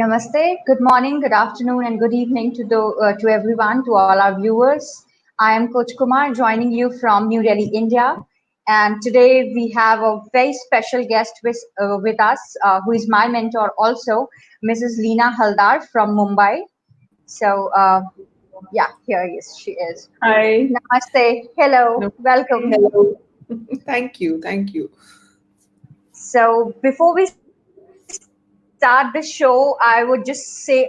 Namaste. Good morning, good afternoon, and good evening to everyone, to all our viewers. I am Coach Kumar, joining you from New Delhi, India. And today we have a very special guest with us, who is my mentor also, Mrs. Leena Haldar from Mumbai. So, yeah, here she is. Hi. Namaste. Hello. Namaste. Welcome. Hello. Thank you. Thank you. So before we start the show, I would just say,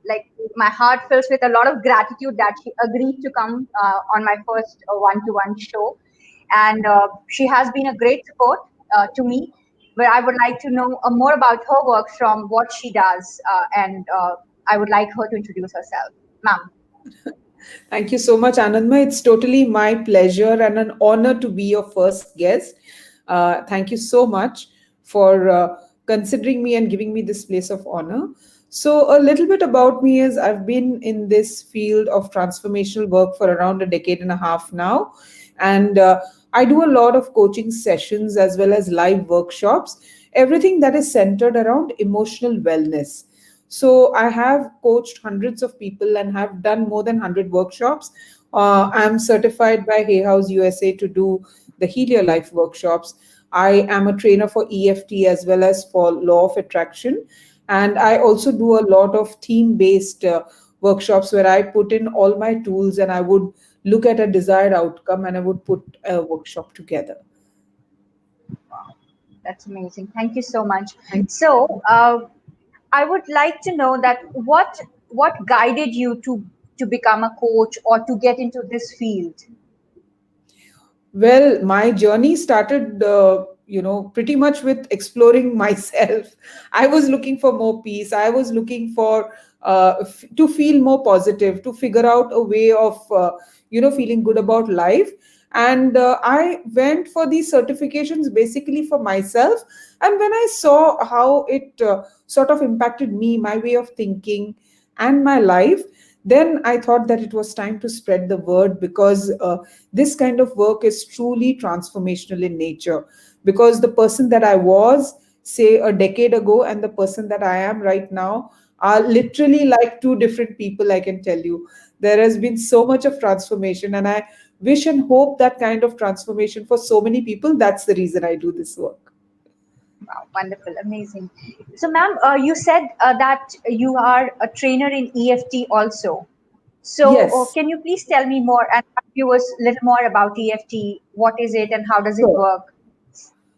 like my heart fills with a lot of gratitude that she agreed to come on my first one-to-one show, and she has been a great support to me. But I would like to know more about her work from what she does, and I would like her to introduce herself, ma'am. Thank you so much, Anandma. It's totally my pleasure and an honor to be your first guest. Thank you so much for considering me and giving me this place of honor. So, a little bit about me is I've been in this field of transformational work for around a decade and a half now. And I do a lot of coaching sessions as well as live workshops, everything that is centered around emotional wellness. So I have coached hundreds of people and have done more than 100 workshops. I'm certified by Hay House USA to do the Heal Your Life workshops. I am a trainer for EFT as well as for Law of Attraction. And I also do a lot of theme based workshops where I put in all my tools and I would look at a desired outcome and I would put a workshop together. That's amazing. Thank you so much. Thank So, I would like to know that what guided you to become a coach or to get into this field. Well, my journey started, pretty much with exploring myself. I was looking for more peace. I was looking for to feel more positive, to figure out a way of, feeling good about life. And I went for these certifications basically for myself. And when I saw how it sort of impacted me, my way of thinking, and my life, then I thought that it was time to spread the word because this kind of work is truly transformational in nature. Because the person that I was, say, a decade ago, and the person that I am right now are literally like two different people, I can tell you. There has been so much of transformation, and I wish and hope that kind of transformation for so many people. That's the reason I do this work. Wow, wonderful, amazing. So, ma'am, you said that you are a trainer in EFT also. So, Yes. can you please tell me more and viewers a little more about EFT? What is it and how does it Sure. work?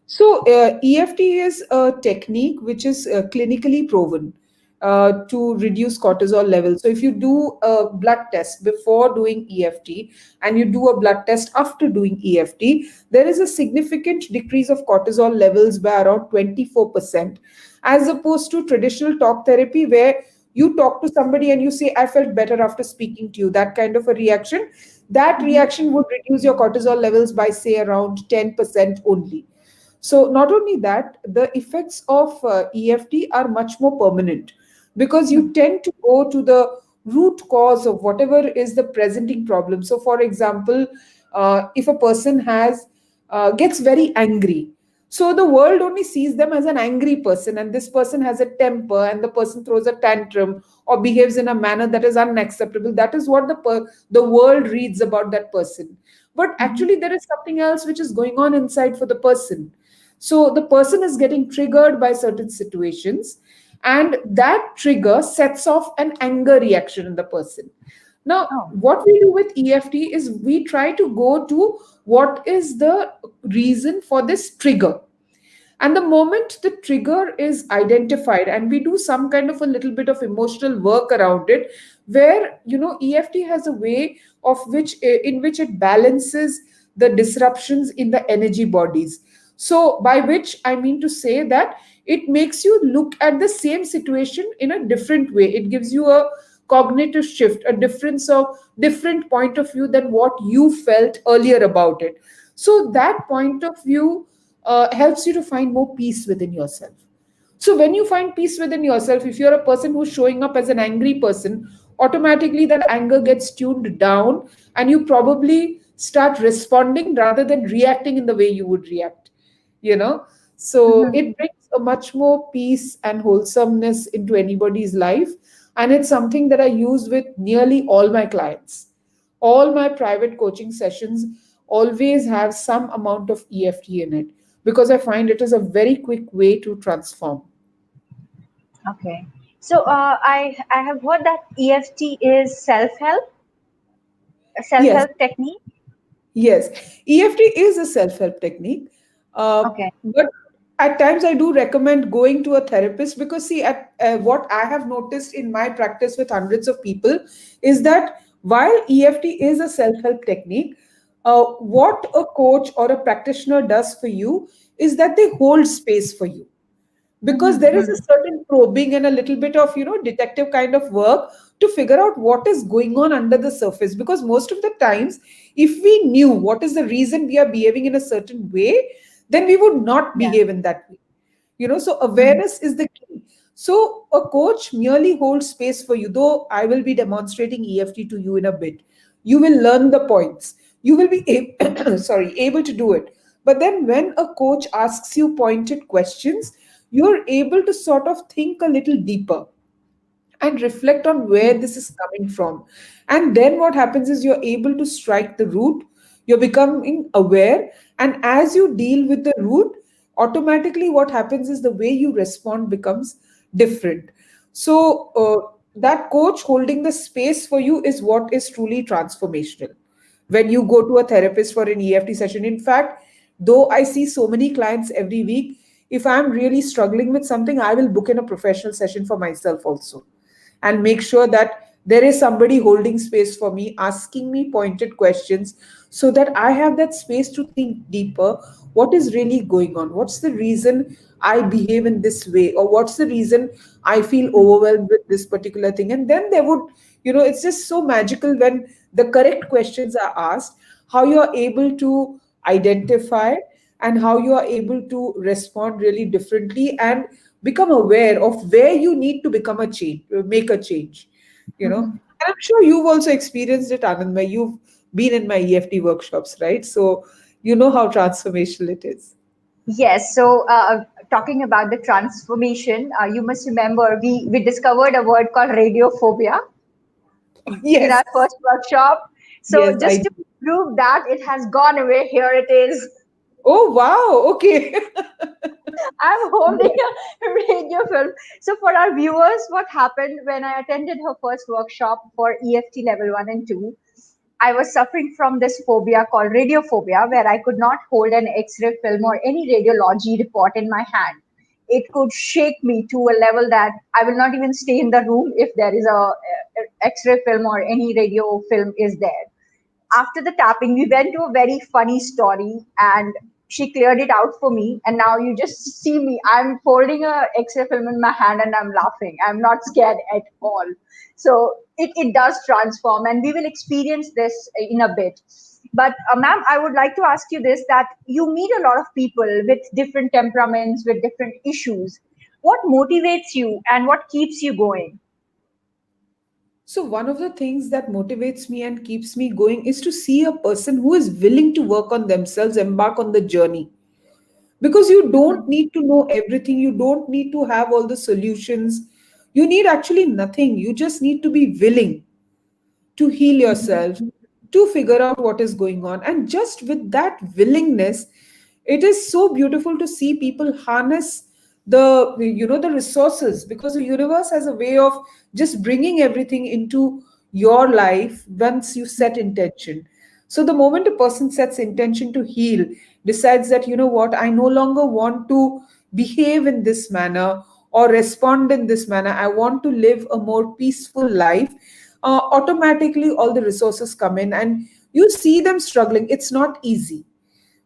So, EFT is a technique which is clinically proven to reduce cortisol levels. So, if you do a blood test before doing EFT and you do a blood test after doing EFT, there is a significant decrease of cortisol levels by around 24%, as opposed to traditional talk therapy where you talk to somebody and you say, I felt better after speaking to you, that kind of a reaction. That Mm-hmm. reaction would reduce your cortisol levels by, say, around 10% only. So, not only that, the effects of EFT are much more permanent because you tend to go to the root cause of whatever is the presenting problem. So, for example, if a person gets very angry, so the world only sees them as an angry person, and this person has a temper, and the person throws a tantrum or behaves in a manner that is unacceptable. That is what the world reads about that person. But Mm-hmm. actually, there is something else which is going on inside for the person. So the person is getting triggered by certain situations, and that trigger sets off an anger reaction in the person. Now, Oh. what we do with EFT is we try to go to what is the reason for this trigger. And the moment the trigger is identified, and we do some kind of a little bit of emotional work around it, where EFT has a way of which in which it balances the disruptions in the energy bodies. So, by which I mean to say that it makes you look at the same situation in a different way. It gives you a cognitive shift, a different point of view than what you felt earlier about it. So that point of view helps you to find more peace within yourself. So when you find peace within yourself, if you're a person who's showing up as an angry person, automatically that anger gets tuned down and you probably start responding rather than reacting in the way you would react. you know so Mm-hmm. it brings a much more peace and wholesomeness into anybody's life. And it's something that I use with nearly all my clients. All my private coaching sessions always have some amount of EFT in it because I find it is a very quick way to transform. Okay. So I have heard that EFT is self Yes, help technique. yes, EFT is a self help technique. Okay. But at times I do recommend going to a therapist because, see, what I have noticed in my practice with hundreds of people is that while EFT is a self help technique, what a coach or a practitioner does for you is that they hold space for you, because there is a Mm-hmm. certain probing and a little bit of detective kind of work to figure out what is going on under the surface, because most of the times if we knew what is the reason we are behaving in a certain way, then we would not Yeah. behave in that way. So Mm-hmm. awareness is the key. So a coach merely holds space for you, though I will be demonstrating EFT to you in a bit. You will learn the points, you will be able to do it. But then when a coach asks you pointed questions, you're able to sort of think a little deeper and reflect on where this is coming from. And then what happens is you're able to strike the root, you're becoming aware, and as you deal with the root, automatically what happens is the way you respond becomes different. So, that coach holding the space for you is what is truly transformational when you go to a therapist for an EFT session. In fact, though I see so many clients every week, if I'm really struggling with something, I will book in a professional session for myself also and make sure that there is somebody holding space for me, asking me pointed questions, so that I have that space to think deeper. What is really going on? What's the reason I behave in this way? Or what's the reason I feel overwhelmed with this particular thing? And then there would, it's just so magical when the correct questions are asked, how you are able to identify and how you are able to respond really differently and become aware of where you need to become a change, make a change. Mm-hmm. And I'm sure you've also experienced it, Anandma. You've been in my EFT workshops, right? So you know how transformational it is. Yes. So talking about the transformation, you must remember we discovered a word called radiophobia in Yes, our first workshop. So yes, just I to do. prove that it has gone away, here it is. Oh, wow. Okay. I'm holding a radio film. So for our viewers, what happened when I attended her first workshop for EFT level 1 and 2, I was suffering from this phobia called radiophobia, where I could not hold an X-ray film or any radiology report in my hand. It could shake me to a level that I will not even stay in the room if there is a X-ray film or any radio film is there. After the tapping, we went to a very funny story, and she cleared it out for me. And now you just see me. I'm holding a X-ray film in my hand and I'm laughing. I'm not scared at all. So it does transform, and we will experience this in a bit. But ma'am, I would like to ask you this: that you meet a lot of people with different temperaments, with different issues. What motivates you and what keeps you going? So, one of the things that motivates me and keeps me going is to see a person who is willing to work on themselves, embark on the journey. Because you don't need to know everything, you don't need to have all the solutions. You need actually nothing. You just need to be willing to heal yourself, to figure out what is going on. And just with that willingness, it is so beautiful to see people harness the resources, because the universe has a way of just bringing everything into your life once you set intention. So the moment a person sets intention to heal, decides that, what, I no longer want to behave in this manner or respond in this manner, I want to live a more peaceful life, automatically all the resources come in and you see them struggling. It's not easy.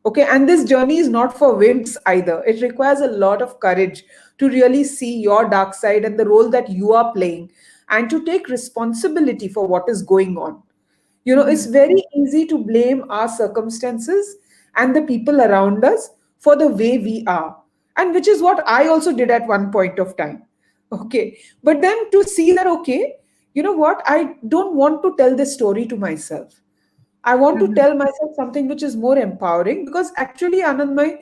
Okay, and this journey is not for wimps either. It requires a lot of courage to really see your dark side and the role that you are playing, and to take responsibility for what is going on. It's very easy to blame our circumstances and the people around us for the way we are, and which is what I also did at one point of time. Okay, but then to see that, okay, what, I don't want to tell this story to myself. I want to tell myself something which is more empowering, because actually, Anandmai,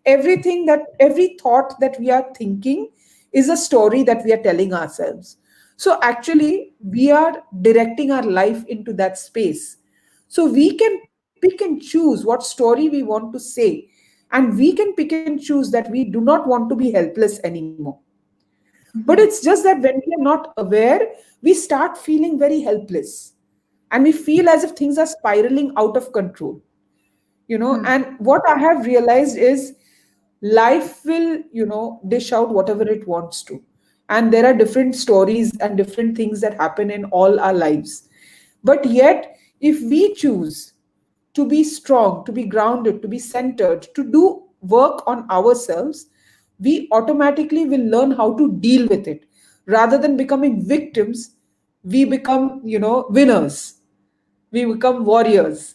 everything that every thought that we are thinking is a story that we are telling ourselves. So actually we are directing our life into that space. So we can pick and choose what story we want to say, and we can pick and choose that we do not want to be helpless anymore. But it's Mhm. just that when we are not aware, we start feeling very helpless, and we feel as if things are spiraling out of control. And what I have realized is life will, dish out whatever it wants to. And there are different stories and different things that happen in all our lives. But yet, if we choose to be strong, to be grounded, to be centered, to do work on ourselves, we automatically will learn how to deal with it. Rather than becoming victims, we become, winners. We become warriors.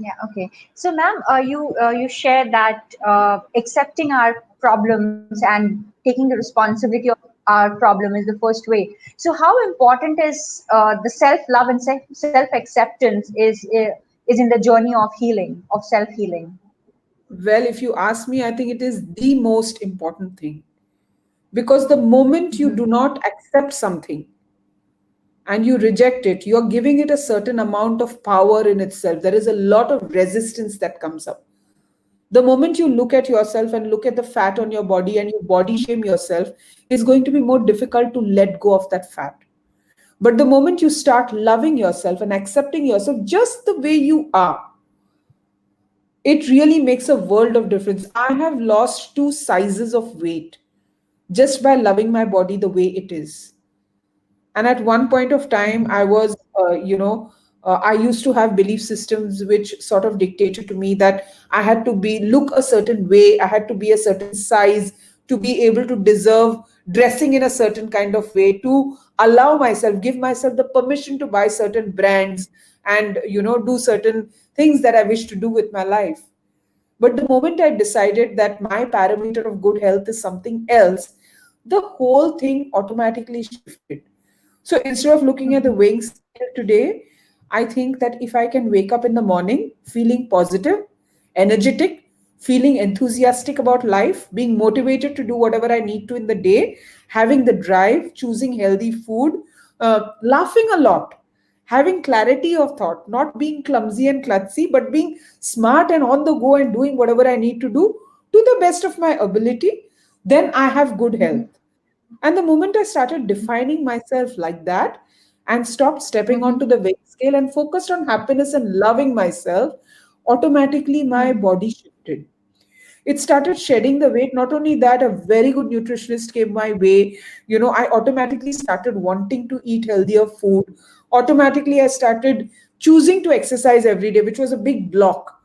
Yeah, okay. So, ma'am, you share that accepting our problems and taking the responsibility of our problem is the first way. So, how important is the self love and self acceptance is in the journey of healing, of self healing? Well, if you ask me, I think it is the most important thing. Because the moment you do not accept something and you reject it, you're giving it a certain amount of power in itself. There is a lot of resistance that comes up. The moment you look at yourself and look at the fat on your body and you body shame yourself, it's going to be more difficult to let go of that fat. But the moment you start loving yourself and accepting yourself just the way you are, it really makes a world of difference. I have lost 2 sizes of weight just by loving my body the way it is. And at one point of time, I was, I used to have belief systems which sort of dictated to me that I had to be look a certain way, I had to be a certain size to be able to deserve dressing in a certain kind of way, to allow myself, give myself the permission to buy certain brands and do certain things that I wish to do with my life. But the moment I decided that my parameter of good health is something else, the whole thing automatically shifted. So instead of looking at the weighing scale today, I think that if I can wake up in the morning feeling positive, energetic, feeling enthusiastic about life, being motivated to do whatever I need to in the day, having the drive, choosing healthy food, laughing a lot, having clarity of thought, not being clumsy and klutzy, but being smart and on the go and doing whatever I need to do to the best of my ability, then I have good health. And the moment I started defining myself like that and stopped stepping onto the weight scale and focused on happiness and loving myself, automatically my body shifted. It started shedding the weight. Not only that, a very good nutritionist came my way. I automatically started wanting to eat healthier food. Automatically, I started choosing to exercise every day, which was a big block.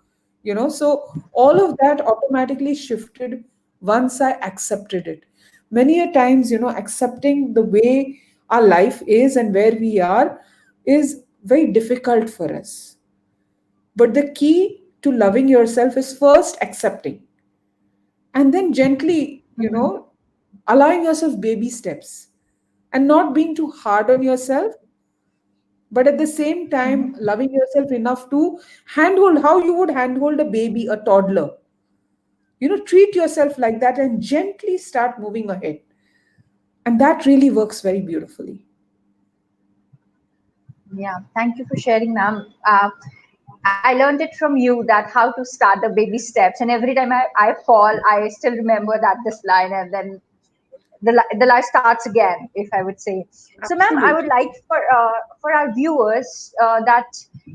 So all of that automatically shifted once I accepted it. Many a times, accepting the way our life is and where we are is very difficult for us. But the key to loving yourself is first accepting, and then gently, allowing yourself baby steps and not being too hard on yourself, but at the same time loving yourself enough to handhold how you would handhold a baby, a toddler. Treat yourself like that and gently start moving ahead. And that really works very beautifully. Yeah, thank you for sharing, ma'am. I learned it from you that how to start the baby steps, and every time I fall, I still remember that this line, and then the life starts again, if I would say. So, ma'am, I would Absolutely. like for our viewers that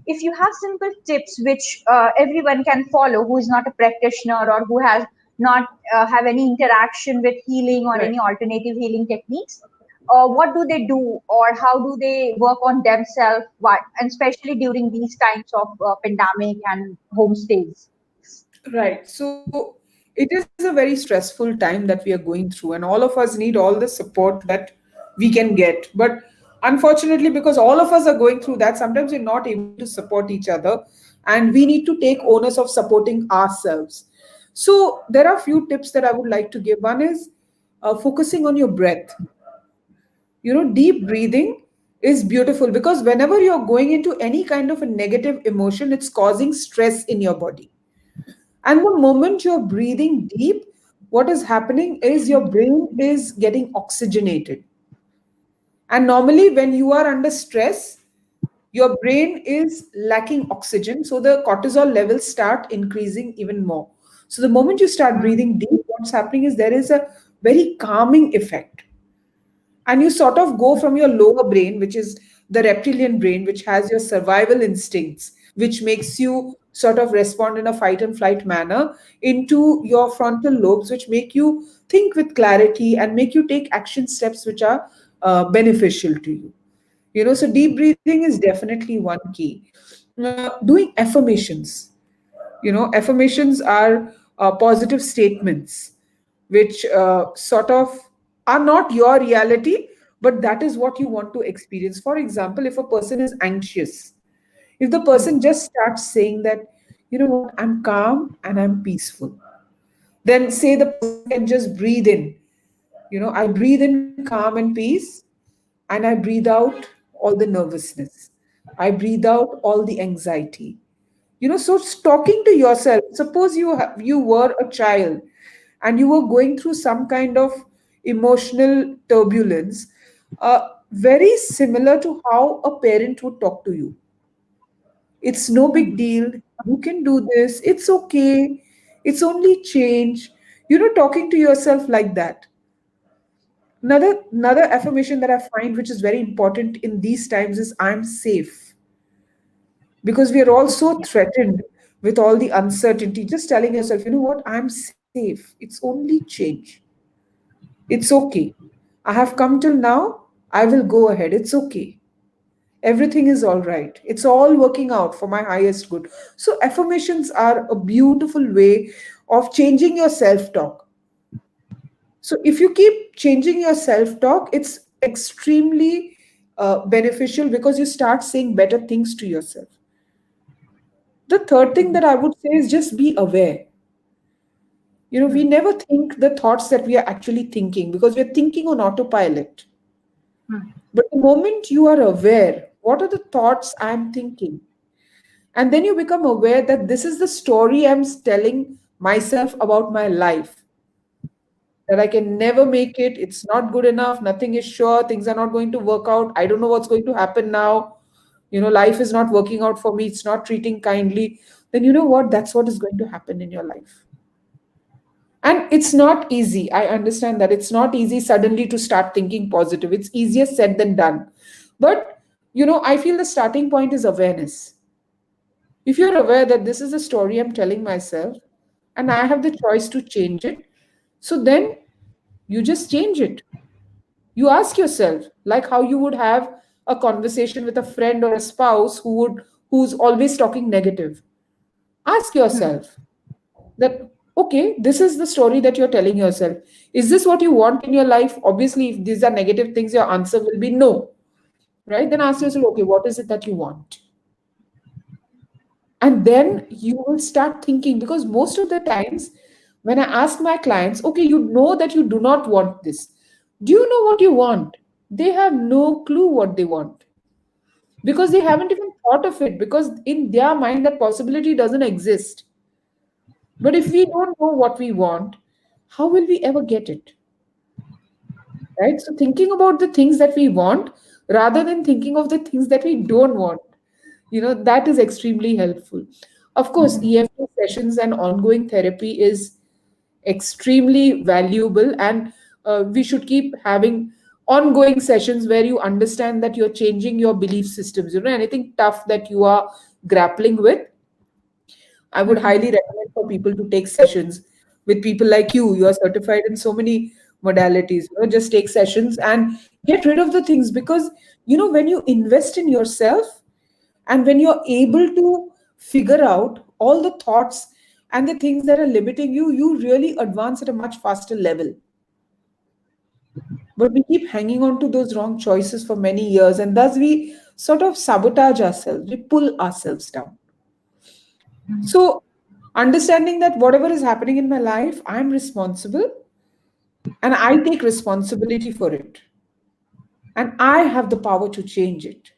if you have simple tips which everyone can follow, who is not a practitioner or who has not have any interaction with healing or Right. any alternative healing techniques, what do they do or how do they work on themselves, and especially during these times of pandemic and homestays? Right. So it is a very stressful time that we are going through, and all of us need all the support that we can get. But unfortunately, because all of us are going through that, sometimes we're not able to support each other, and we need to take onus of supporting ourselves. So there are a few tips that I would like to give. One is focusing on your breath. Deep breathing is beautiful because whenever you're going into any kind of a negative emotion, it's causing stress in your body. And the moment you're breathing deep, what is happening is your brain is getting oxygenated. And normally, when you are under stress, your brain is lacking oxygen. So the cortisol levels start increasing even more. So the moment you start breathing deep, what's happening is there is a very calming effect. And you sort of go from your lower brain, which is the reptilian brain, which has your survival instincts, which makes you sort of respond in a fight and flight manner, into your frontal lobes, which make you think with clarity and make you take action steps which are beneficial to you. So deep breathing is definitely one key. Doing affirmations. Affirmations are positive statements which sort of are not your reality, but that is what you want to experience. For example, if a person is anxious, if the person just starts saying that, you know what, I'm calm and I'm peaceful, then say the person can just breathe in, I breathe in calm and peace, and I breathe out all the nervousness. I breathe out all the anxiety. So talking to yourself, suppose you were a child and you were going through some kind of emotional turbulence, very similar to how a parent would talk to you. It's no big deal. You can do this. It's okay. It's only change. Talking to yourself like that. Another affirmation that I find which is very important in these times is I'm safe, because we are all so threatened with all the uncertainty. Just telling yourself, you know what, I'm safe. It's only change. It's okay. I have come till now. I will go ahead. It's okay. Everything is all right. It's all working out for my highest good. So, affirmations are a beautiful way of changing your self talk. So, if you keep changing your self talk, it's extremely beneficial because you start saying better things to yourself. The third thing that I would say is just be aware. We never think the thoughts that we are actually thinking because we're thinking on autopilot. But the moment you are aware, what are the thoughts I'm thinking? And then you become aware that this is the story I'm telling myself about my life, that I can never make it, it's not good enough, nothing is sure, things are not going to work out, I don't know what's going to happen now. Life is not working out for me, it's not treating kindly. Then you know what? That's what is going to happen in your life. And it's not easy. I understand that it's not easy suddenly to start thinking positive. It's easier said than done. But, I feel the starting point is awareness. If you're aware that this is the story I'm telling myself and I have the choice to change it, so then you just change it. You ask yourself, like how you would have a conversation with a friend or a spouse who's always talking negative. Ask yourself, that okay, this is the story that you're telling yourself. Is this what you want in your life? Obviously, if these are negative things, your answer will be no, right? Then ask yourself, okay, what is it that you want? And then you will start thinking, because most of the times when I ask my clients, okay, you know that you do not want this, do you know what you want? They have no clue what they want, because they haven't even thought of it, because in their mind that possibility doesn't exist. But if we don't know what we want, how will we ever get it? Right? So, thinking about the things that we want rather than thinking of the things that we don't want, that is extremely helpful. Of course, EFT sessions and ongoing therapy is extremely valuable, and we should keep having ongoing sessions where you understand that you're changing your belief systems. Anything tough that you are grappling with, I would highly recommend for people to take sessions with people like you. You are certified in so many modalities. Just take sessions and get rid of the things, because when you invest in yourself and when you're able to figure out all the thoughts and the things that are limiting you, you really advance at a much faster level. But we keep hanging on to those wrong choices for many years, and thus we sort of sabotage ourselves, we pull ourselves down. So, understanding that whatever is happening in my life, I'm responsible and I take responsibility for it. And I have the power to change it.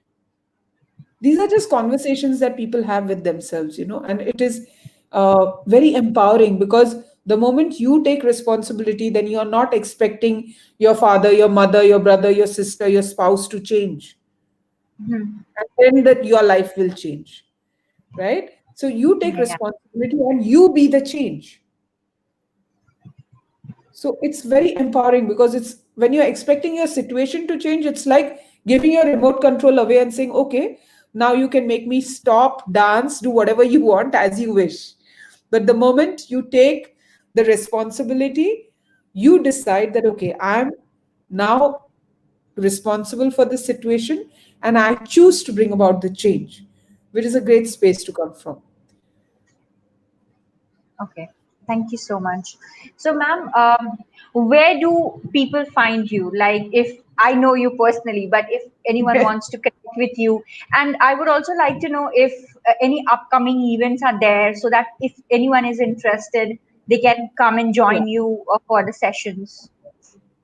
These are just conversations that people have with themselves, and it is very empowering, because the moment you take responsibility, then you're not expecting your father, your mother, your brother, your sister, your spouse to change, Mhm. and then that your life will change, right? So you take Yeah, yeah. responsibility and you be the change. So it's very empowering, because it's when you're expecting your situation to change, it's like giving your remote control away and saying, okay, now you can make me stop, dance, do whatever you want as you wish. But the moment you take the responsibility, you decide that, okay, I'm now responsible for this situation and I choose to bring about the change, which is a great space to come from. Okay, thank you so much. So, ma'am, where do people find you? Like, if I know you personally, but if anyone wants to connect with you, and I would also like to know if any upcoming events are there, so that if anyone is interested, they can come and Yeah. join you for the sessions.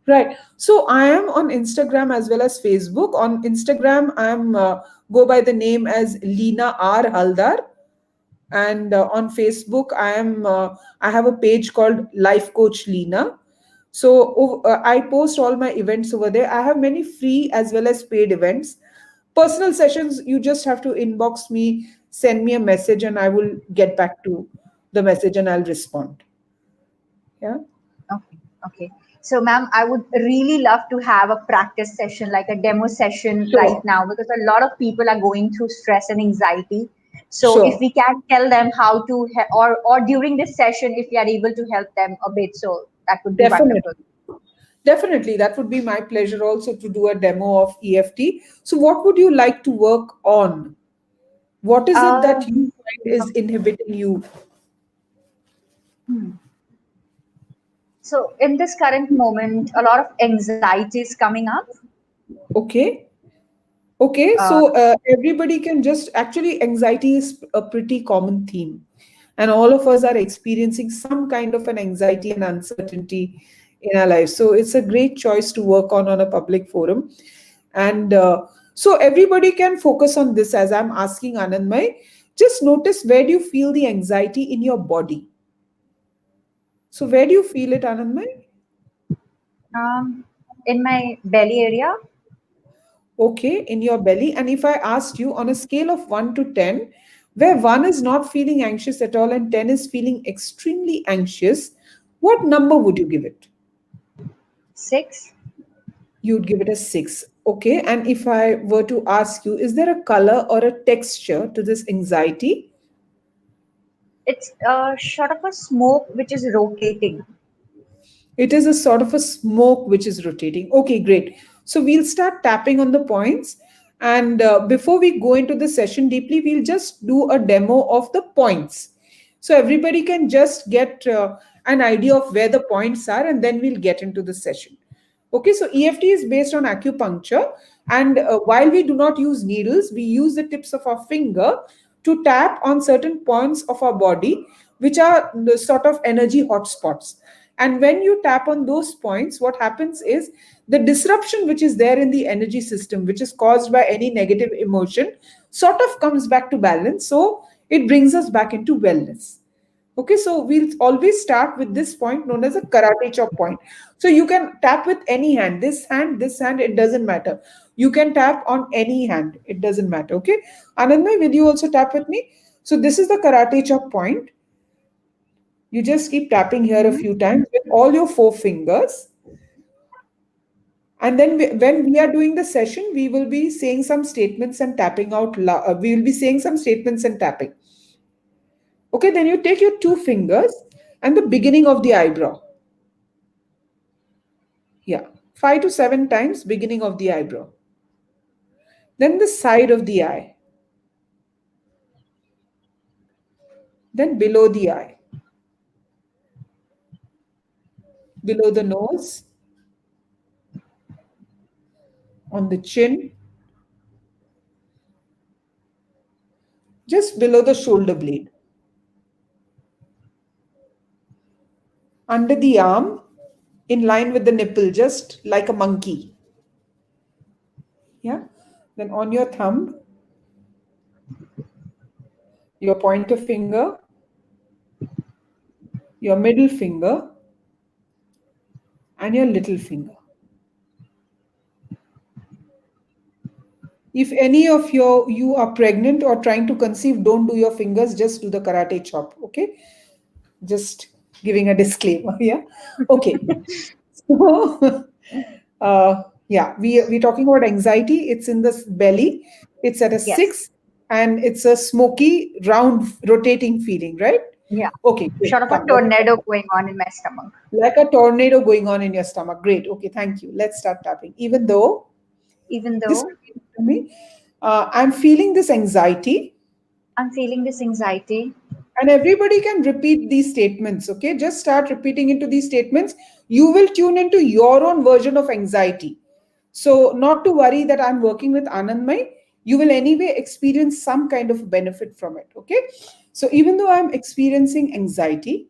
Right. So I am on Instagram as well as Facebook. On Instagram, I'm go by the name as Leena R Haldar, and on Facebook, I have a page called Life Coach Leena. So I post all my events over there. I have many free as well as paid events. Personal sessions, you just have to inbox me, send me a message, and I will get back to the message and I'll respond. Yeah. Okay, okay. So, ma'am, I would really love to have a practice session, like a demo session right Sure. now, because a lot of people are going through stress and anxiety. So, if Sure. we can tell them how to, or during this session, if we are able to help them a bit, so that would be wonderful. Definitely. Definitely, that would be my pleasure also to do a demo of EFT. So, what would you like to work on? What is it Uh, that you find is inhibiting you? hmm. So, in this current moment, a lot of anxiety is coming up. Okay. Okay, Uh, so everybody can just actually, anxiety is a pretty common theme, and all of us are experiencing some kind of an anxiety and uncertainty in our lives. So it's a great choice to work on a public forum, and so everybody can focus on this as I'm asking Anandmai. Just notice, where do you feel the anxiety in your body? So where do you feel it, Anandmai? um, in my belly area, Okay, in your belly. And if I asked you on a scale of 1 to 10, where 1 is not feeling anxious at all and 10 is feeling extremely anxious, what number would you give it? 6. You'd give it a 6. Okay, and if I were to ask you, is there a color or a texture to this anxiety? It's sort of a smoke which is rotating. It is a sort of a smoke which is rotating. Okay, great. So we'll start tapping on the points. And before we go into the session deeply, we'll just do a demo of the points. So everybody can just get an idea of where the points are, and then we'll get into the session. Okay, so EFT is based on acupuncture. And while we do not use needles, we use the tips of our finger to tap on certain points of our body, which are the sort of energy hotspots. And when you tap on those points, what happens is the disruption which is there in the energy system, which is caused by any negative emotion, sort of comes back to balance. So it brings us back into wellness. Okay, so we'll always start with this point known as a karate chop point. So you can tap with any this hand, it doesn't matter. You can tap on any hand, it doesn't matter. Okay, Anandmai, will you also tap with me? So this is the karate chop point. You just keep tapping here a Mhm. few times with all your four fingers. And then when we are doing the session, we will be saying some statements and tapping out. We will be saying some statements and tapping. Okay, then you take your two fingers and the beginning of the eyebrow. Yeah, 5 to 7 times beginning of the eyebrow. Then the side of the eye. Then below the eye. Below the nose, on the chin, just below the shoulder blade. Under the arm, in line with the nipple, just like a monkey. Yeah. Then on your thumb, your pointer finger, your middle finger, and your little finger. If any of you are pregnant or trying to conceive, don't do your fingers, just do the karate chop. Okay, just giving a disclaimer. Yeah. Okay. So, yeah, we're talking about anxiety. It's in the belly. It's at a Yes. six, and it's a smoky, round, rotating feeling, right? Yeah. Okay, Sort great. of a Come, let's tornado going on in my stomach. like a tornado going on in your stomach. Great. Okay, thank you. Let's start tapping. Even though Even this though repeats to me, I'm feeling this anxiety, I'm feeling this anxiety. and everybody can repeat these statements. Okay, just start repeating into these statements. You will tune into your own version of anxiety. So, not to worry that I'm working with Anandmai, you will anyway experience some kind of benefit from it. Okay, so even though I'm experiencing anxiety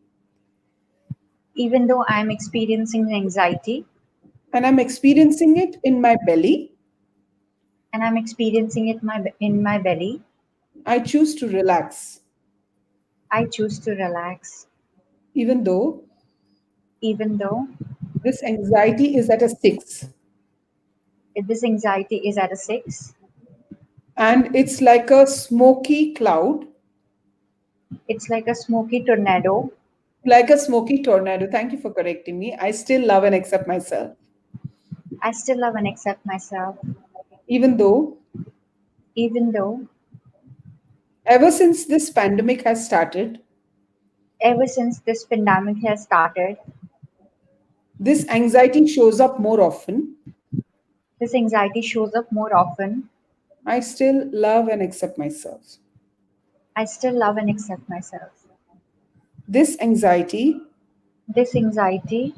Even though I'm experiencing anxiety and I'm experiencing it in my belly, and I'm experiencing it in my belly, I choose to relax. I choose to relax. Even though Even though this anxiety is at a six, if this anxiety is at a 6, and it's like a smoky cloud, it's like a smoky tornado. like a smoky tornado. Thank you for correcting me. I still love and accept myself. I still love and accept myself. Even though, Even though ever since this pandemic has started, ever since this pandemic has started, this anxiety shows up more often, this anxiety shows up more often. I still love and accept myself. I still love and accept myself. This anxiety, This anxiety,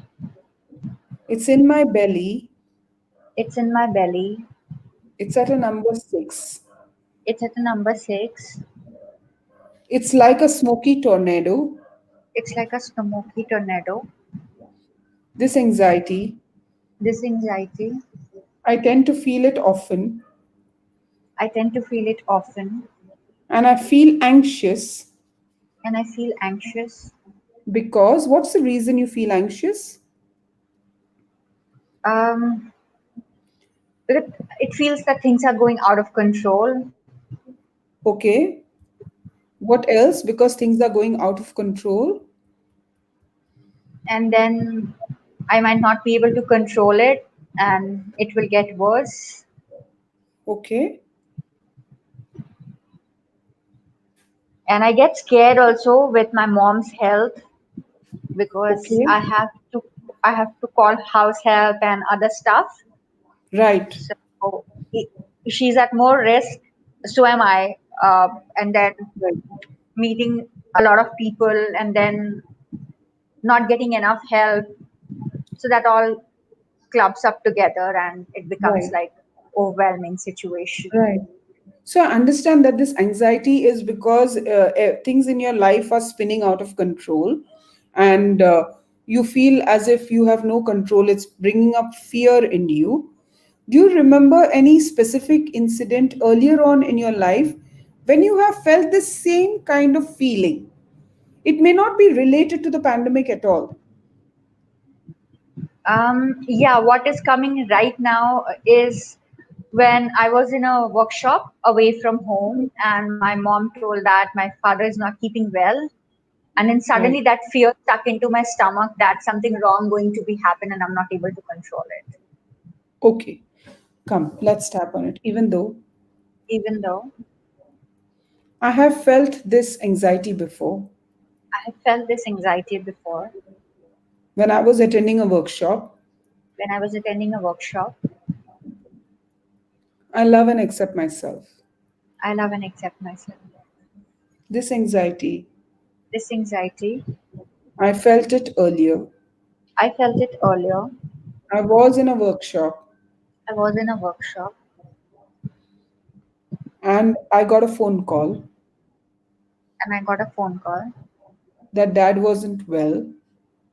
it's in my belly, it's in my belly. it's at a number six. It's at a number 6. It's like a smoky tornado. It's like a smoky tornado. This anxiety, This anxiety, I tend to feel it often, I tend to feel it often and I feel anxious and I feel anxious. because what's the reason you feel anxious? Um, it, it feels that things are going out of control, Okay. What else? Because things are going out of control. and then I might not be able to control it and it will get worse. Okay. And I get scared also with my mom's health because Okay. I have to call house help and other stuff. Right. So i- she's at more risk, so am I. And then Right. meeting a lot of people and then not getting enough help. So that all clubs up together and it becomes Right. like overwhelming situation. Right. So I understand that this anxiety is because things in your life are spinning out of control, and you feel as if you have no control. It's bringing up fear in you. Do you remember any specific incident earlier on in your life when you have felt the same kind of feeling? It may not be related to the pandemic at all. Yeah, what is coming right now is when I was in a workshop away from home, and my mom told that my father is not keeping well. And then Right. suddenly that fear stuck into my stomach that something wrong going to be happen and I'm not able to control it. Okay. Come, let's tap on it. Even though Even though I have felt this anxiety before I have felt this anxiety before when I was attending a workshop. when I was attending a workshop. I love and accept myself. I love and accept myself. This anxiety, This anxiety, I felt it earlier. I felt it earlier. I was in a workshop I was in a workshop and I got a phone call and I got a phone call that dad wasn't well,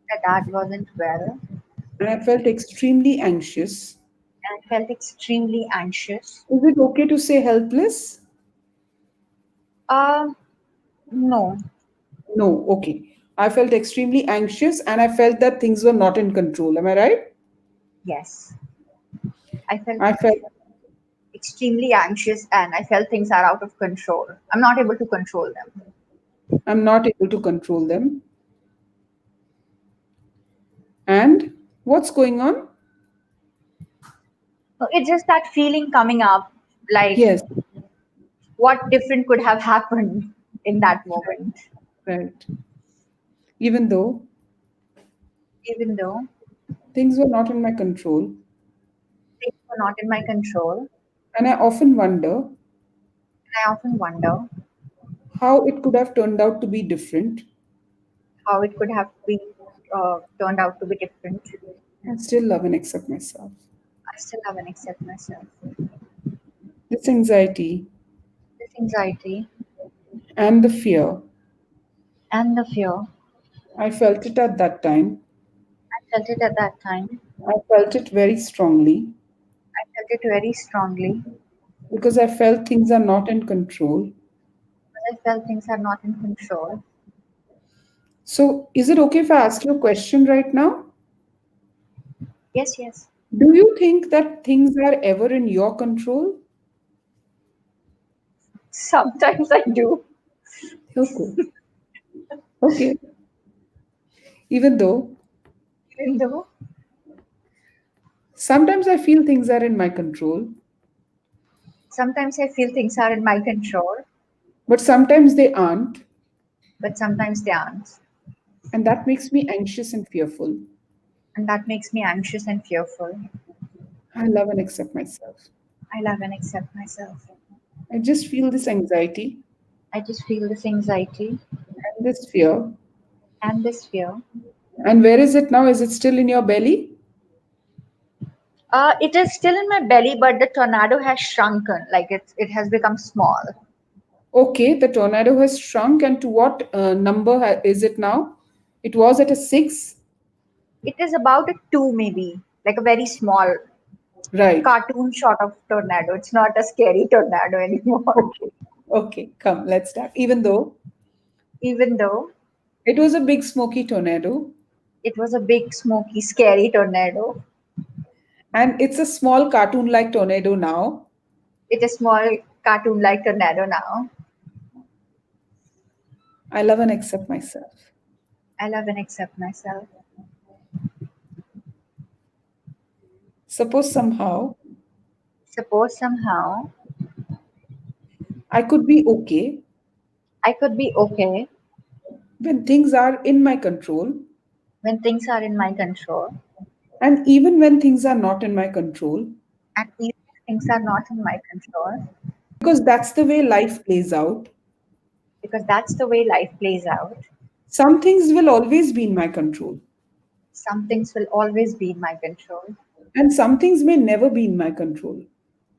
that dad wasn't well and I felt extremely anxious. and I felt extremely anxious. Is it okay to say helpless? Um, no, No, okay. I felt extremely anxious and I felt that things were not in control. Am I right? Yes, I felt I felt extremely anxious and I felt things are out of control. I'm not able to control them. I'm not able to control them. And what's going on? So it's just that feeling coming up, like Yes, what different could have happened in that moment, right. Even though even though things were not in my control. things were not in my control. And I often wonder I often wonder how it could have turned out to be different. how it could have been turned out to be different. I still love and accept myself. I still haven't accepted myself. This anxiety This anxiety and the fear, and the fear, I felt it at that time. I felt it at that time. I felt it very strongly I felt it very strongly because I felt things are not in control. because I felt things are not in control. So, is it okay if I ask you a question right now? Yes, yes. Do you think that things are ever in your control? Sometimes I do. Okay. Okay. Even though Even though sometimes I feel things are in my control, sometimes I feel things are in my control, but sometimes they aren't. but sometimes they aren't. And that makes me anxious and fearful. And that makes me anxious and fearful. I love and accept myself. I love and accept myself. I just feel this anxiety I just feel this anxiety and this fear. and this fear. And where is it now? Is it still in your belly? It is still in my belly, but the tornado has shrunken. Like it has become small. Okay, the tornado has shrunk. And to what number is it now? It was at a 6. It is about a two, maybe, like a very small Right. cartoon shot of tornado. It's not a scary tornado anymore. Okay. Okay, come, let's start. Even though Even though it was a big smoky tornado it was a big, smoky, scary tornado, and it's a small cartoon like tornado now, it is small cartoon like tornado now. I love and accept myself. I love and accept myself. Suppose somehow Suppose somehow I could be okay I could be okay when things are in my control, when things are in my control, and even when things are not in my control, and even if things are not in my control, because that's the way life plays out. because that's the way life plays out. Some things will always be in my control, Some things will always be in my control, and some things may never be in my control.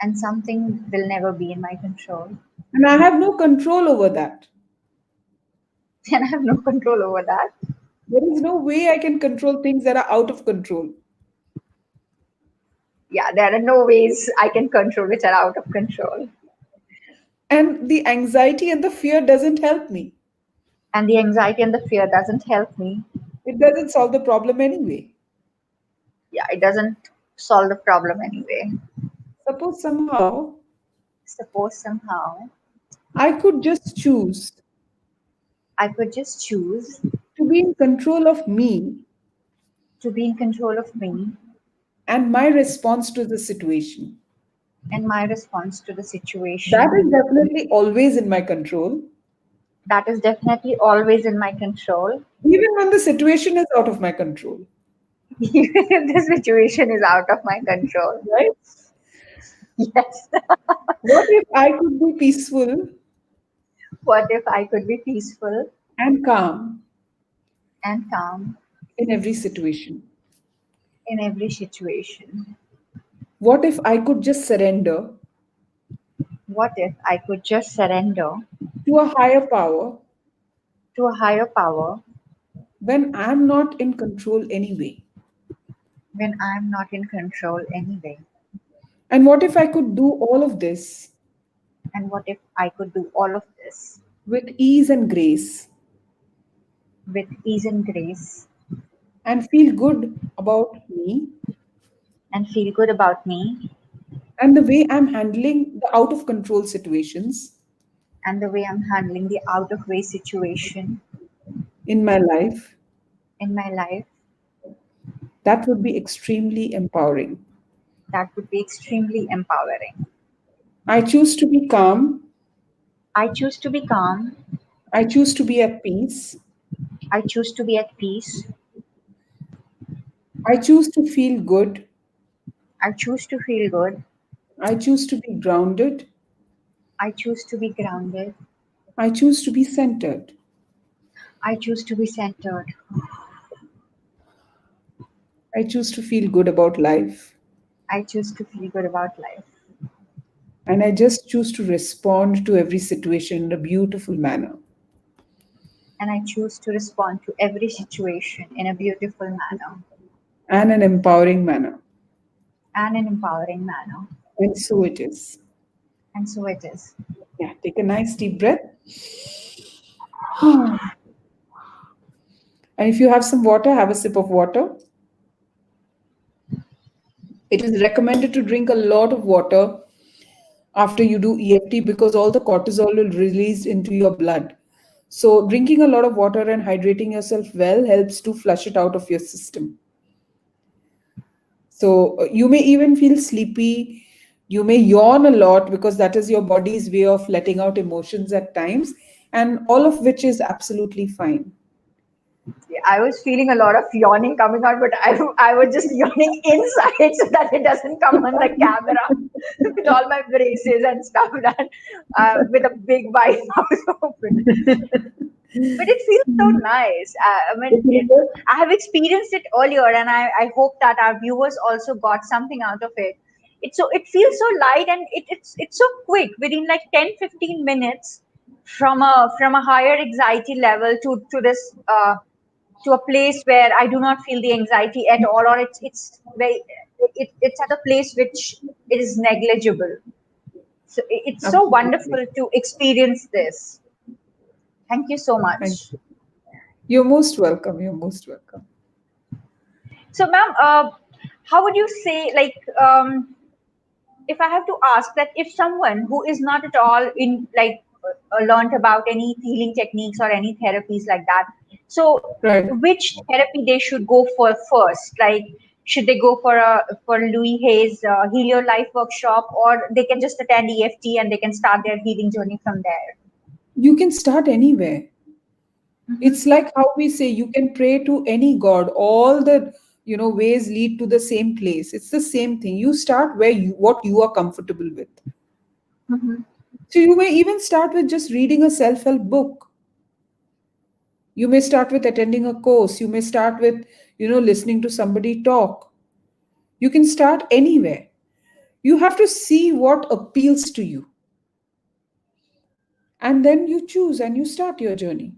and something will never be in my control. And I have no control over that. And I have no control over that. There is no way I can control things that are out of control. Yeah, there are no ways I can control which are out of control. And the anxiety and the fear doesn't help me. And the anxiety and the fear doesn't help me. It doesn't solve the problem anyway. Yeah, it doesn't solve the problem anyway. Suppose somehow Suppose somehow I could just choose I could just choose to be in control of me to be in control of me and my response to the situation. and my response to the That situation. is definitely always in my control, That is definitely always in my control, even when the situation is out of my control. even if the situation is out of my control. Right? Yes. What if I could be peaceful What if I could be peaceful and calm and calm in every situation? in every situation? What if I could just surrender What if I could just surrender to a higher power to a higher power when I'm not in control anyway? when I'm not in control anyway? And what if I could do all of this And what if I could do all of this with ease and grace? with ease and grace, and feel good about me and feel good about me and the way I'm handling the out of control situations and the way I'm handling the out of way situation in my life, in my life. that would be extremely empowering. That would be extremely empowering. I choose to be calm. I choose to be calm. I choose to be at peace. I choose to be at peace. I choose to feel good. I choose to feel good. I choose to be grounded. I choose to be grounded. I choose to be centered. I choose to be centered. I choose to feel good about life. I choose to feel good about life. And I just choose to respond to every situation in a beautiful manner And I choose to respond to every situation in a beautiful manner and an empowering manner. and an empowering manner. And so it is. And so it is. Yeah, take a nice deep breath. And if you have some water, have a sip of water. It is recommended to drink a lot of water after you do EFT because all the cortisol will release into your blood. So, drinking a lot of water and hydrating yourself well helps to flush it out of your system. So, you may even feel sleepy. You may yawn a lot because that is your body's way of letting out emotions at times, and all of which is absolutely fine. I was feeling a lot of yawning coming out, but I was just yawning inside so that it doesn't come on the camera with all my braces and stuff that with a big wide mouth open. But it feels so nice. I have experienced it earlier, and I hope that our viewers also got something out of it. It feels so light, and it's so quick within like 10-15 minutes from a higher anxiety level to this to a place where I do not feel the anxiety at all, or it's very it's at a place which is negligible. So it's so Absolutely. wonderful to experience this. Thank you so Thank much. you. You're most welcome. You're most welcome. So, ma'am, how would you say, like, if I have to ask that if someone who is not at all in, like, learned about any healing techniques or any therapies like that, so Right. which therapy they should go for first? Like, should they go for Louis Hayes Heal Your Life workshop, or they can just attend EFT and they can start their healing journey from there? You can start anywhere. Mm-hmm, It's like how we say you can pray to any god. All the ways lead to the same place. It's the same thing. You start where you what you are comfortable with. mm-hmm, So you may even start with just reading a self-help book. You may start with attending a course. You may start with listening to somebody talk. You can start anywhere. You have to see what appeals to you, and then you choose and you start your journey.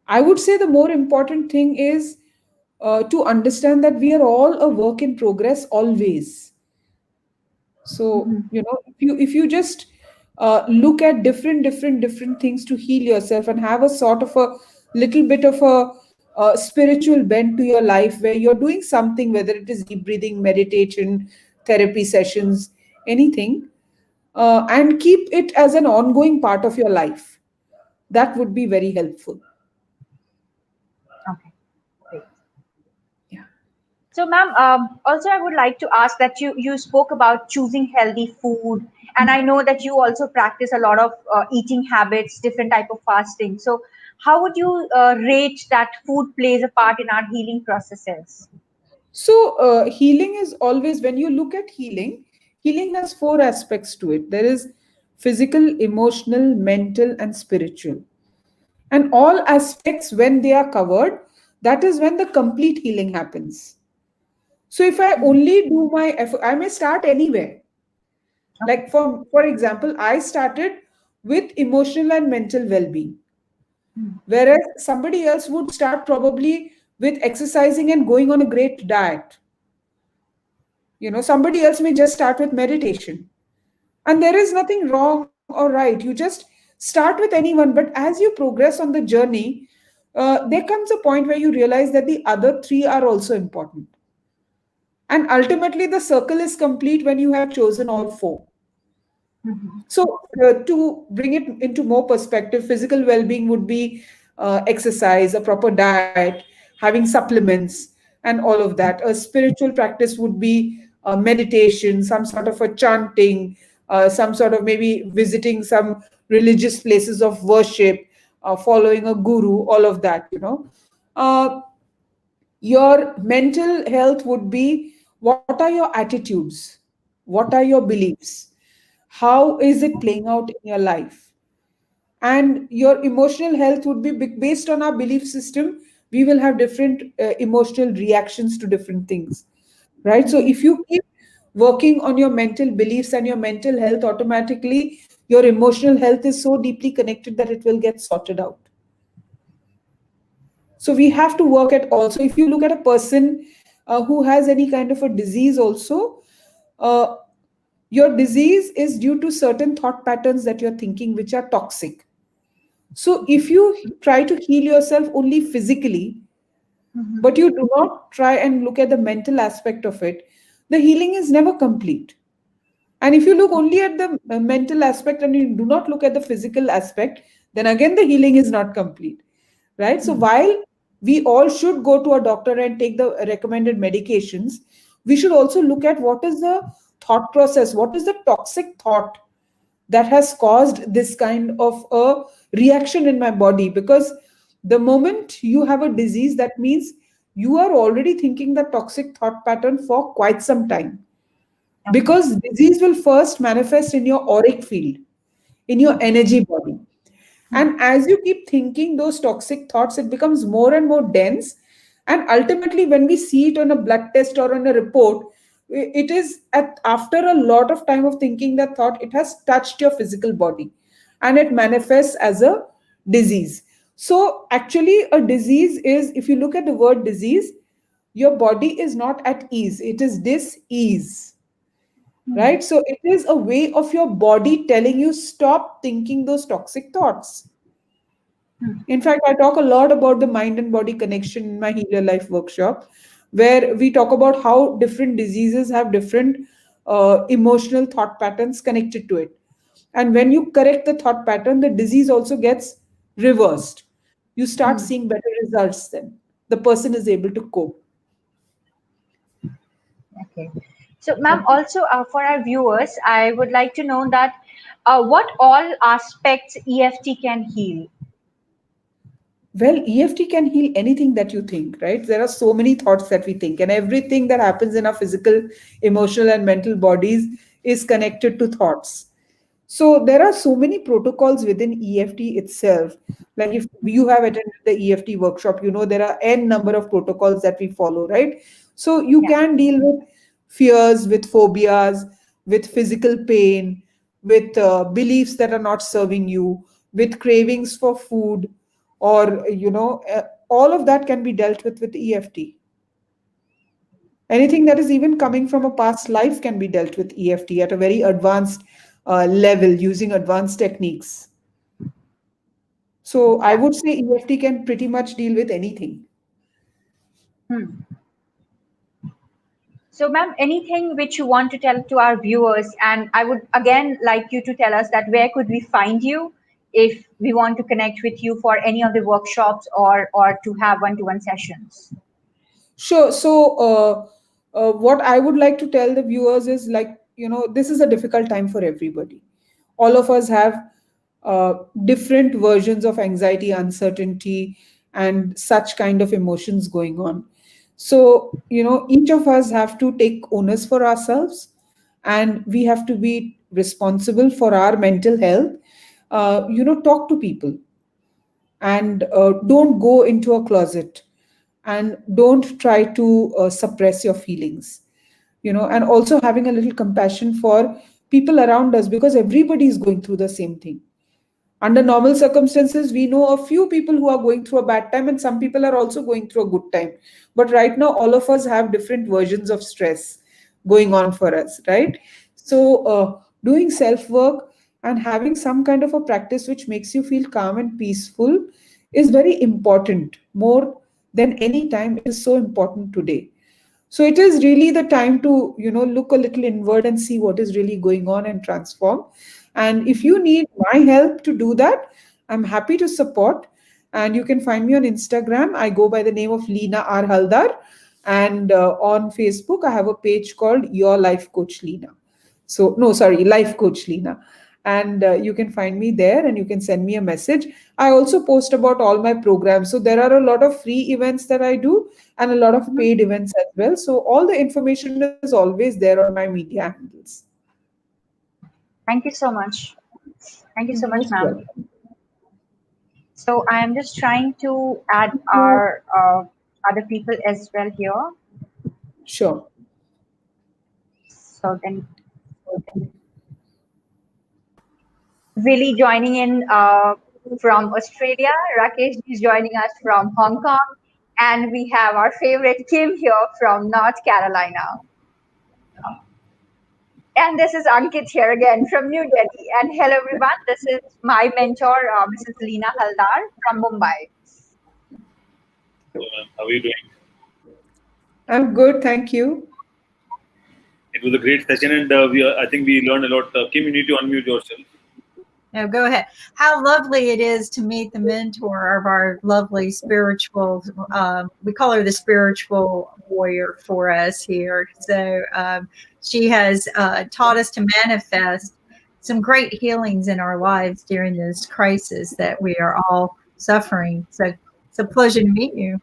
I would say the more important thing is to understand that we are all a work in progress always. So mm-hmm. if you just look at different things to heal yourself and have a sort of a little bit of a spiritual bent to your life where you're doing something, whether it is deep breathing, meditation, therapy sessions, anything, and keep it as an ongoing part of your life, that would be very helpful. Okay, great. Yeah. So, ma'am, also I would like to ask that you spoke about choosing healthy food, and I know that you also practice a lot of eating habits, different type of fasting. So, how would you rate that food plays a part in our healing processes? So, healing is always, when you look at healing, healing has four aspects to it. There is physical, emotional, mental, and spiritual. And all aspects, when they are covered, that is when the complete healing happens. So, if I only do my effort, I may start anywhere. Okay. Like, for example, I started with emotional and mental well being, Mm, whereas somebody else would start probably with exercising and going on a great diet. Somebody else may just start with meditation. And there is nothing wrong or right. You just start with anyone. But as you progress on the journey, there comes a point where you realize that the other three are also important. And ultimately, the circle is complete when you have chosen all four. Mhm. So, to bring it into more perspective, physical well being would be exercise, a proper diet, having supplements, and all of that. A spiritual practice would be meditation, some sort of a chanting, some sort of maybe visiting some religious places of worship, following a guru, all of that. Uh, your mental health would be, what are your attitudes? What are your beliefs? How is it playing out in your life? And your emotional health would be based on our belief system. We will have different emotional reactions to different things, right? So if you keep working on your mental beliefs and your mental health, automatically your emotional health is so deeply connected that it will get sorted out. So we have to work at all. So if you look at a person who has any kind of a disease also, uh, your disease is due to certain thought patterns that you're thinking which are toxic. So if you try to heal yourself only physically, Mhm. but you do not try and look at the mental aspect of it, the healing is never complete. And if you look only at the mental aspect and you do not look at the physical aspect, then again the healing is not complete, right? So Mhm. while we all should go to a doctor and take the recommended medications, we should also look at what is the thought process, what is the toxic thought that has caused this kind of a reaction in my body. Because the moment you have a disease, that means you are already thinking the toxic thought pattern for quite some time. Okay. Because disease will first manifest in your auric field, in your energy body. Mhm. And as you keep thinking those toxic thoughts, it becomes more and more dense. And ultimately, when we see it on a blood test or on a report, it is after a lot of time of thinking that thought, it has touched your physical body and it manifests as a disease. So, actually, a disease is, if you look at the word disease, your body is not at ease, it is dis-ease, Mhm. right? So, it is a way of your body telling you, stop thinking those toxic thoughts. Mhm. In fact, I talk a lot about the mind and body connection in my Healer Life workshop, where we talk about how different diseases have different emotional thought patterns connected to it. And when you correct the thought pattern, the disease also gets reversed. You start Mhm. seeing better results then. The person is able to cope. Okay. So, ma'am, also for our viewers, I would like to know that what all aspects EFT can heal. Well, EFT can heal anything that you think, right? There are so many thoughts that we think, and everything that happens in our physical, emotional, and mental bodies is connected to thoughts. So there are so many protocols within EFT itself. Like if you have attended the EFT workshop, there are n number of protocols that we follow, right? So you Yeah. can deal with fears, with phobias, with physical pain, with beliefs that are not serving you, with cravings for food, or all of that can be dealt with EFT. Anything that is even coming from a past life can be dealt with EFT at a very advanced level using advanced techniques. So I Yeah. would say EFT can pretty much deal with anything. Hmm. So, ma'am, anything which you want to tell to our viewers, and I would again like you to tell us that where could we find you if we want to connect with you for any of the workshops or to have one-to-one sessions. Sure. So, what I would like to tell the viewers is, like, this is a difficult time for everybody. All of us have uh, different versions of anxiety, uncertainty, and such kind of emotions going on. So, each of us have to take onus for ourselves, and we have to be responsible for our mental health. Talk to people, and don't go into a closet, and don't try to suppress your feelings, and also having a little compassion for people around us, because everybody is going through the same thing. Under normal circumstances, we know a few people who are going through a bad time, and some people are also going through a good time. But right now, all of us have different versions of stress going on for us, right? So, doing self work and having some kind of a practice which makes you feel calm and peaceful is very important, more than any time. It is so important today. So it is really the time to, look a little inward and see what is really going on and transform. And if you need my help to do that, I'm happy to support. And you can find me on Instagram. I go by the name of Leena R. Haldar. And on Facebook, I have a page called Your Life Coach Leena. So, no, sorry, Life Coach Leena. And you can find me there and you can send me a message. I also post about all my programs. So, there are a lot of free events that I do and a lot of Mhm. paid events as well. So, all the information is always there on my media handles. Thank you so much. Thank you You're so much, most ma'am. welcome. So I am just trying to add our other people as well here. Sure. So then, really joining in from Australia. Rakesh is joining us from Hong Kong, and we have our favorite Kim here from North Carolina. And this is Ankit here again from New Delhi. And hello everyone, this is my mentor, Mrs. Leena Haldar from Mumbai. So, how are you doing? I'm good. Thank you. It was a great session, and I think we learned a lot. Kim, you need to unmute yourself. No, go ahead. How lovely it is to meet the mentor of our lovely spiritual, we call her the spiritual warrior for us here. So she has taught us to manifest some great healings in our lives during this crisis that we are all suffering. So it's a pleasure to meet you.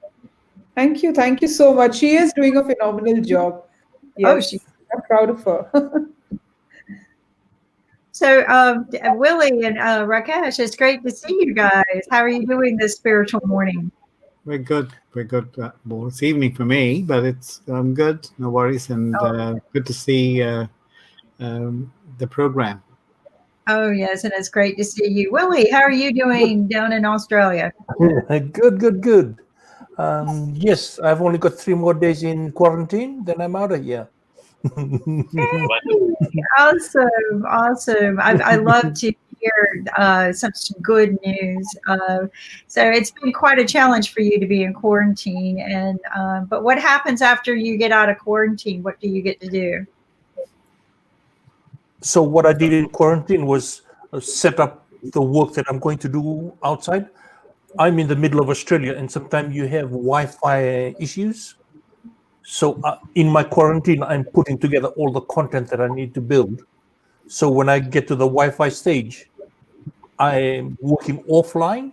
Thank you. Thank you so much. She is doing a phenomenal job. Oh, she. Yes. I'm proud of her. So, Willie and Rakesh, it's great to see you guys. How are you doing this spiritual morning? We're good. We're good. Well, it's evening for me, but I'm good. No worries, and good to see the program. Oh, yes, and it's great to see you. Willie, how are you doing down in Australia? Good. Yes, I've only got 3 more days in quarantine, then I'm out of here. Awesome. I love to hear such good news. So it's been quite a challenge for you to be in quarantine. And but what happens after you get out of quarantine? What do you get to do? So what I did in quarantine was set up the work that I'm going to do outside. I'm in the middle of Australia, and sometimes you have Wi-Fi issues. So in my quarantine, I'm putting together all the content that I need to build. So when I get to the Wi-Fi stage, I'm working offline.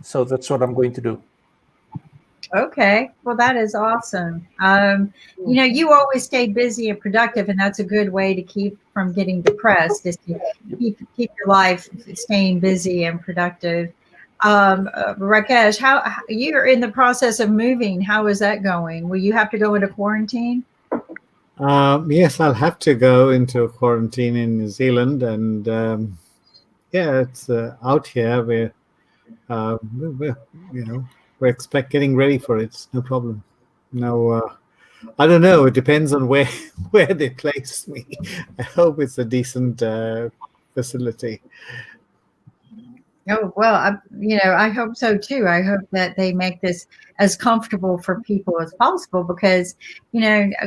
So that's what I'm going to do. Okay, well, that is awesome. You always stay busy and productive, and that's a good way to keep from getting depressed. Is to keep your life staying busy and productive. Rakesh, how you're in the process of moving? How is that going? Will you have to go into quarantine? Yes, I'll have to go into quarantine in New Zealand, and it's out here. We're getting ready for it. No problem. No, I don't know. It depends on where they place me. I hope it's a decent facility. Oh, well, I hope so too. I hope that they make this as comfortable for people as possible because,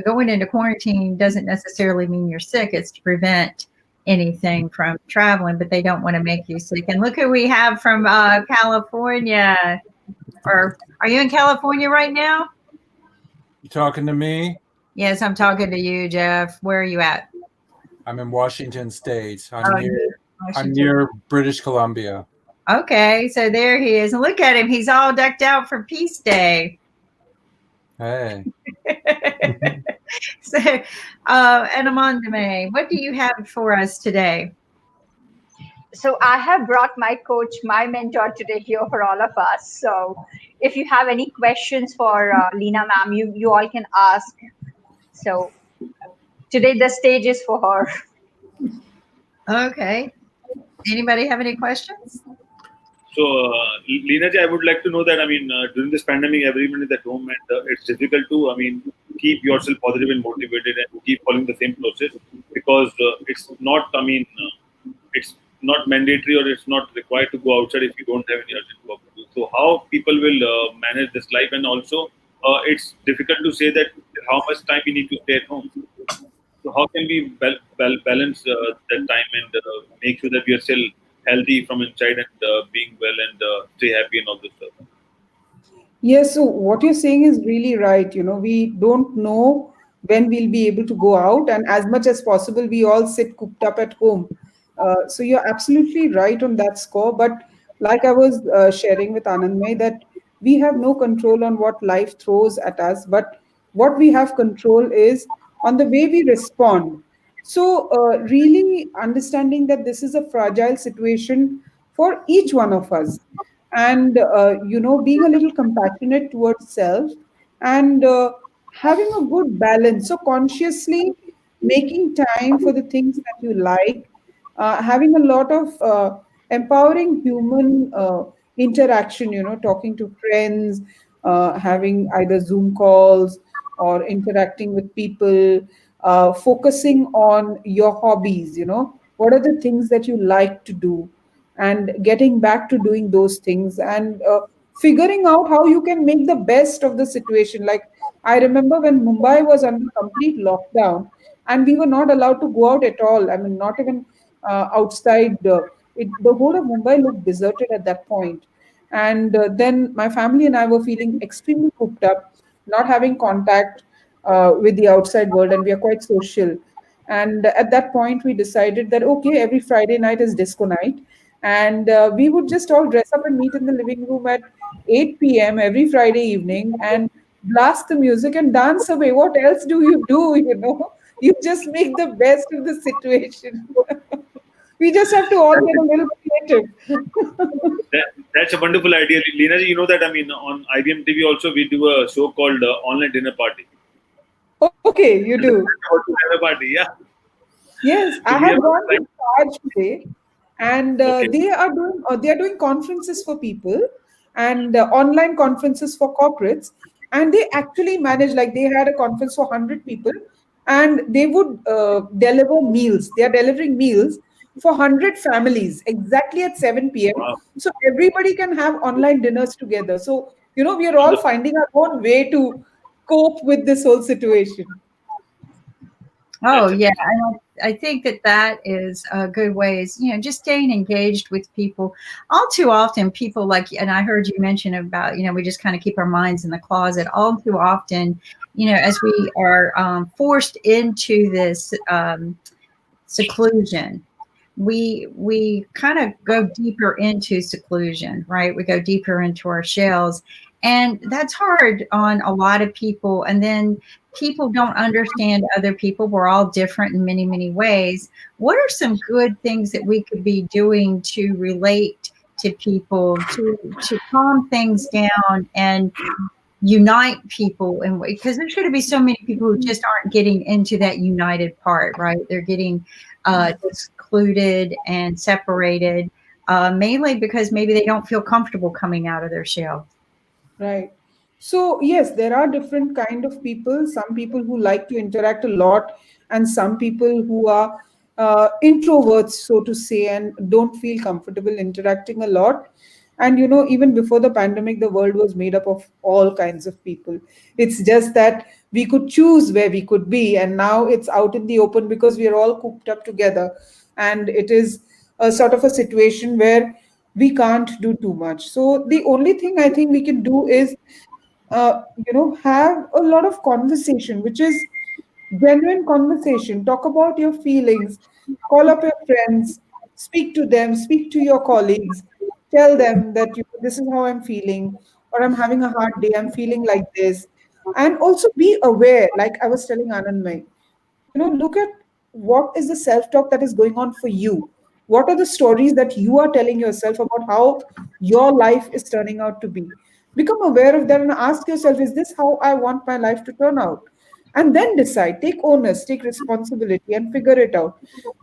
going into quarantine doesn't necessarily mean you're sick. It's to prevent anything from traveling, but they don't want to make you sick. And look who we have from California. Or are you in California right now? You talking to me? Yes, I'm talking to you, Jeff. Where are you at? I'm in Washington State. I'm Washington. near British Columbia. Okay, so there he is. And look at him. He's all decked out for Peace Day. Hey. So, Anamandame, what do you have for us today? So I have brought my coach, my mentor today here for all of us. So if you have any questions for Leena ma'am, you all can ask. So today the stage is for her. Okay. Anybody have any questions? So, Leena ji, I would like to know that, during this pandemic, everyone is at home and it's difficult to, keep yourself positive and motivated and keep following the same process because it's not, it's not mandatory or it's not required to go outside if you don't have any urgent work to do. So how people will manage this life, and also it's difficult to say that how much time we need to stay at home. So how can we balance that time and make sure that we are still healthy from inside and being well and stay happy and all this stuff. Yes, so what you're saying is really right. We don't know when we'll be able to go out, and as much as possible, we all sit cooped up at home. So you're absolutely right on that score. But like I was sharing with Anandmay, that we have no control on what life throws at us, but what we have control is on the way we respond. So, really understanding that this is a fragile situation for each one of us, and being a little compassionate towards self, and having a good balance, so consciously making time for the things that you like, having a lot of empowering human interaction, talking to friends, having either Zoom calls or interacting with people, focusing on your hobbies, what are the things that you like to do, and getting back to doing those things, and figuring out how you can make the best of the situation. Like, I remember when Mumbai was under complete lockdown and we were not allowed to go out at all. I mean, not even outside. The whole of Mumbai looked deserted at that point. And then my family and I were feeling extremely cooped up, not having contact with the outside world, and we are quite social. And at that point, we decided that okay, every Friday night is disco night, and we would just all dress up and meet in the living room at 8 p.m. every Friday evening and blast the music and dance away. What else do you do? You just make the best of the situation. We just have to all get a little creative. That's a wonderful idea, Lena ji. You know that, I mean, on IBM TV also we do a show called Online Dinner Party. Okay, you It's a do. dinner party, yeah. Yes, So I we have have gone to like, Taj today, and okay, they are doing conferences for people, and online conferences for corporates, and they actually manage, like, they had a conference for 100 people, and they would deliver meals. They are delivering meals for 100 families exactly at 7 p.m. wow, So everybody can have online dinners together. So we are all wonderful. finding our own way to cope with this whole situation. Oh, That's yeah. amazing. I think that that is a good way is, just staying engaged with people. All too often, people like, and I heard you mention about, we just kind of keep our minds in the closet. All too often, as we are forced into this seclusion, we kind of go deeper into seclusion, right? We go deeper into our shells, and that's hard on a lot of people. And then people don't understand other people. We're all different in many, many ways. What are some good things that we could be doing to relate to people, to calm things down and unite people? And because there's going to be so many people who just aren't getting into that united part, right? They're getting excluded and separated, mainly because maybe they don't feel comfortable coming out of their shell. Right. So yes, there are different kind of people. Some people who like to interact a lot, and some people who are introverts, so to say, and don't feel comfortable interacting a lot. And even before the pandemic, the world was made up of all kinds of people. It's just that we could choose where we could be, and now it's out in the open because we are all cooped up together, and it is a sort of a situation where we can't do too much. So the only thing I think we can do is, have a lot of conversation, which is genuine conversation. Talk about your feelings, call up your friends, speak to them, speak to your colleagues, tell them that this is how I'm feeling, or I'm having a hard day, I'm feeling like this. And also be aware, like I was telling Anandmay, look at what is the self talk that is going on for you. What are the stories that you are telling yourself about how your life is turning out to be? Become aware of that and ask yourself, is this how I want my life to turn out? And then decide, take onus, take responsibility, and figure it out.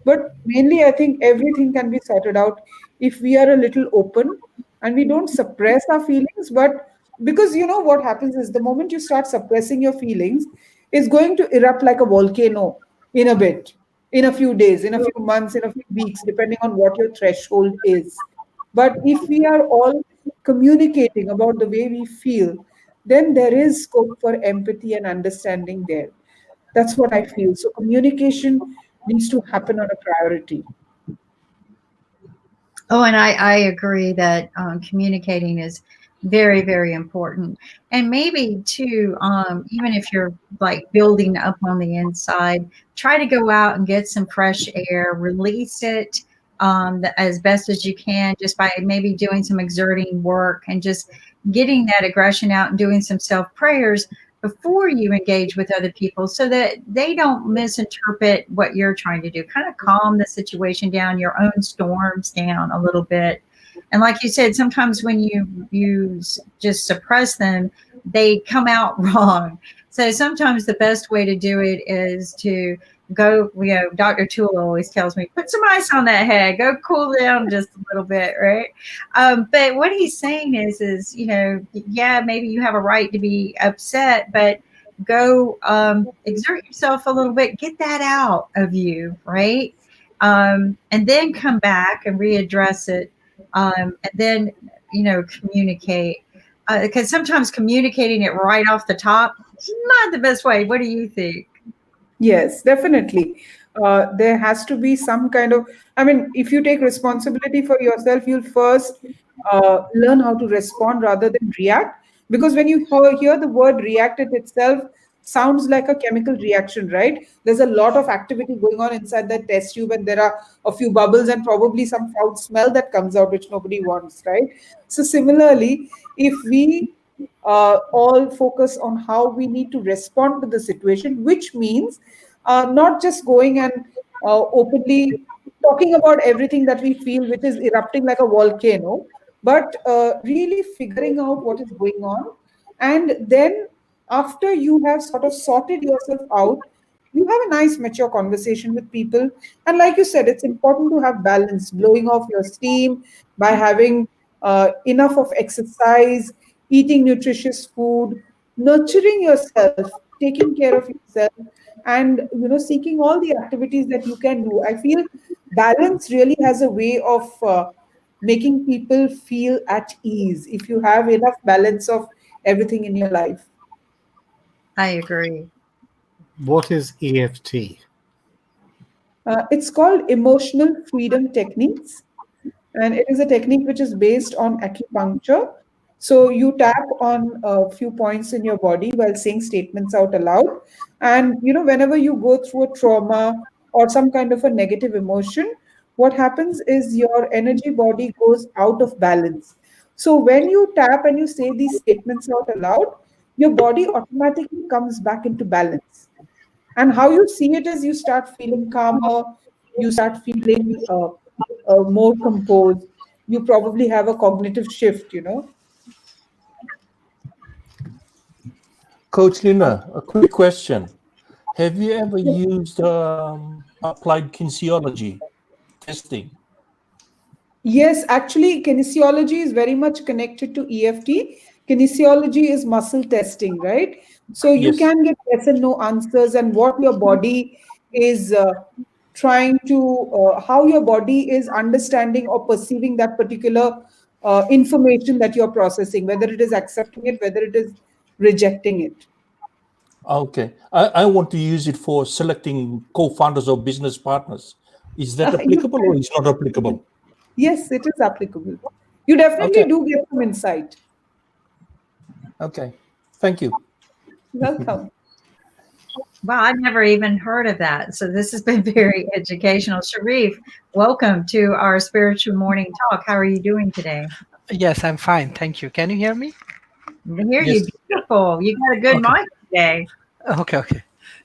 But mainly, I think everything can be sorted out if we are a little open and we don't suppress our feelings. But because what happens is, the moment you start suppressing your feelings, it's going to erupt like a volcano in a bit, in a few days, in a few months, in a few weeks, depending on what your threshold is. But if we are all communicating about the way we feel, then there is scope for empathy and understanding there. That's what I feel. So communication needs to happen on a priority. Oh, and I agree that communicating is very, very important. And maybe too, even if you're like building up on the inside, try to go out and get some fresh air, release it as best as you can, just by maybe doing some exerting work and just getting that aggression out and doing some self prayers before you engage with other people so that they don't misinterpret what you're trying to do. Kind of calm the situation down, your own storms down a little bit. And like you said, sometimes when just suppress them, they come out wrong. So sometimes the best way to do it is to go, Dr. Toole always tells me, put some ice on that head, go cool down just a little bit, right? But what he's saying is, yeah, maybe you have a right to be upset, but go exert yourself a little bit, get that out of you, right? And then come back and readdress it, and then communicate, because sometimes communicating it right off the top is not the best way. What do you think? Yes, definitely. There has to be some kind of, I mean, if you take responsibility for yourself, you'll first learn how to respond rather than react. Because when you hear the word react, it itself sounds like a chemical reaction, right? There's a lot of activity going on inside that test tube, and there are a few bubbles and probably some foul smell that comes out, which nobody wants, right? So, similarly, if we all focus on how we need to respond to the situation, which means not just going and openly talking about everything that we feel, which is erupting like a volcano, but really figuring out what is going on. And then, after you have sort of sorted yourself out, you have a nice, mature conversation with people. And like you said, it's important to have balance, blowing off your steam by having enough of exercise, eating nutritious food, nurturing yourself, taking care of yourself, and seeking all the activities that you can do. I feel balance really has a way of making people feel at ease if you have enough balance of everything in your life. I agree. What is EFT? It's called emotional freedom techniques, and it is a technique which is based on acupuncture. So you tap on a few points in your body while saying statements out aloud. And whenever you go through a trauma or some kind of a negative emotion, what happens is your energy body goes out of balance. So when you tap and you say these statements out aloud, your body automatically comes back into balance. And how you see it is you start feeling calmer, you start feeling more composed. You probably have a cognitive shift. Coach Lina, a quick question. Have you ever used applied kinesiology testing? Yes, actually, kinesiology is very much connected to EFT. Kinesiology is muscle testing, right? So you Yes. can get yes and no answers, and what your body is trying to, how your body is understanding or perceiving that particular information that you're processing, whether it is accepting it, whether it is rejecting it. Okay. I want to use it for selecting co-founders or business partners. Is that You applicable or can. is not applicable? Yes, it is applicable. You definitely Okay. do get some insight. Okay. Thank you. Welcome. Wow, I've never even heard of that. So this has been very educational. Sharif, welcome to our spiritual morning talk. How are you doing today? Yes, I'm fine. Thank you. Can you hear me? I hear you. Yes. Beautiful. You got a good Okay. mic today.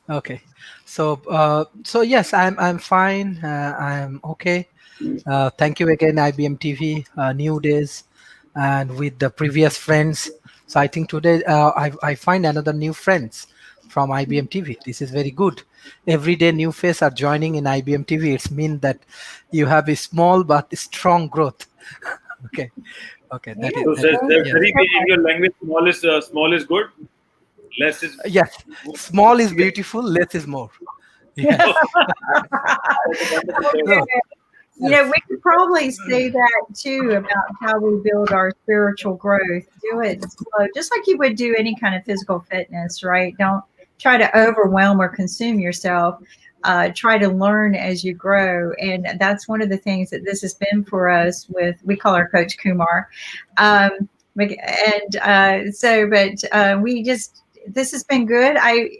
Okay. So yes, I'm fine. I'm okay. Thank you again, IBM TV, New Days, and with the previous friends. So I think today I find another new friends from IBM TV. This is very good. Every day new face are joining in IBM TV. It's mean that you have a small but strong growth. Okay. Okay. Yeah. So, That is yes. in your language, small is good, less is. Yes. Small is beautiful, less is more. Yes. That's a wonderful term. No. Okay. We could probably say that too about how we build our spiritual growth. Do it slow, just like you would do any kind of physical fitness, right? Don't try to overwhelm or consume yourself. Try to learn as you grow. And that's one of the things that this has been for us with, we call our coach Kumar. We just, this has been good.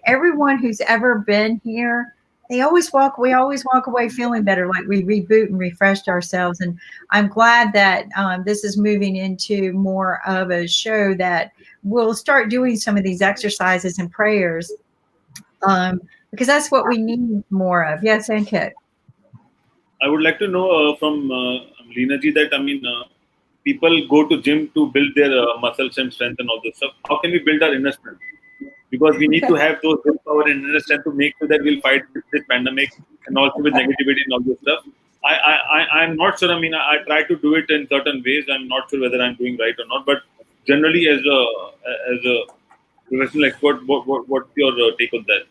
Everyone who's ever been here, we always walk away feeling better, like we reboot and refreshed ourselves. And I'm glad that this is moving into more of a show that we'll start doing some of these exercises and prayers, because that's what we need more of. Yes, Ankit. I would like to know from Leena ji that people go to gym to build their muscles and strength and all this stuff. How can we build our inner strength? Because we need to have those willpower and inner strength to make sure that we'll fight with this pandemic and also with negativity and all this stuff. I'm not sure. I try to do it in certain ways. I'm not sure whether I'm doing right or not. But generally, as a professional expert, what's your take on that?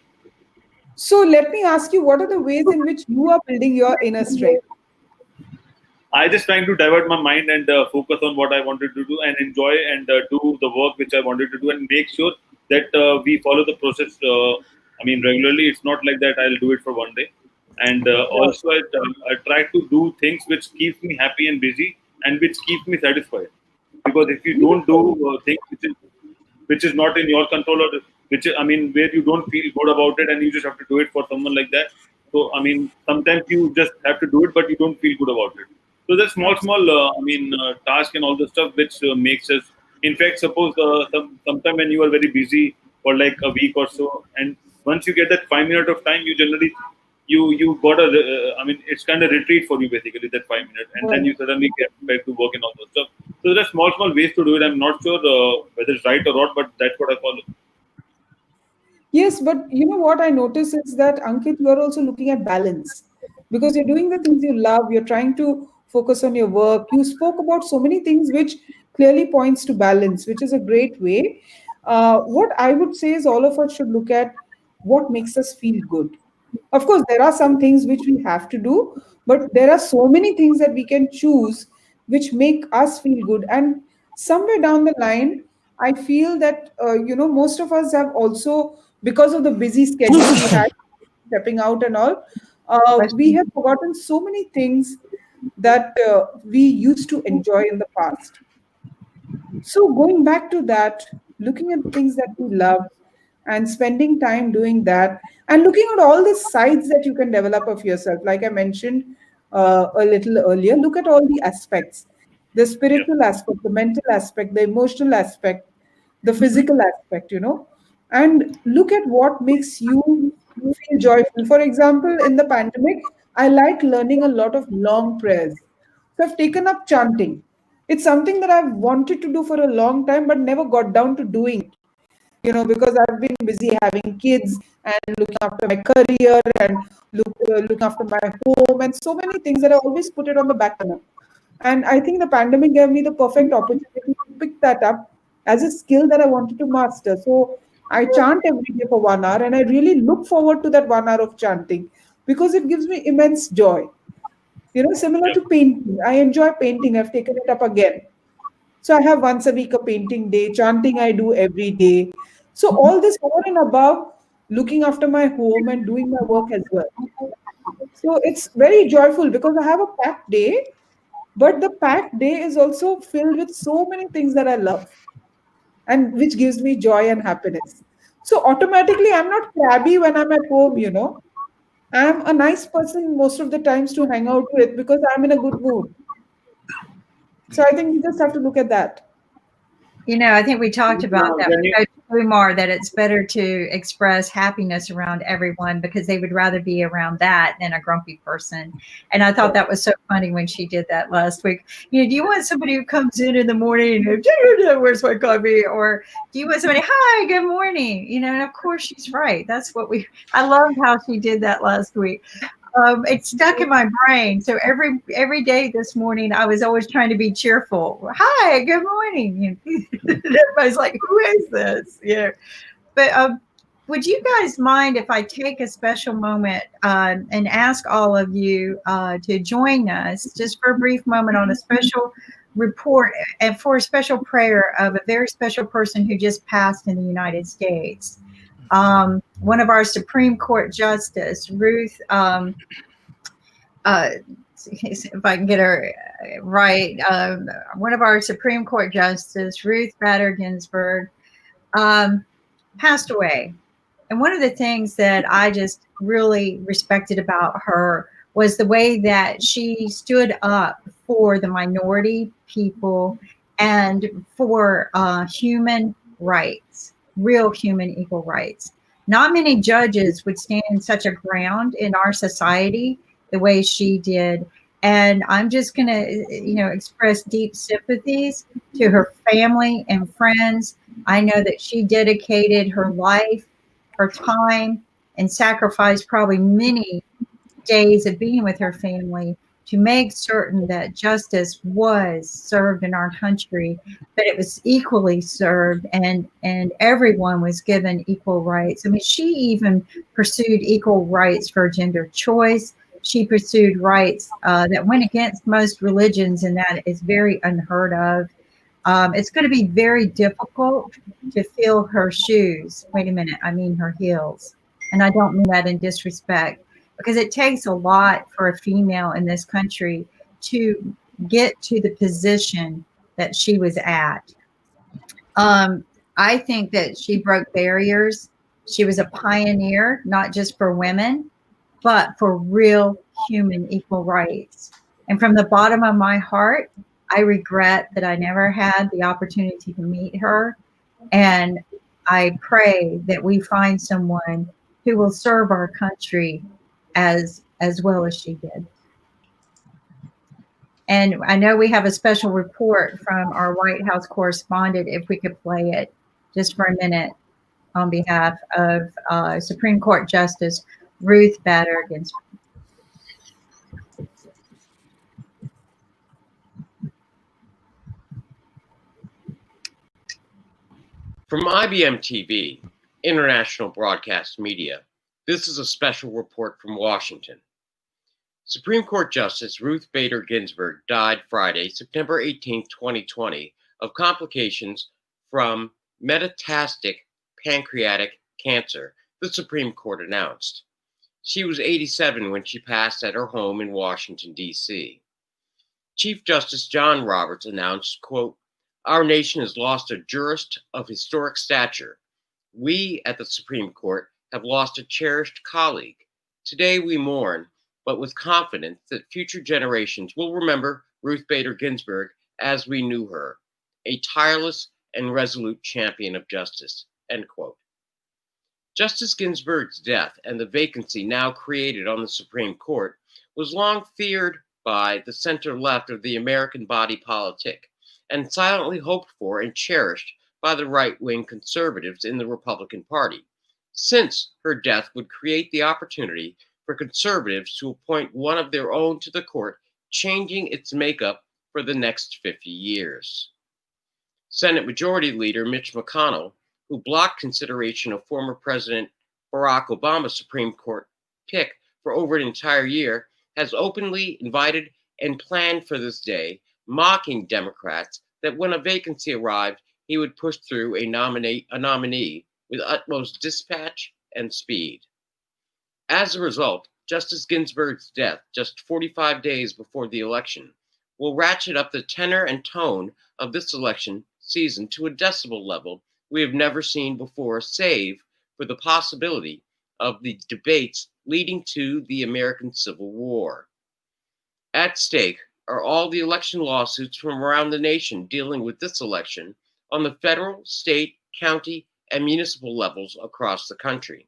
So let me ask you, what are the ways in which you are building your inner strength? I just trying to divert my mind and focus on what I wanted to do and enjoy and do the work which I wanted to do and make sure that we follow the process. Regularly. It's not like that I'll do it for one day. And also, I try to do things which keeps me happy and busy and which keeps me satisfied. Because if you don't do things which is not in your control, or where you don't feel good about it and you just have to do it for someone like that. So sometimes you just have to do it, but you don't feel good about it. So there's small task and all the stuff which makes us. In fact, suppose sometime when you are very busy for like a week or so, and once you get that 5 minutes of time, you generally you got a. It's kind of retreat for you basically, that 5 minutes, and then you suddenly get back to work and all that stuff. So there's small ways to do it. I'm not sure whether it's right or not, but that's what I follow. Yes, but you know what I notice is that, Ankit, you are also looking at balance, because you're doing the things you love. You're trying to focus on your work. You spoke about so many things which clearly points to balance, which is a great way. What I would say is all of us should look at what makes us feel good. Of course, there are some things which we have to do, but there are so many things that we can choose which make us feel good. And somewhere down the line, I feel that most of us have also, because of the busy schedule we had, stepping out and all, we have forgotten so many things that we used to enjoy in the past. So going back to that, looking at things that we love and spending time doing that, and looking at all the sides that you can develop of yourself, like I mentioned a little earlier, look at all the aspects: the Yeah. spiritual aspect, the mental aspect, the emotional aspect, the physical aspect, and look at what makes you feel joyful. For example, in the pandemic, I like learning a lot of long prayers. So I've taken up chanting. It's something that I've wanted to do for a long time, but never got down to doing it, because I've been busy having kids and looking after my career and looking after my home and so many things that I always put it on the back burner. And I think the pandemic gave me the perfect opportunity to pick that up as a skill that I wanted to master. So I chant every day for 1 hour, and I really look forward to that 1 hour of chanting because it gives me immense joy. Similar Yeah. to painting. I enjoy painting. I've taken it up again. So I have once a week a painting day, chanting I do every day. So all this over and above looking after my home and doing my work as well. So it's very joyful because I have a packed day, but the packed day is also filled with so many things that I love and which gives me joy and happiness. So automatically I'm not crabby when I'm at home. I'm a nice person most of the times to hang out with because I'm in a good mood. So I think you just have to look at that. I think we talked about that When with you, Coach Kumar, that it's better to express happiness around everyone because they would rather be around that than a grumpy person. And I thought that was so funny when she did that last week. Do you want somebody who comes in the morning and where's my coffee? Or do you want somebody, hi, good morning? And of course she's right. That's what I loved how she did that last week. It stuck in my brain. So every day this morning, I was always trying to be cheerful. Hi, good morning. Everybody's like, "Who is this?" But would you guys mind if I take a special moment and ask all of you to join us just for a brief moment on a special report and for a special prayer of a very special person who just passed in the United States? One of our Supreme Court Justice, Ruth, if I can get her right, one of our Supreme Court Justice, Ruth Bader Ginsburg, passed away. And one of the things that I just really respected about her was the way that she stood up for the minority people and for human rights, real human equal rights. Not many judges would stand in such a ground in our society the way she did. And I'm just going to, express deep sympathies to her family and friends. I know that she dedicated her life, her time, and sacrificed probably many days of being with her family to make certain that justice was served in our country, but it was equally served, and everyone was given equal rights. I mean, she even pursued equal rights for gender choice. She pursued rights that went against most religions, and that is very unheard of. It's going to be very difficult to fill her shoes. Wait a minute, I mean her heels. And I don't mean that in disrespect, because it takes a lot for a female in this country to get to the position that she was at. I think that she broke barriers. She was a pioneer, not just for women, but for real human equal rights. And from the bottom of my heart, I regret that I never had the opportunity to meet her. And I pray that we find someone who will serve our country as well as she did. And I know we have a special report from our White House correspondent, if we could play it just for a minute on behalf of Supreme Court Justice Ruth Bader Ginsburg. From IBM TV, International Broadcast Media, this is a special report from Washington. Supreme Court Justice Ruth Bader Ginsburg died Friday, September 18, 2020, of complications from metastatic pancreatic cancer, the Supreme Court announced. She was 87 when she passed at her home in Washington, D.C. Chief Justice John Roberts announced, quote, "Our nation has lost a jurist of historic stature. We at the Supreme Court have lost a cherished colleague. Today we mourn, but with confidence that future generations will remember Ruth Bader Ginsburg as we knew her, a tireless and resolute champion of justice," end quote. Justice Ginsburg's death and the vacancy now created on the Supreme Court was long feared by the center-left of the American body politic, and silently hoped for and cherished by the right-wing conservatives in the Republican Party, since her death would create the opportunity for conservatives to appoint one of their own to the court, changing its makeup for the next 50 years. Senate Majority Leader Mitch McConnell, who blocked consideration of former President Barack Obama's Supreme Court pick for over an entire year, has openly invited and planned for this day, mocking Democrats that when a vacancy arrived, he would push through a nominee with utmost dispatch and speed. As a result, Justice Ginsburg's death, just 45 days before the election, will ratchet up the tenor and tone of this election season to a decibel level we have never seen before, save for the possibility of the debates leading to the American Civil War. At stake are all the election lawsuits from around the nation dealing with this election on the federal, state, county, and municipal levels across the country.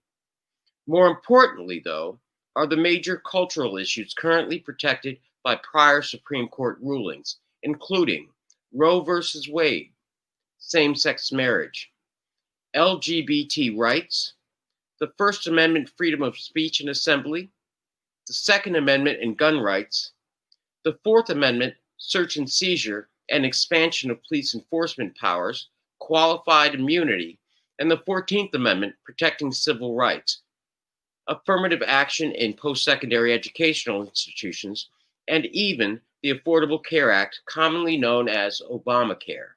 More importantly, though, are the major cultural issues currently protected by prior Supreme Court rulings, including Roe versus Wade, same-sex marriage, LGBT rights, the First Amendment freedom of speech and assembly, the Second Amendment and gun rights, the Fourth Amendment search and seizure and expansion of police enforcement powers, qualified immunity, and the 14th Amendment protecting civil rights, affirmative action in post-secondary educational institutions, and even the Affordable Care Act, commonly known as Obamacare.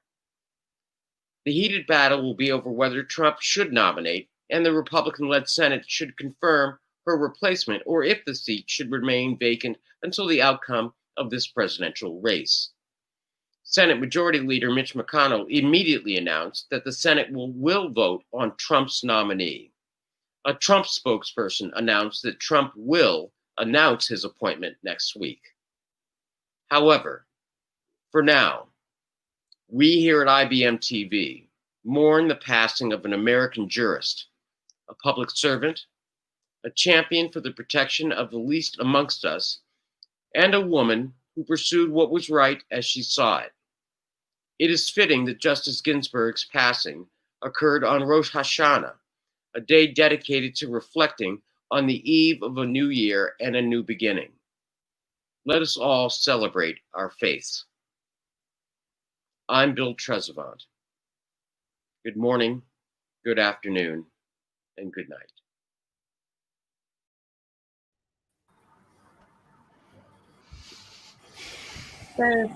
The heated battle will be over whether Trump should nominate and the Republican-led Senate should confirm her replacement, or if the seat should remain vacant until the outcome of this presidential race. Senate Majority Leader Mitch McConnell immediately announced that the Senate will vote on Trump's nominee. A Trump spokesperson announced that Trump will announce his appointment next week. However, for now, we here at IBM TV mourn the passing of an American jurist, a public servant, a champion for the protection of the least amongst us, and a woman who pursued what was right as she saw it. It is fitting that Justice Ginsburg's passing occurred on Rosh Hashanah, a day dedicated to reflecting on the eve of a new year and a new beginning. Let us all celebrate our faiths. I'm Bill Trezevant. Good morning, good afternoon, and good night. So,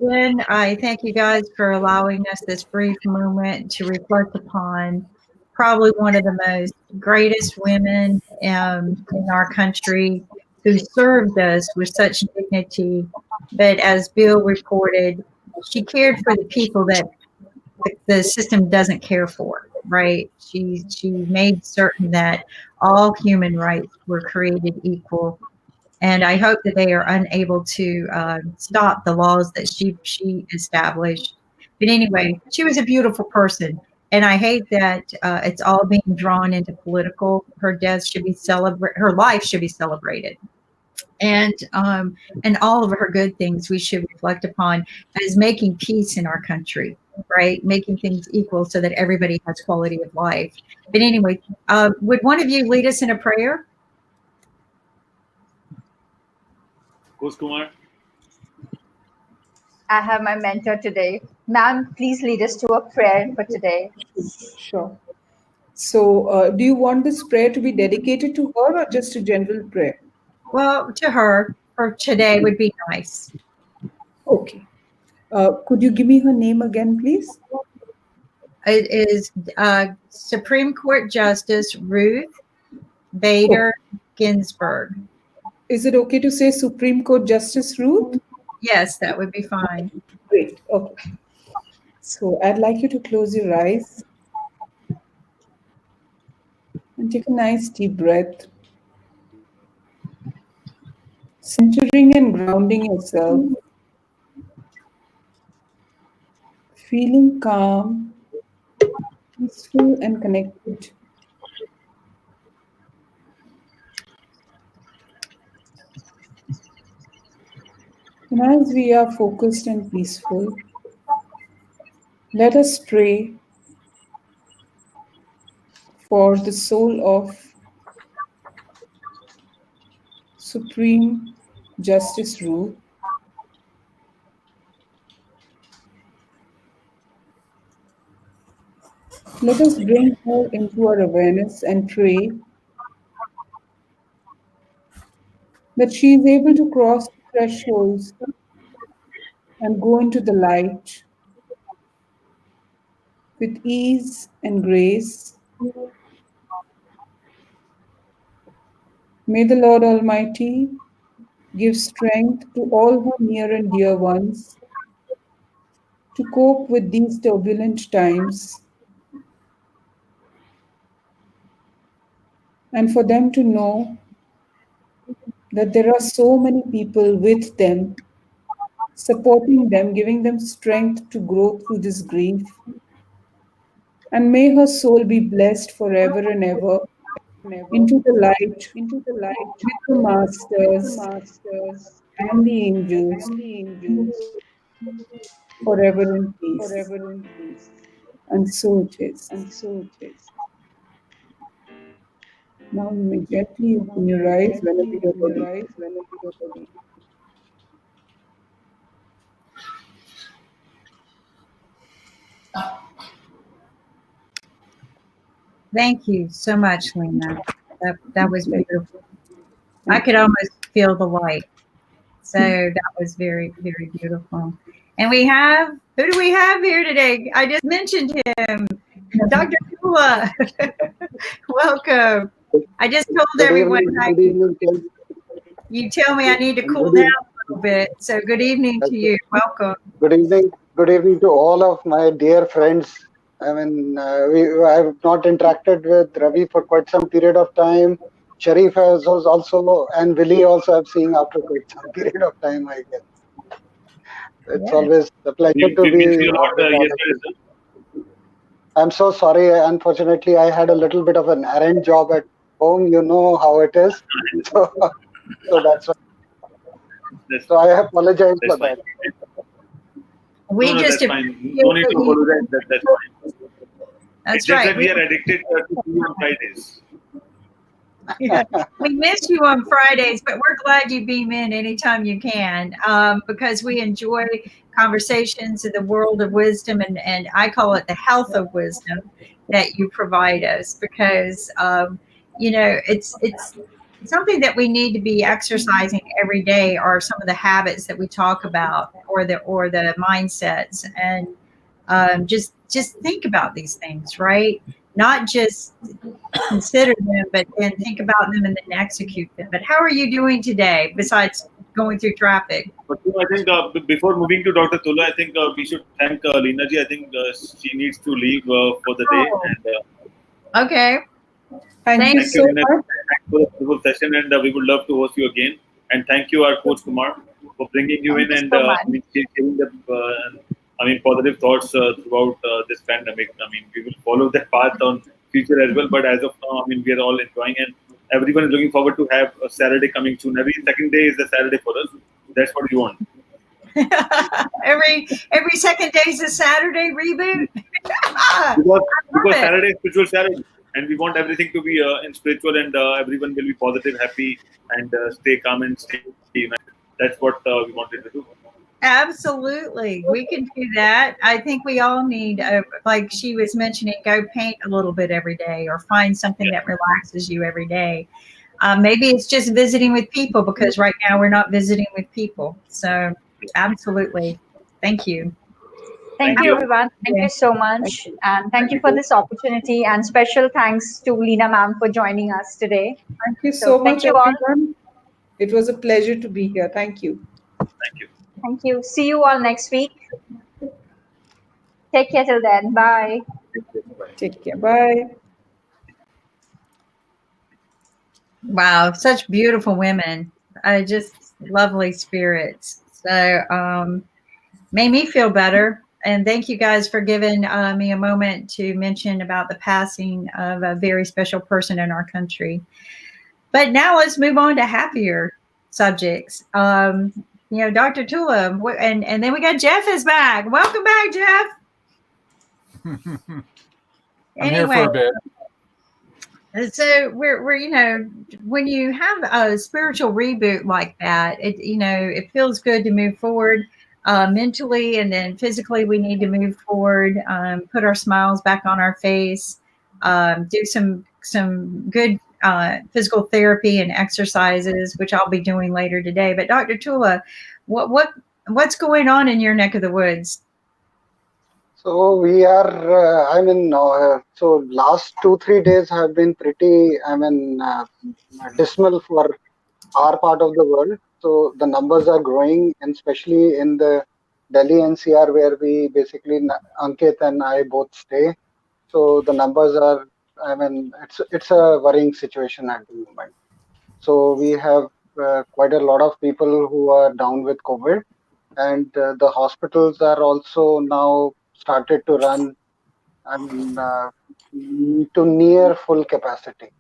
again, I thank you guys for allowing us this brief moment to reflect upon probably one of the most greatest women in our country who served us with such dignity. But as Bill reported, she cared for the people that the system doesn't care for, right? She made certain that all human rights were created equal. And I hope that they are unable to stop the laws that she established. But anyway, she was a beautiful person, and I hate that it's all being drawn into political. Her death should be celebrated. Her life should be celebrated, and all of her good things we should reflect upon as making peace in our country, right? Making things equal so that everybody has quality of life. But anyway, would one of you lead us in a prayer? Coach Kumar. I have my mentor today. Ma'am, please lead us to a prayer for today. Sure. So, do you want this prayer to be dedicated to her or just a general prayer? Well, to her for today would be nice. Okay. Could you give me her name again, please? It is Supreme Court Justice Ruth Bader Ginsburg. Is it okay to say Supreme Court Justice Ruth? Yes, that would be fine. Great. Okay. So I'd like you to close your eyes and take a nice deep breath, centering and grounding yourself, feeling calm, peaceful, and connected. And as we are focused and peaceful, let us pray for the soul of Supreme Justice Ruth. Let us bring her into our awareness and pray that she is able to cross thresholds and go into the light with ease and grace. May the Lord Almighty give strength to all her near and dear ones to cope with these turbulent times and for them to know that there are so many people with them, supporting them, giving them strength to grow through this grief. And may her soul be blessed forever and ever into the light with the masters and the angels forever in peace. And so it is. Now you may gently open your eyes whenever you're ready. Thank you so much, Lena. That was beautiful. I could almost feel the light. So that was very, very beautiful. And we have, who do we have here today? I just mentioned him, Dr. Kula. Welcome. I just told Good everyone, evening. Good evening. you tell me I need to cool Good down evening. a little bit. So good evening to you. Welcome. Good evening. Good evening to all of my dear friends. I mean, I have not interacted with Ravi for quite some period of time. Sharif has also, and Willie also I've seen after quite some period of time, I guess. It's Yes. always a pleasure to We missed be you a lot with all of yesterday, you. sir. I'm so sorry. Unfortunately, I had a little bit of an errand job at home. You know how it is. So, so that's why. That's, So I apologize that's for fine. that. We No, just that's fine. appreciate No need that to you. apologize. That's fine. It's That's just right. that we are addicted to see you on Fridays. Yeah, we miss you on Fridays, but we're glad you beam in anytime you can, because we enjoy conversations in the world of wisdom, and I call it the health of wisdom that you provide us, because it's something that we need to be exercising every day, are some of the habits that we talk about, or the mindsets, and just think about these things, right? Not just consider them, but then think about them and then execute them. But how are you doing today besides going through traffic? But I think before moving to Dr. Tula, I think we should thank Leena ji. I think she needs to leave for the day. Oh, And okay. Thank Thank you thank you, so Leena. much. Thanks for the beautiful session. And we would love to host you again. And thank you, our coach Kumar, for bringing you Thank in you and so much. sharing the positive thoughts throughout this pandemic. I mean, we will follow that path on future as well. But as of now, I mean, we are all enjoying, and everyone is looking forward to have a Saturday coming soon. Every second day is a Saturday for us. That's what we want. every second day is a Saturday reboot. I because love it. Saturday is spiritual Saturday, and we want everything to be in spiritual, and everyone will be positive, happy, and stay calm and stay united. That's what we wanted to do. Absolutely. We can do that. I think we all need, like she was mentioning, go paint a little bit every day or find something Yeah. that relaxes you every day. Maybe it's just visiting with people, because right now we're not visiting with people. So, absolutely. Thank you. Thank Thank you, you. everyone. Thank you so much. And thank Thank you you. for this opportunity. And special thanks to Leena ma'am for joining us today. Thank you So so thank much, you all. everyone. It was a pleasure to be here. Thank you. Thank you. Thank you. See you all next week. Take care till then. Bye. Thank you. Bye. Take care. Bye. Wow, such beautiful women. Just lovely spirits. So, made me feel better. And thank you guys for giving me a moment to mention about the passing of a very special person in our country. But now let's move on to happier subjects. Dr. Tula, and then we got Jeff is back. Welcome back, Jeff. I'm here for a bit. So we're when you have a spiritual reboot like that, it feels good to move forward mentally, and then physically we need to move forward, put our smiles back on our face, do some good physical therapy and exercises, which I'll be doing later today. But Dr. Tula, what's going on in your neck of the woods? So we are, so last 2, 3 days have been pretty, dismal for our part of the world. So the numbers are growing, and especially in the Delhi NCR, where we basically, Ankit and I both stay. So the numbers are, it's a worrying situation at the moment. So we have quite a lot of people who are down with COVID, and the hospitals are also now started to run and to near full capacity.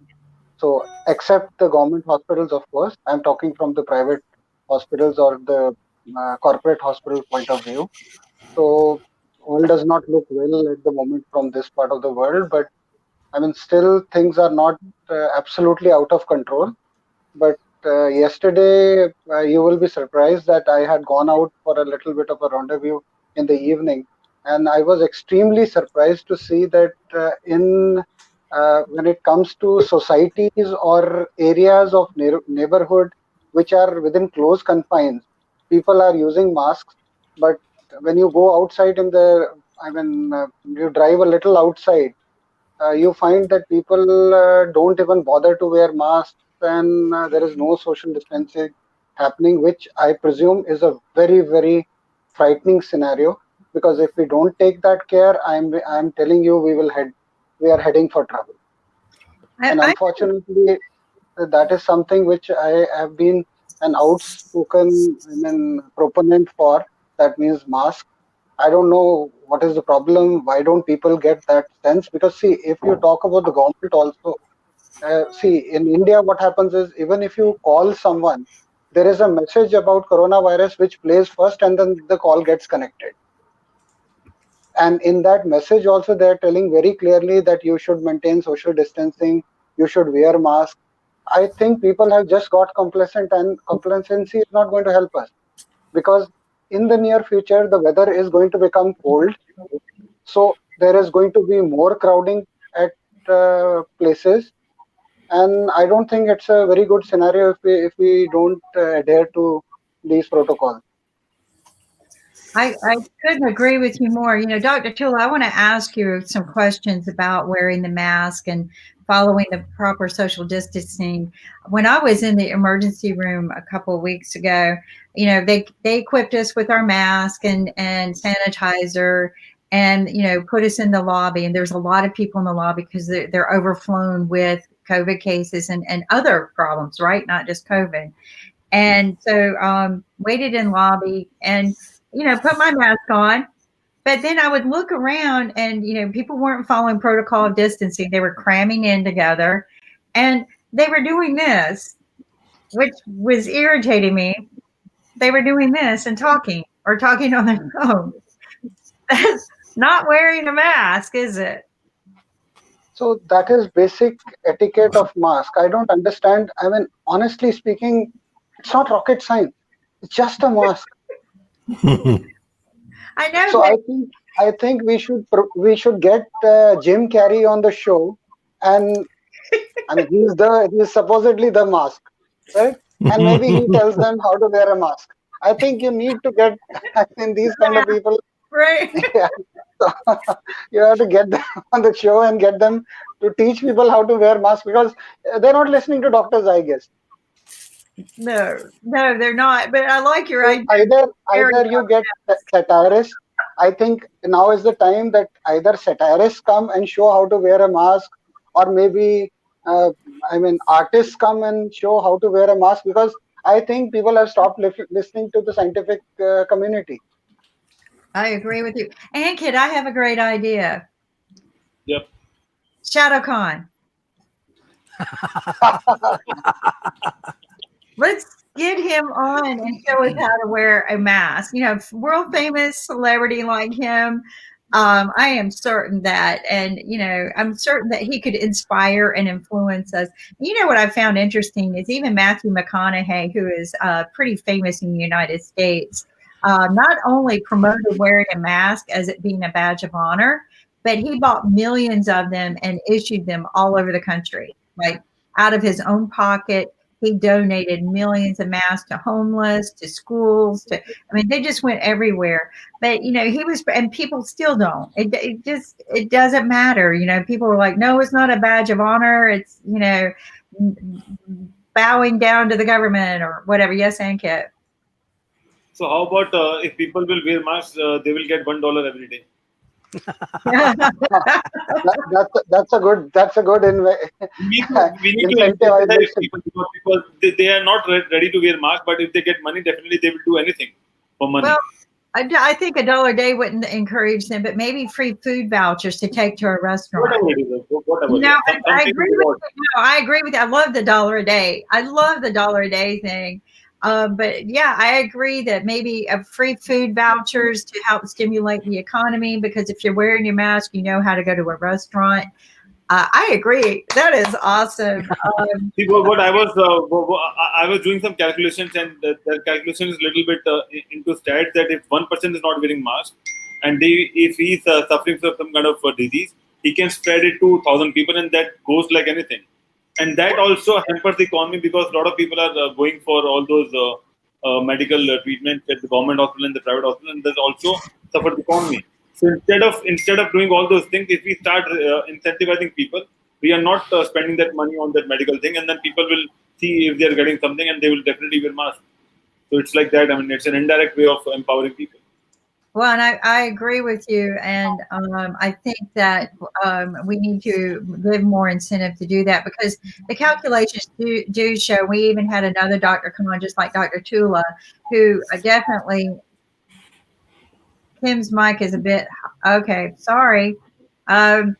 So, except the government hospitals, of course, I'm talking from the private hospitals or the corporate hospital point of view. So, all does not look well at the moment from this part of the world, but still things are not absolutely out of control. But yesterday, you will be surprised that I had gone out for a little bit of a rendezvous in the evening, and I was extremely surprised to see that in when it comes to societies or areas of neighborhood which are within close confines, people are using masks. But when you go outside in the, you drive a little outside, you find that people don't even bother to wear masks, and there is no social distancing happening, which I presume is a very, very frightening scenario. Because if we don't take that care, I'm telling you, we are heading for trouble. And I unfortunately, that is something which I have been an outspoken, proponent for. That means mask. I don't know what is the problem. Why don't people get that sense? Because see, if you talk about the government also, see, in India, what happens is, even if you call someone, there is a message about coronavirus which plays first, and then the call gets connected. And in that message also, they are telling very clearly that you should maintain social distancing, you should wear mask. I think people have just got complacent, and complacency is not going to help us, because in the near future the weather is going to become cold, so there is going to be more crowding at places, and I don't think it's a very good scenario if we don't adhere to these protocols. I couldn't agree with you more. Dr. Tula, I want to ask you some questions about wearing the mask and following the proper social distancing. When I was in the emergency room a couple of weeks ago, they equipped us with our mask and sanitizer, and put us in the lobby. And there's a lot of people in the lobby because they're overflown with COVID cases and other problems, right? Not just COVID. And so waited in lobby and put my mask on. But then I would look around and people weren't following protocol of distancing. They were cramming in together and they were doing this, which was irritating me. They were doing this and talking or talking on their phone. That's not wearing a mask, is it? So that is basic etiquette of mask. I don't understand. I mean, honestly speaking, it's not rocket science. It's just a mask. I know. So I think we should get Jim Carrey on the show, and I mean he's supposedly the mask, right? And maybe he tells them how to wear a mask. I think you need to get these kind of people. Right. Yeah. So, you have to get them on the show and get them to teach people how to wear masks, because they're not listening to doctors, I guess. No, they're not. But I like your So idea. either you get satirists. I think now is the time that either satirists come and show how to wear a mask, or maybe artists come and show how to wear a mask, because I think people have stopped listening to the scientific community. I agree with you. And kid, I have a great idea. Yep. ShadowCon. Let's get him on and show us how to wear a mask. World famous celebrity like him. I am certain that, and I'm certain that he could inspire and influence us. What I found interesting is even Matthew McConaughey, who is pretty famous in the United States, not only promoted wearing a mask as it being a badge of honor, but he bought millions of them and issued them all over the country, like out of his own pocket. He donated millions of masks to homeless, to schools, they just went everywhere. But he was, and people still don't. It doesn't matter. People were like, no, it's not a badge of honor. It's bowing down to the government or whatever. Yes, Ankit. So how about if people will wear masks, they will get $1 every day. That's a good We need to incentivize people because they are not ready to wear masks, but if they get money, definitely they will do anything for money. Well, I think $1 a day wouldn't encourage them, but maybe free food vouchers to take to a restaurant. Whatever. I agree with you. No, I agree with you. I love the $1 a day. I love the $1 a day thing. But yeah, I agree that maybe free food vouchers to help stimulate the economy, because if you're wearing your mask, you know how to go to a restaurant. I agree. That is awesome. See, what I was doing some calculations, and the calculation is a little bit into stats that if one person is not wearing mask, and if he's suffering from some kind of disease, he can spread it to 1,000 people, and that goes like anything. And that also hampers the economy because a lot of people are going for all those medical treatments at the government hospital and the private hospital, and that also suffers the economy. So instead of doing all those things, if we start incentivizing people, we are not spending that money on that medical thing, and then people will see if they are getting something, and they will definitely wear masks. So it's like that. I mean, it's an indirect way of empowering people. Well, and I agree with you, and I think that we need to give more incentive to do that because the calculations do show. We even had another doctor come on, just like Dr. Tula, who definitely Kim's mic is a bit okay. Sorry. I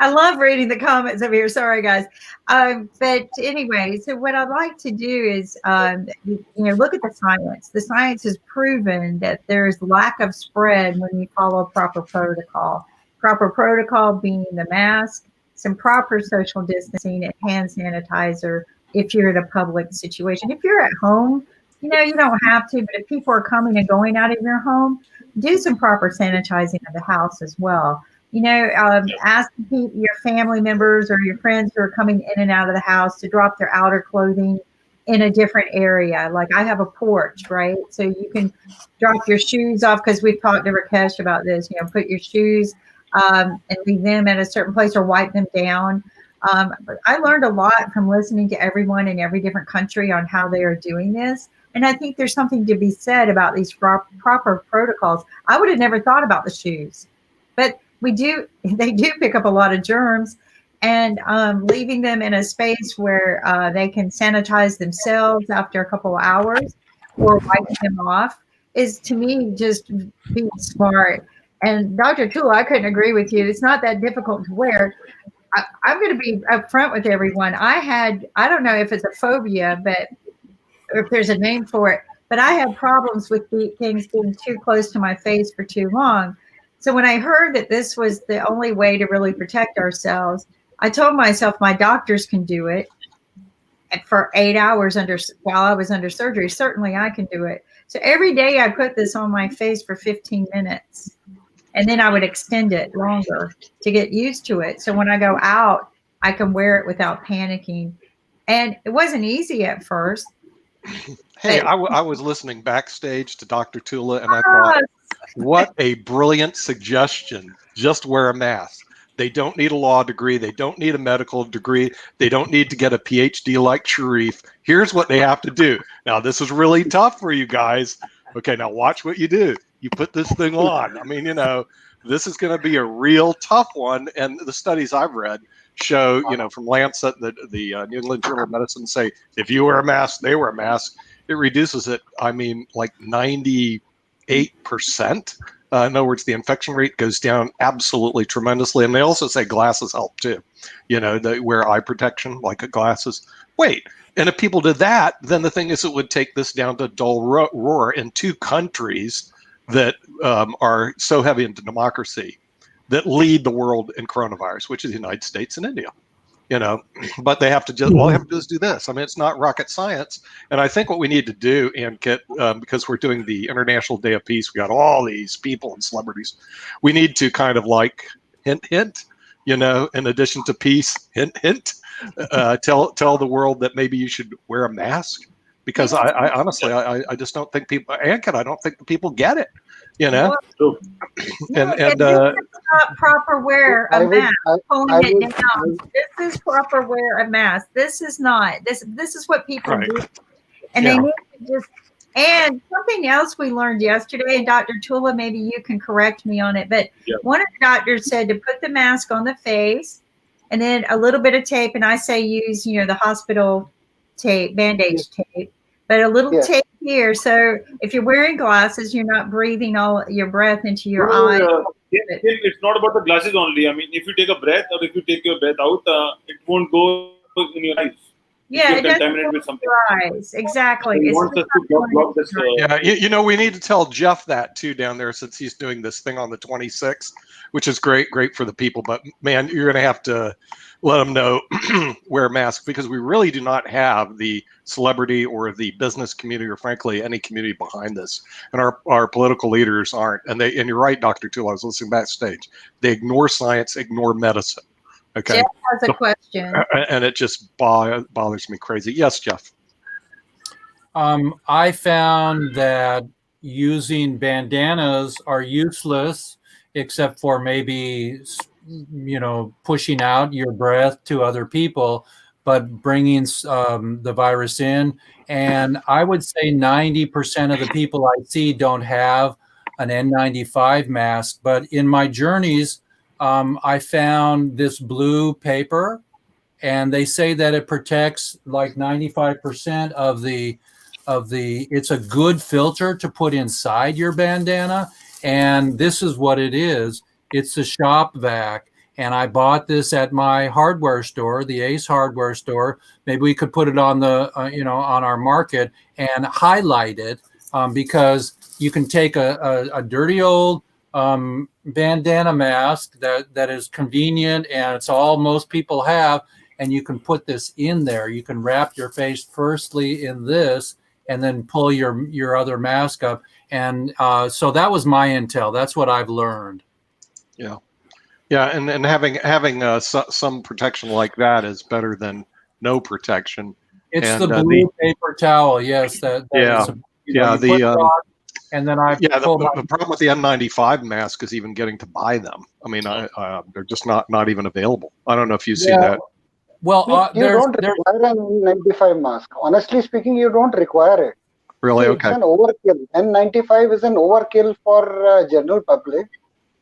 love reading the comments over here. Sorry, guys. But anyway, so what I'd like to do is, look at the science. The science has proven that there's lack of spread when you follow proper protocol. Proper protocol being the mask, some proper social distancing, and hand sanitizer if you're in a public situation. If you're at home, you don't have to, but if people are coming and going out of your home, do some proper sanitizing of the house as well. Ask your family members or your friends who are coming in and out of the house to drop their outer clothing in a different area. Like I have a porch, right? So you can drop your shoes off because we've talked to Rakesh about this. Put your shoes and leave them at a certain place or wipe them down. But I learned a lot from listening to everyone in every different country on how they are doing this. And I think there's something to be said about these proper protocols. I would have never thought about the shoes, but they do pick up a lot of germs, and leaving them in a space where they can sanitize themselves after a couple of hours or wiping them off is, to me, just being smart. And Dr. Tula, I couldn't agree with you. It's not that difficult to wear. I'm going to be upfront with everyone. I don't know if it's a phobia, but or if there's a name for it, but I had problems with things being too close to my face for too long. So when I heard that this was the only way to really protect ourselves, I told myself my doctors can do it. And for 8 hours while I was under surgery, certainly I can do it. So every day I put this on my face for 15 minutes. And then I would extend it longer to get used to it. So when I go out, I can wear it without panicking. And it wasn't easy at first. Hey, I was listening backstage to Dr. Tula, and I thought, what a brilliant suggestion. Just wear a mask. They don't need a law degree. They don't need a medical degree. They don't need to get a PhD like Sharif. Here's what they have to do. Now, this is really tough for you guys. Okay, now watch what you do. You put this thing on. I mean, this is going to be a real tough one. And the studies I've read show, from Lancet, the New England Journal of Medicine say, if you wear a mask, they wear a mask. It reduces it, like 98%. In other words, the infection rate goes down absolutely tremendously. And they also say glasses help too. They wear eye protection like glasses. Wait, and if people did that, then the thing is it would take this down to dull roar in two countries that are so heavy into democracy that lead the world in coronavirus, which is the United States and India. But they have to just, all they have to do is do this. I mean, it's not rocket science. And I think what we need to do, and because we're doing the International Day of Peace, we got all these people and celebrities. We need to kind of like hint, in addition to peace, hint, tell the world that maybe you should wear a mask. Because I honestly, I just don't think people, Ankin, I don't think the people get it, No, and this is not proper wear a mask. Pulling it down. This is proper wear a mask. This is not. This is what people do, and they need to just. And something else we learned yesterday, and Dr. Tula, maybe you can correct me on it, but one of the doctors said to put the mask on the face, and then a little bit of tape, and I say use the hospital tape, bandage tape. But a little tape here, so if you're wearing glasses, you're not breathing all your breath into your eye. It's not about the glasses only. I mean, if you take a breath or if you take your breath out, it won't go in your eyes. if Yeah, you're it doesn't contaminated with something. rise. Exactly. So he It's wants just us to not block this. Yeah, we need to tell Jeff that too down there, since he's doing this thing on the 26th, which is great for the people. But man, you're going to have to let them know wear a mask, because we really do not have the celebrity or the business community, or frankly any community behind this, and our political leaders aren't. And you're right, Dr. Toole. I was listening backstage. They ignore science, ignore medicine. Okay, Jeff has a question. and it just bothers me crazy. Yes, Jeff. I found that using bandanas are useless, except for maybe, pushing out your breath to other people, but bringing the virus in. And I would say 90% of the people I see don't have an N95 mask. But in my journeys, I found this blue paper, and they say that it protects like 95% it's a good filter to put inside your bandana. And this is what it is. It's a shop vac. And I bought this at my hardware store, the Ace hardware store. Maybe we could put it on on our market and highlight it, because you can take a dirty old bandana mask that is convenient, and it's all most people have. And you can put this in there. You can wrap your face firstly in this, and then pull your other mask up. And so that was my intel. That's what I've learned. Yeah, and having some protection like that is better than no protection. It's the blue paper towel. Yes, that yeah, is, put it on, and then the problem with the N95 mask is even getting to buy them. I mean, they're just not even available. I don't know if you see that. Well, you don't require an N95 mask. Honestly speaking, you don't require it. Really? See, okay. It's an overkill. N95 is an overkill for general public.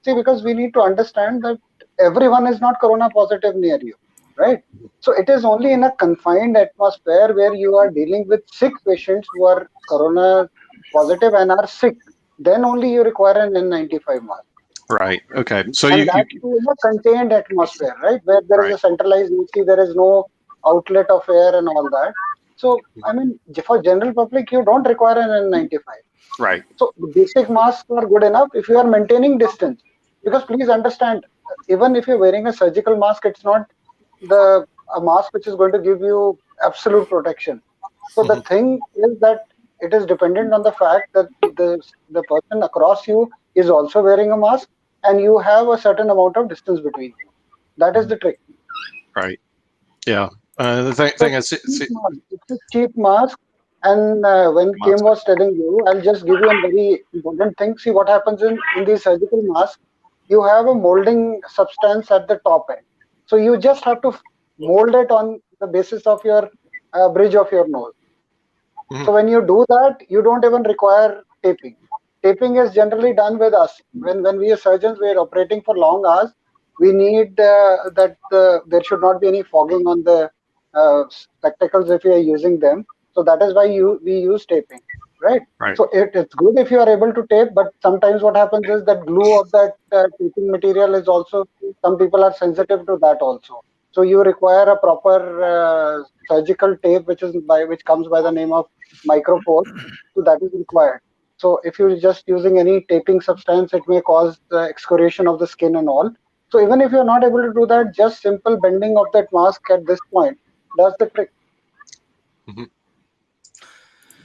See, because we need to understand that everyone is not corona positive near you, right? So it is only in a confined atmosphere where you are dealing with sick patients who are corona positive and are sick. Then only you require an N95 mask. Right. Okay. So and that too in a contained atmosphere, right? Where there is a centralized AC, there is no outlet of air and all that. So, I mean, for general public, you don't require an N95. Right. So, the basic masks are good enough if you are maintaining distance. Because please understand, even if you're wearing a surgical mask, it's not a mask which is going to give you absolute protection. So, the thing is that it is dependent on the fact that the person across you is also wearing a mask, and you have a certain amount of distance between you. That is the trick. Right. Yeah. The thing is, it's a cheap mask. And when Kim was telling you, I'll just give you a very important thing. See what happens in the surgical mask. You have a molding substance at the top end. So you just have to mold it on the basis of your bridge of your nose. So when you do that, you don't even require taping. Taping is generally done with us. When we are surgeons, we are operating for long hours. We need that there should not be any fogging on the spectacles if we are using them. So that is why we use taping, right? So it's good if you are able to tape, but sometimes what happens is that glue of that taping material is also, some people are sensitive to that also. So you require a proper surgical tape, which comes by the name of micropore. So that is required. So if you're just using any taping substance, it may cause the excoriation of the skin and all. So even if you're not able to do that, just simple bending of that mask at this point does the trick.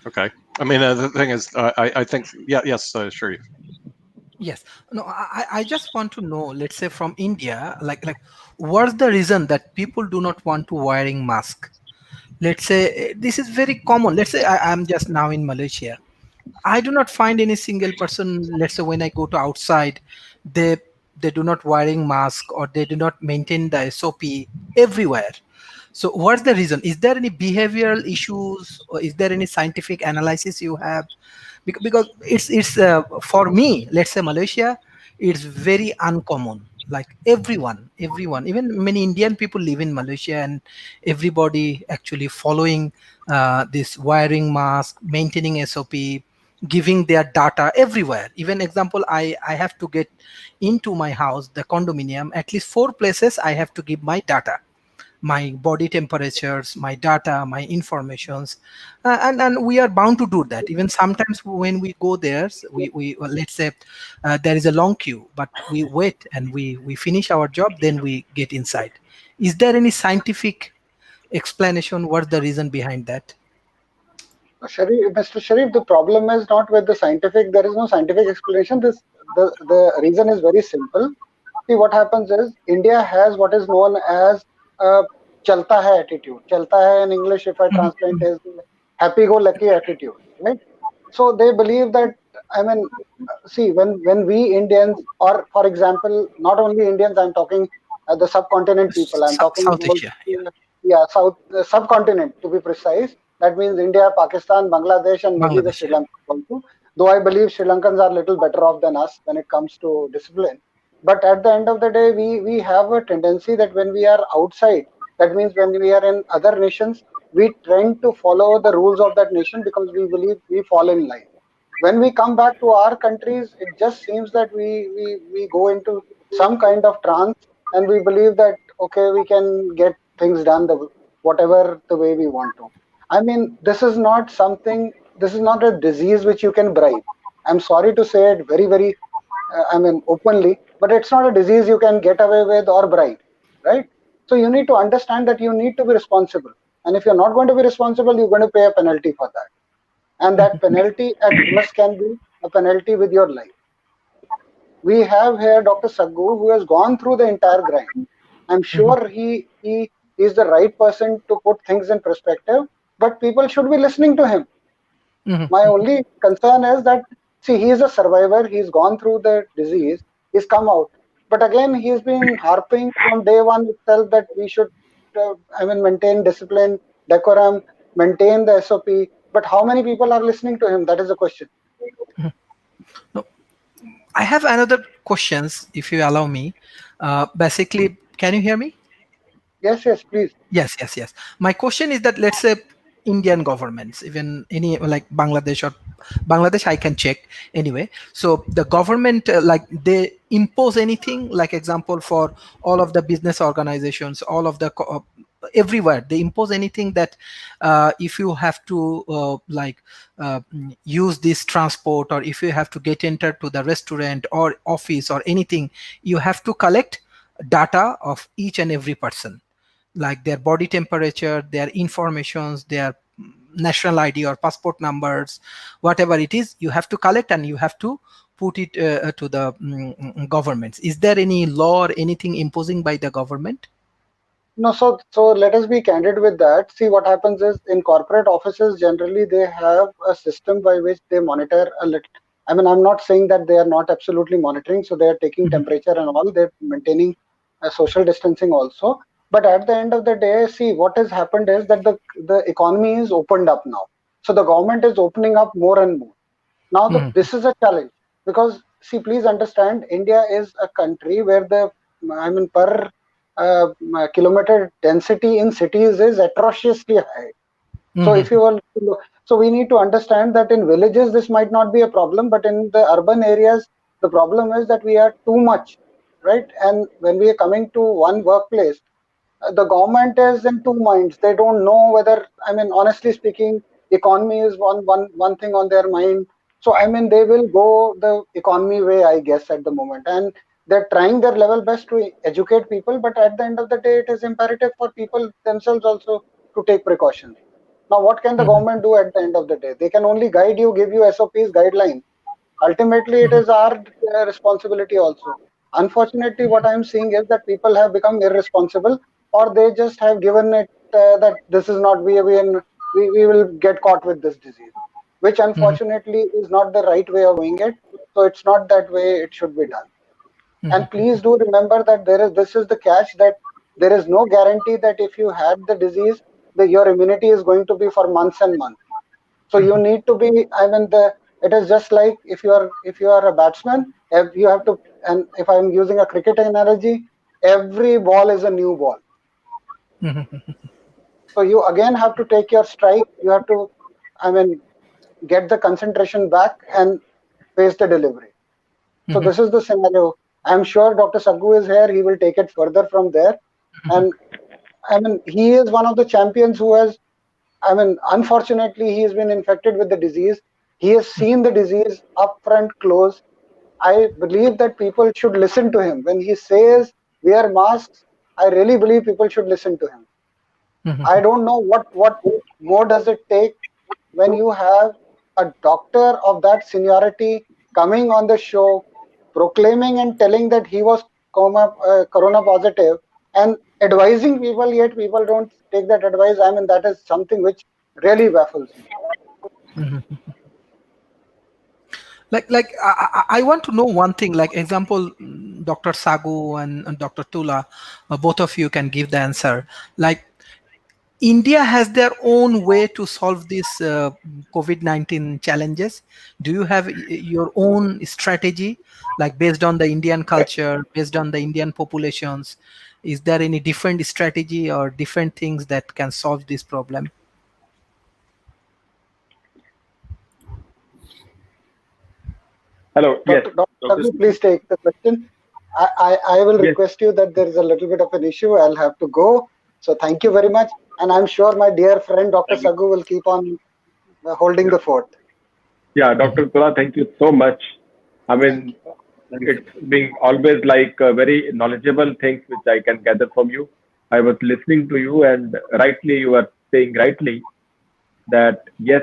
Okay. I mean, the thing is, I think, yes, sure. Yes. No, I just want to know, let's say from India, like what's the reason that people do not want to wearing mask? Let's say this is very common. Let's say I'm just now in Malaysia. I do not find any single person, let's say when I go to outside, they do not wearing mask, or they do not maintain the SOP everywhere. So what's the reason? Is there any behavioral issues, or is there any scientific analysis you have? Because it's for me, let's say Malaysia, it's very uncommon. Like everyone, even many Indian people live in Malaysia, and everybody actually following this wearing mask, maintaining SOP, giving their data everywhere. Even example, I have to get into my house, the condominium, at least 4 places I have to give my data. my body temperatures, my data, my informations, and we are bound to do that. Even sometimes when we go there, we well, let's say there is a long queue, but we wait and we finish our job, then we get inside. Is there any scientific explanation? What's the reason behind that? Mr. Sharif, the problem is not with the scientific. There is no scientific explanation. The reason is very simple. See, what happens is India has what is known as a chalta hai attitude. Chalta hai in English, if I translate, is happy-go-lucky attitude, right? So they believe that, I mean, see, when we Indians, or for example, not only Indians, I'm talking the subcontinent people. I'm talking South about, Asia, yeah. yeah, South subcontinent to be precise. That means India, Pakistan, Bangladesh, and maybe the Bangladesh, Sri yeah. Lanka also. Though I believe Sri Lankans are a little better off than us when it comes to discipline. But at the end of the day, we have a tendency that when we are outside, that means when we are in other nations, we tend to follow the rules of that nation because we believe we fall in line. When we come back to our countries, it just seems that we go into some kind of trance, and we believe that okay, we can get things done the whatever the way we want to. I mean, this is not something, this is not a disease which you can bribe. I'm sorry to say it very I mean openly, but it's not a disease you can get away with or bribe, right? So you need to understand that you need to be responsible, and if you're not going to be responsible, you're going to pay a penalty for that, and that penalty at worst can be a penalty with your life. We have here Dr. Saggu, who has gone through the entire grind. I'm sure he is the right person to put things in perspective, but people should be listening to him. My only concern is that, see, he is a survivor, he's gone through the disease, he's come out. But again, he's been harping from day one itself that we should, I mean, maintain discipline, decorum, maintain the SOP. But how many people are listening to him? That is the question. No, I have another questions, if you allow me. Basically, can you hear me? Yes, please. Yes. My question is that, let's say Indian governments, even any like Bangladesh or Bangladesh, I can check anyway. So the government, like they impose anything, like example for all of the business organizations, all of the everywhere they impose anything that if you have to use this transport, or if you have to get entered to the restaurant or office or anything, you have to collect data of each and every person, like their body temperature, their informations, their national ID or passport numbers, whatever it is, you have to collect and you have to put it to the governments. Is there any law or anything imposing by the government? No, so let us be candid with that. See, what happens is in corporate offices, generally they have a system by which they monitor a little. I mean, I'm not saying that they are not absolutely monitoring, so they are taking temperature and all, they're maintaining social distancing also. But at the end of the day, see, what has happened is that the economy is opened up now. So the government is opening up more and more. Now, this is a challenge because, see, please understand, India is a country where I mean, per kilometer density in cities is atrociously high. So if you were to look, so we need to understand that in villages this might not be a problem, but in the urban areas the problem is that we are too much, right? And when we are coming to one workplace, the government is in two minds. They don't know whether, I mean, honestly speaking, economy is one thing on their mind. So I mean, they will go the economy way, I guess, at the moment, and they're trying their level best to educate people. But at the end of the day, it is imperative for people themselves also to take precautions. Now, what can the government do at the end of the day? They can only guide you, give you SOPs, guidelines. Ultimately, it is our responsibility also. Unfortunately, what I'm seeing is that people have become irresponsible, or they just have given it that this is not we will get caught with this disease, which unfortunately is not the right way of doing it. So it's not that way it should be done. And please do remember that this is the catch, that there is no guarantee that if you had the disease, that your immunity is going to be for months and months. So you need to be, I mean, it is just like if you are a batsman, if you have to, and if I'm using a cricket analogy, every ball is a new ball. So you again have to take your strike. You have to, I mean, get the concentration back and face the delivery. So this is the scenario. I'm sure Dr. Saggu is here. He will take it further from there. And I mean, he is one of the champions who has, I mean, unfortunately, he has been infected with the disease. He has seen the disease up front close. I believe that people should listen to him. When he says wear masks, I really believe people should listen to him. I don't know what more does it take when you have a doctor of that seniority coming on the show, proclaiming and telling that he was corona positive and advising people, yet people don't take that advice. I mean, that is something which really baffles me. I want to know one thing, like example, Dr. Saggu and Dr. Tula, both of you can give the answer. Like India has their own way to solve these COVID-19 challenges. Do you have your own strategy, like based on the Indian culture, based on the Indian populations? Is there any different strategy or different things that can solve this problem? Hello. Yes. Dr. Saggu, please take the question. I will request you that there is a little bit of an issue. I'll have to go. So thank you very much. And I'm sure my dear friend, Dr. Saggu, will keep on holding the fort. Yeah, Dr. Tula, thank you so much. I mean, it's being always like very knowledgeable things which I can gather from you. I was listening to you, and rightly you are saying rightly that yes,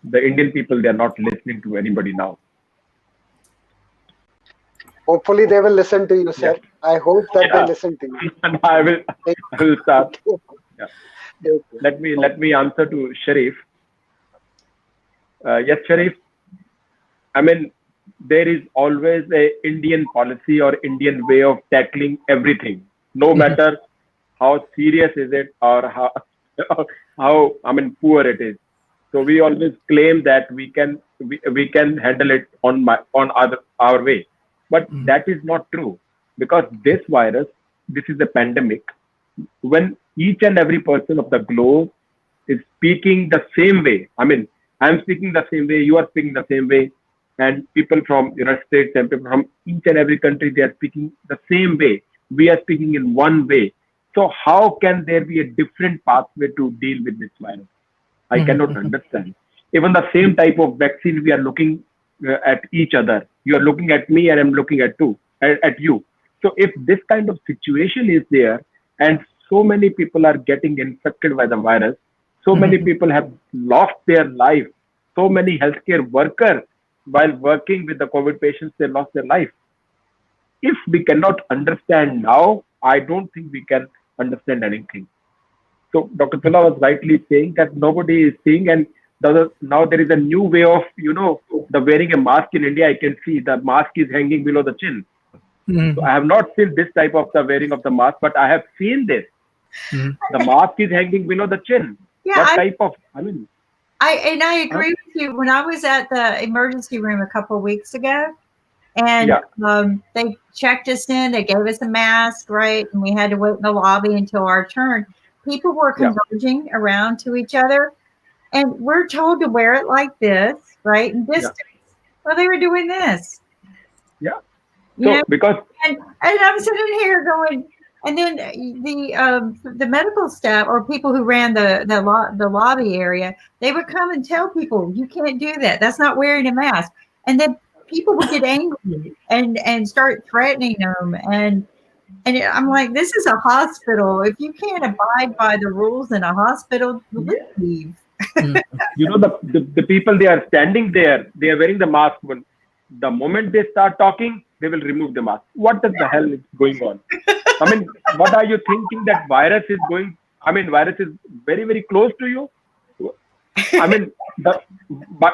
the Indian people, they are not listening to anybody now. Hopefully they will listen to you, sir. Yeah. I hope that they listen to you. I will start. Yeah. Let me answer to Sharif. Yes, Sharif. I mean, there is always a Indian policy or Indian way of tackling everything, no matter how serious is it or how I mean poor it is. So we always claim that we can handle it on our way. But that is not true, because this virus, this is a pandemic. When each and every person of the globe is speaking the same way, I mean, I'm speaking the same way, you are speaking the same way, and people from United States and people from each and every country, they are speaking the same way. We are speaking in one way. So how can there be a different pathway to deal with this virus? I cannot understand. Even the same type of vaccine, we are looking at each other. You are looking at me and I'm looking at you. So if this kind of situation is there and so many people are getting infected by the virus, so many people have lost their life, so many healthcare workers while working with the COVID patients, they lost their life. If we cannot understand now, I don't think we can understand anything. So Dr. Tula was rightly saying that nobody is seeing, and now there is a new way of, the wearing a mask in India. I can see the mask is hanging below the chin. So I have not seen this type of the wearing of the mask, but I have seen this. The mask is hanging below the chin. Yeah, what type of, I agree with you. When I was at the emergency room a couple of weeks ago, and they checked us in, they gave us a mask, right? And we had to wait in the lobby until our turn. People were converging around to each other, and we're told to wear it like this, right? And distance. Well, they were doing this. Yeah. So because and I'm sitting here going, and then the medical staff or people who ran the lobby area, they would come and tell people, you can't do that. That's not wearing a mask. And then people would get angry and start threatening them. And I'm like, this is a hospital. If you can't abide by the rules in a hospital, leave. The people, they are standing there, they are wearing the mask. When the moment they start talking, they will remove the mask. What the hell is going on? I mean, what are you thinking that virus is going? I mean, virus is very, very close to you. I mean,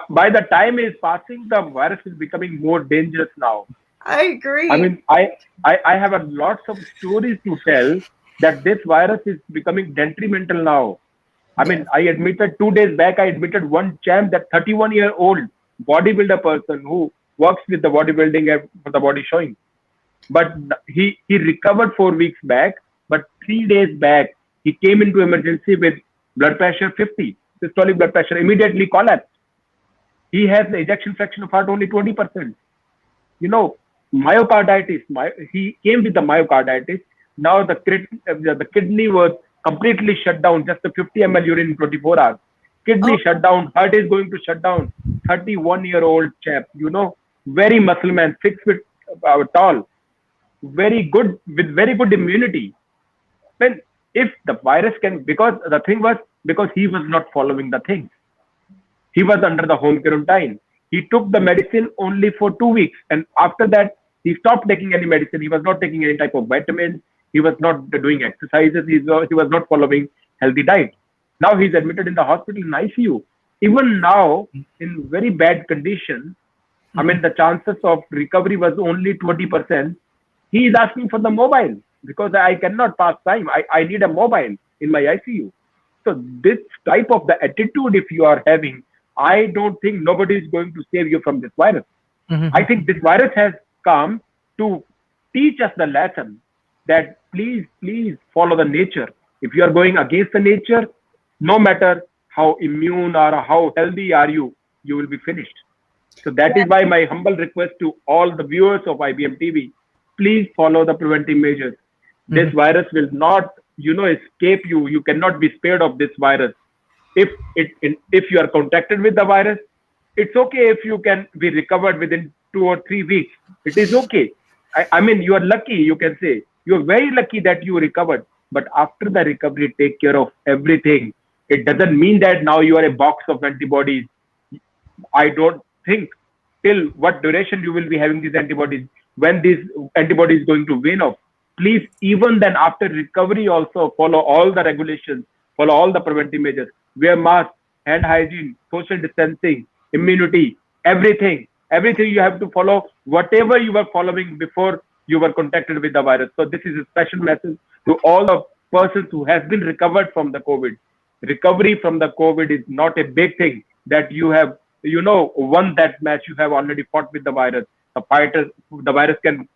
by the time it is passing, the virus is becoming more dangerous now. I agree. I mean, I have a lots of stories to tell that this virus is becoming detrimental now. I mean, I admitted 2 days back, I admitted one champ, that 31-year-old bodybuilder person who works with the bodybuilding for the body showing. But he recovered 4 weeks back, but 3 days back, he came into emergency with blood pressure 50, systolic blood pressure, immediately collapsed. He has the ejection fraction of heart only 20%. Myocarditis, he came with the myocarditis. Now the kidney was completely shut down. Just a 50 ml urine in 24 hours. Kidney shut down. Heart is going to shut down. 31-year-old chap, very muscle man, 6 feet tall, very good, with very good immunity. When if the virus can, because the thing was, because he was not following the things. He was under the home quarantine. He took the medicine only for 2 weeks, and after that, he stopped taking any medicine. He was not taking any type of vitamins. He was not doing exercises. He was not following healthy diet. Now he's admitted in the hospital in ICU. Even now, in very bad condition, I mean, the chances of recovery was only 20%. He is asking for the mobile because I cannot pass time. I need a mobile in my ICU. So this type of the attitude, if you are having, I don't think nobody is going to save you from this virus. I think this virus has come to teach us the lesson that please follow the nature. If you are going against the nature, no matter how immune or how healthy are you, you will be finished. So that is why my humble request to all the viewers of IBM TV, please follow the preventive measures. This virus will not, escape you. You cannot be spared of this virus. If you are contacted with the virus, it's okay if you can be recovered within 2 or 3 weeks. It is okay. I mean, you are lucky, you can say. You are very lucky that you recovered. But after the recovery, take care of everything. It doesn't mean that now you are a box of antibodies. I don't think till what duration you will be having these antibodies, when these antibodies going to wane off. Please, even then after recovery also follow all the regulations, follow all the preventive measures, wear mask, hand hygiene, social distancing, immunity, everything you have to follow, whatever you were following before you were contacted with the virus. So this is a special message to all the persons who has been recovered from the COVID. Recovery from the COVID is not a big thing that you have, won that match. You have already fought with the virus. The virus can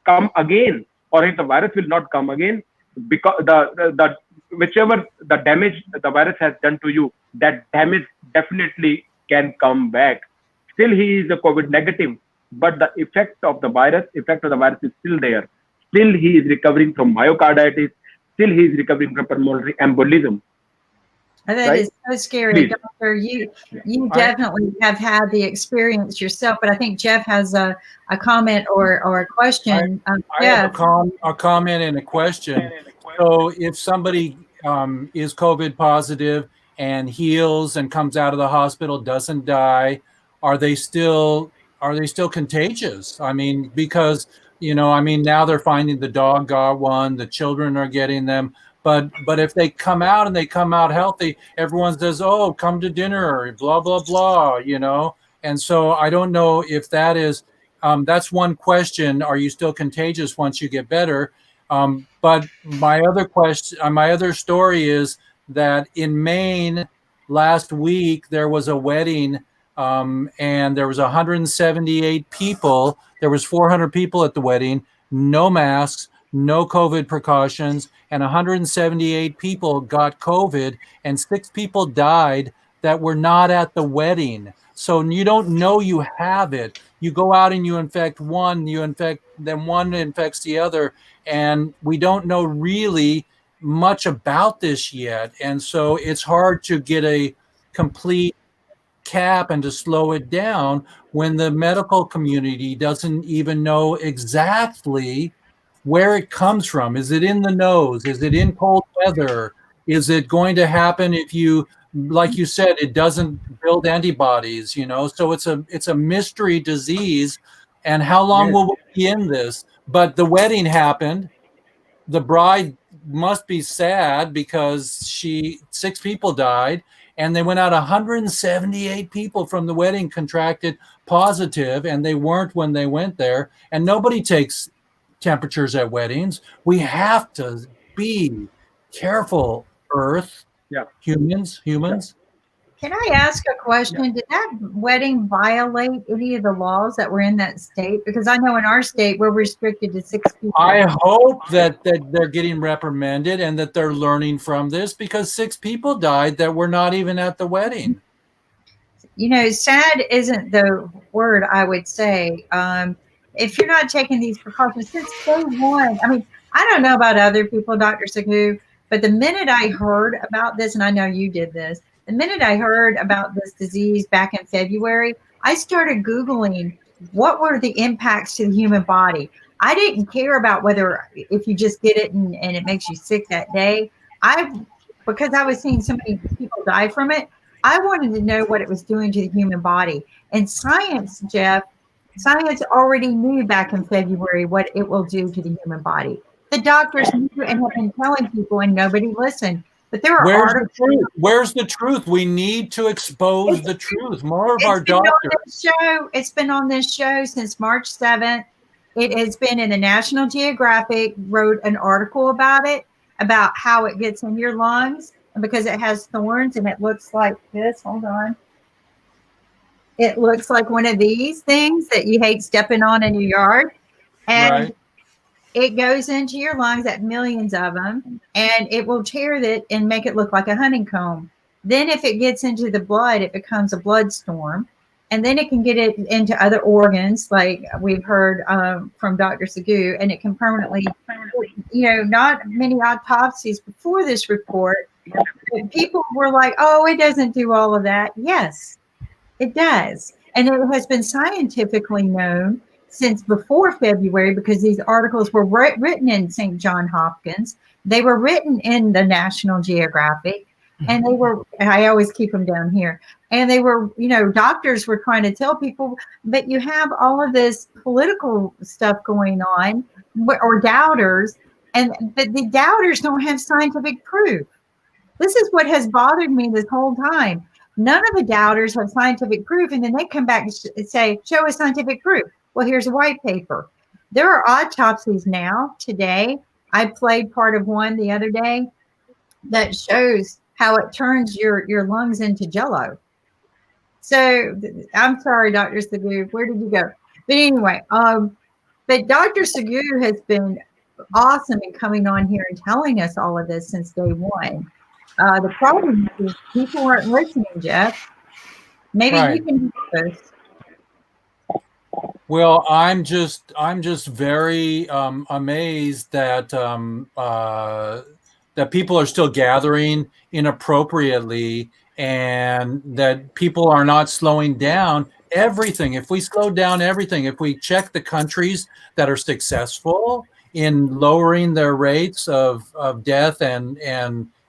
come again, or if the virus will not come again, because the whichever the damage the virus has done to you, that damage definitely can come back. Still, he is a COVID negative, but the effect of the virus is still there. Still, he is recovering from myocarditis. Still, he is recovering from pulmonary embolism. And that is so scary, Doctor. You definitely have had the experience yourself, but I think Jeff has a comment or a question. I have a comment and a question. So if somebody is COVID positive and heals and comes out of the hospital, doesn't die, are they still contagious? I mean, because now they're finding the dog got one, the children are getting them. But if they come out and they come out healthy, everyone says, "Oh, come to dinner," blah blah blah, And so I don't know if that is. That's one question: are you still contagious once you get better? But my other story is that in Maine last week there was a wedding, and there was 178 people. There was 400 people at the wedding. No masks, no COVID precautions, and 178 people got COVID, and 6 people died that were not at the wedding. So you don't know you have it. You go out and you infect one, then one infects the other, and we don't know really much about this yet. And so it's hard to get a complete cap and to slow it down when the medical community doesn't even know exactly where it comes from. Is it in the nose? Is it in cold weather? Is it going to happen if you, like you said, it doesn't build antibodies, So it's a mystery disease. And how long will we be in this? But the wedding happened. The bride must be sad because 6 people died, and they went out 178 people from the wedding contracted positive, and they weren't when they went there. And nobody takes temperatures at weddings. We have to be careful, Earth. Humans. Can I ask a question? Did that wedding violate any of the laws that were in that state? Because I know in our state we're restricted to 6 people. I hope that they're getting reprimanded and that they're learning from this, because 6 people died that were not even at the wedding. Sad isn't the word I would say. If you're not taking these precautions, since day one, I mean, I don't know about other people, Dr. Saggu, But the minute I heard about this, and I know you did this, the minute I heard about this disease back in February, I started Googling what were the impacts to the human body. I didn't care about whether if you just get it and it makes you sick that day. Because I was seeing so many people die from it, I wanted to know what it was doing to the human body. And science, Jeff, science already knew back in February what it will do to the human body. The doctors knew and have been telling people, and nobody listened. But there are Where's the articles. truth? Where's the truth? We need to expose the truth. More of our doctors. It's been on this show since March 7th. It has been in the National Geographic, wrote an article about it, about how it gets in your lungs, and because it has thorns and it looks like this. Hold on. It looks like one of these things that you hate stepping on in your yard. And Right. it goes into your lungs at millions of them, and it will tear it and make it look like a honeycomb. Then if it gets into the blood, it becomes a blood storm. And then it can get it into other organs, like we've heard from Dr. Saggu, and it can permanently, not many autopsies before this report. People were like, oh, it doesn't do all of that. Yes, it does. And it has been scientifically known since before February, because these articles were written in St. John Hopkins. They were written in the National Geographic, and I always keep them down here. And they were, doctors were trying to tell people, but you have all of this political stuff going on, or doubters, but the doubters don't have scientific proof. This is what has bothered me this whole time. None of the doubters have scientific proof, and then they come back and say, show us scientific proof. Well, here's a white paper. There are autopsies now, today. I played part of one the other day that shows how it turns your lungs into jello. So I'm sorry, Dr. Saggu, where did you go? But anyway, but Dr. Saggu has been awesome in coming on here and telling us all of this since day one. The problem is people aren't listening, Jeff. Maybe you can help us. Well, I'm just very amazed that that people are still gathering inappropriately, and that people are not slowing down everything. If we slow down everything, if we check the countries that are successful in lowering their rates of death and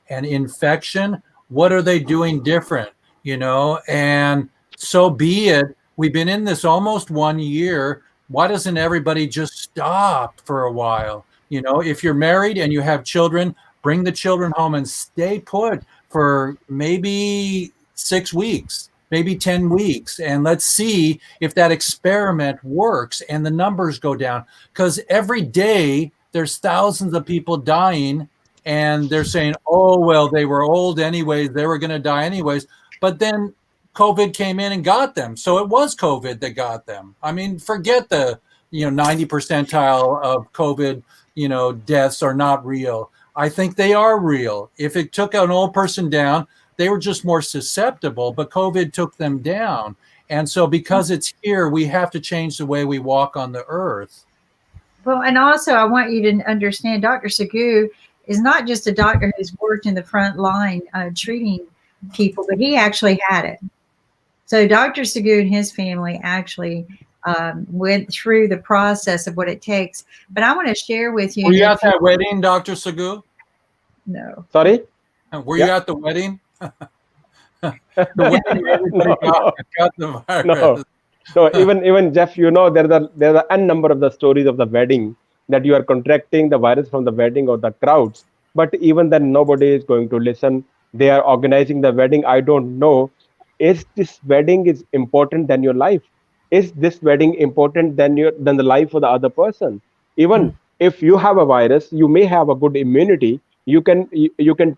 infection, what are they doing different? And so be it. We've been in this almost 1 year. Why doesn't everybody just stop for a while? If you're married and you have children, bring the children home and stay put for maybe 6 weeks, maybe 10 weeks. And let's see if that experiment works and the numbers go down. Because every day there's thousands of people dying, and they're saying, oh, well, they were old anyways. They were going to die anyways. But then COVID came in and got them. So it was COVID that got them. I mean, forget the 90 percentile of COVID, deaths are not real. I think they are real. If it took an old person down, they were just more susceptible, but COVID took them down. And so because it's here, we have to change the way we walk on the earth. Well, and also I want you to understand Dr. Saggu is not just a doctor who's worked in the front line treating people, but he actually had it. So Dr. Saggu and his family actually went through the process of what it takes. But I want to share with you. Were you at that wedding, Dr. Saggu? No. Sorry? Were you at the wedding? The wedding, everybody got the virus. No, even Jeff, there's an n number of the stories of the wedding that you are contracting the virus from the wedding or the crowds. But even then, nobody is going to listen. They are organizing the wedding. I don't know. Is this wedding is important than your life? Is this wedding important than the life of the other person? Even if you have a virus, you may have a good immunity. You can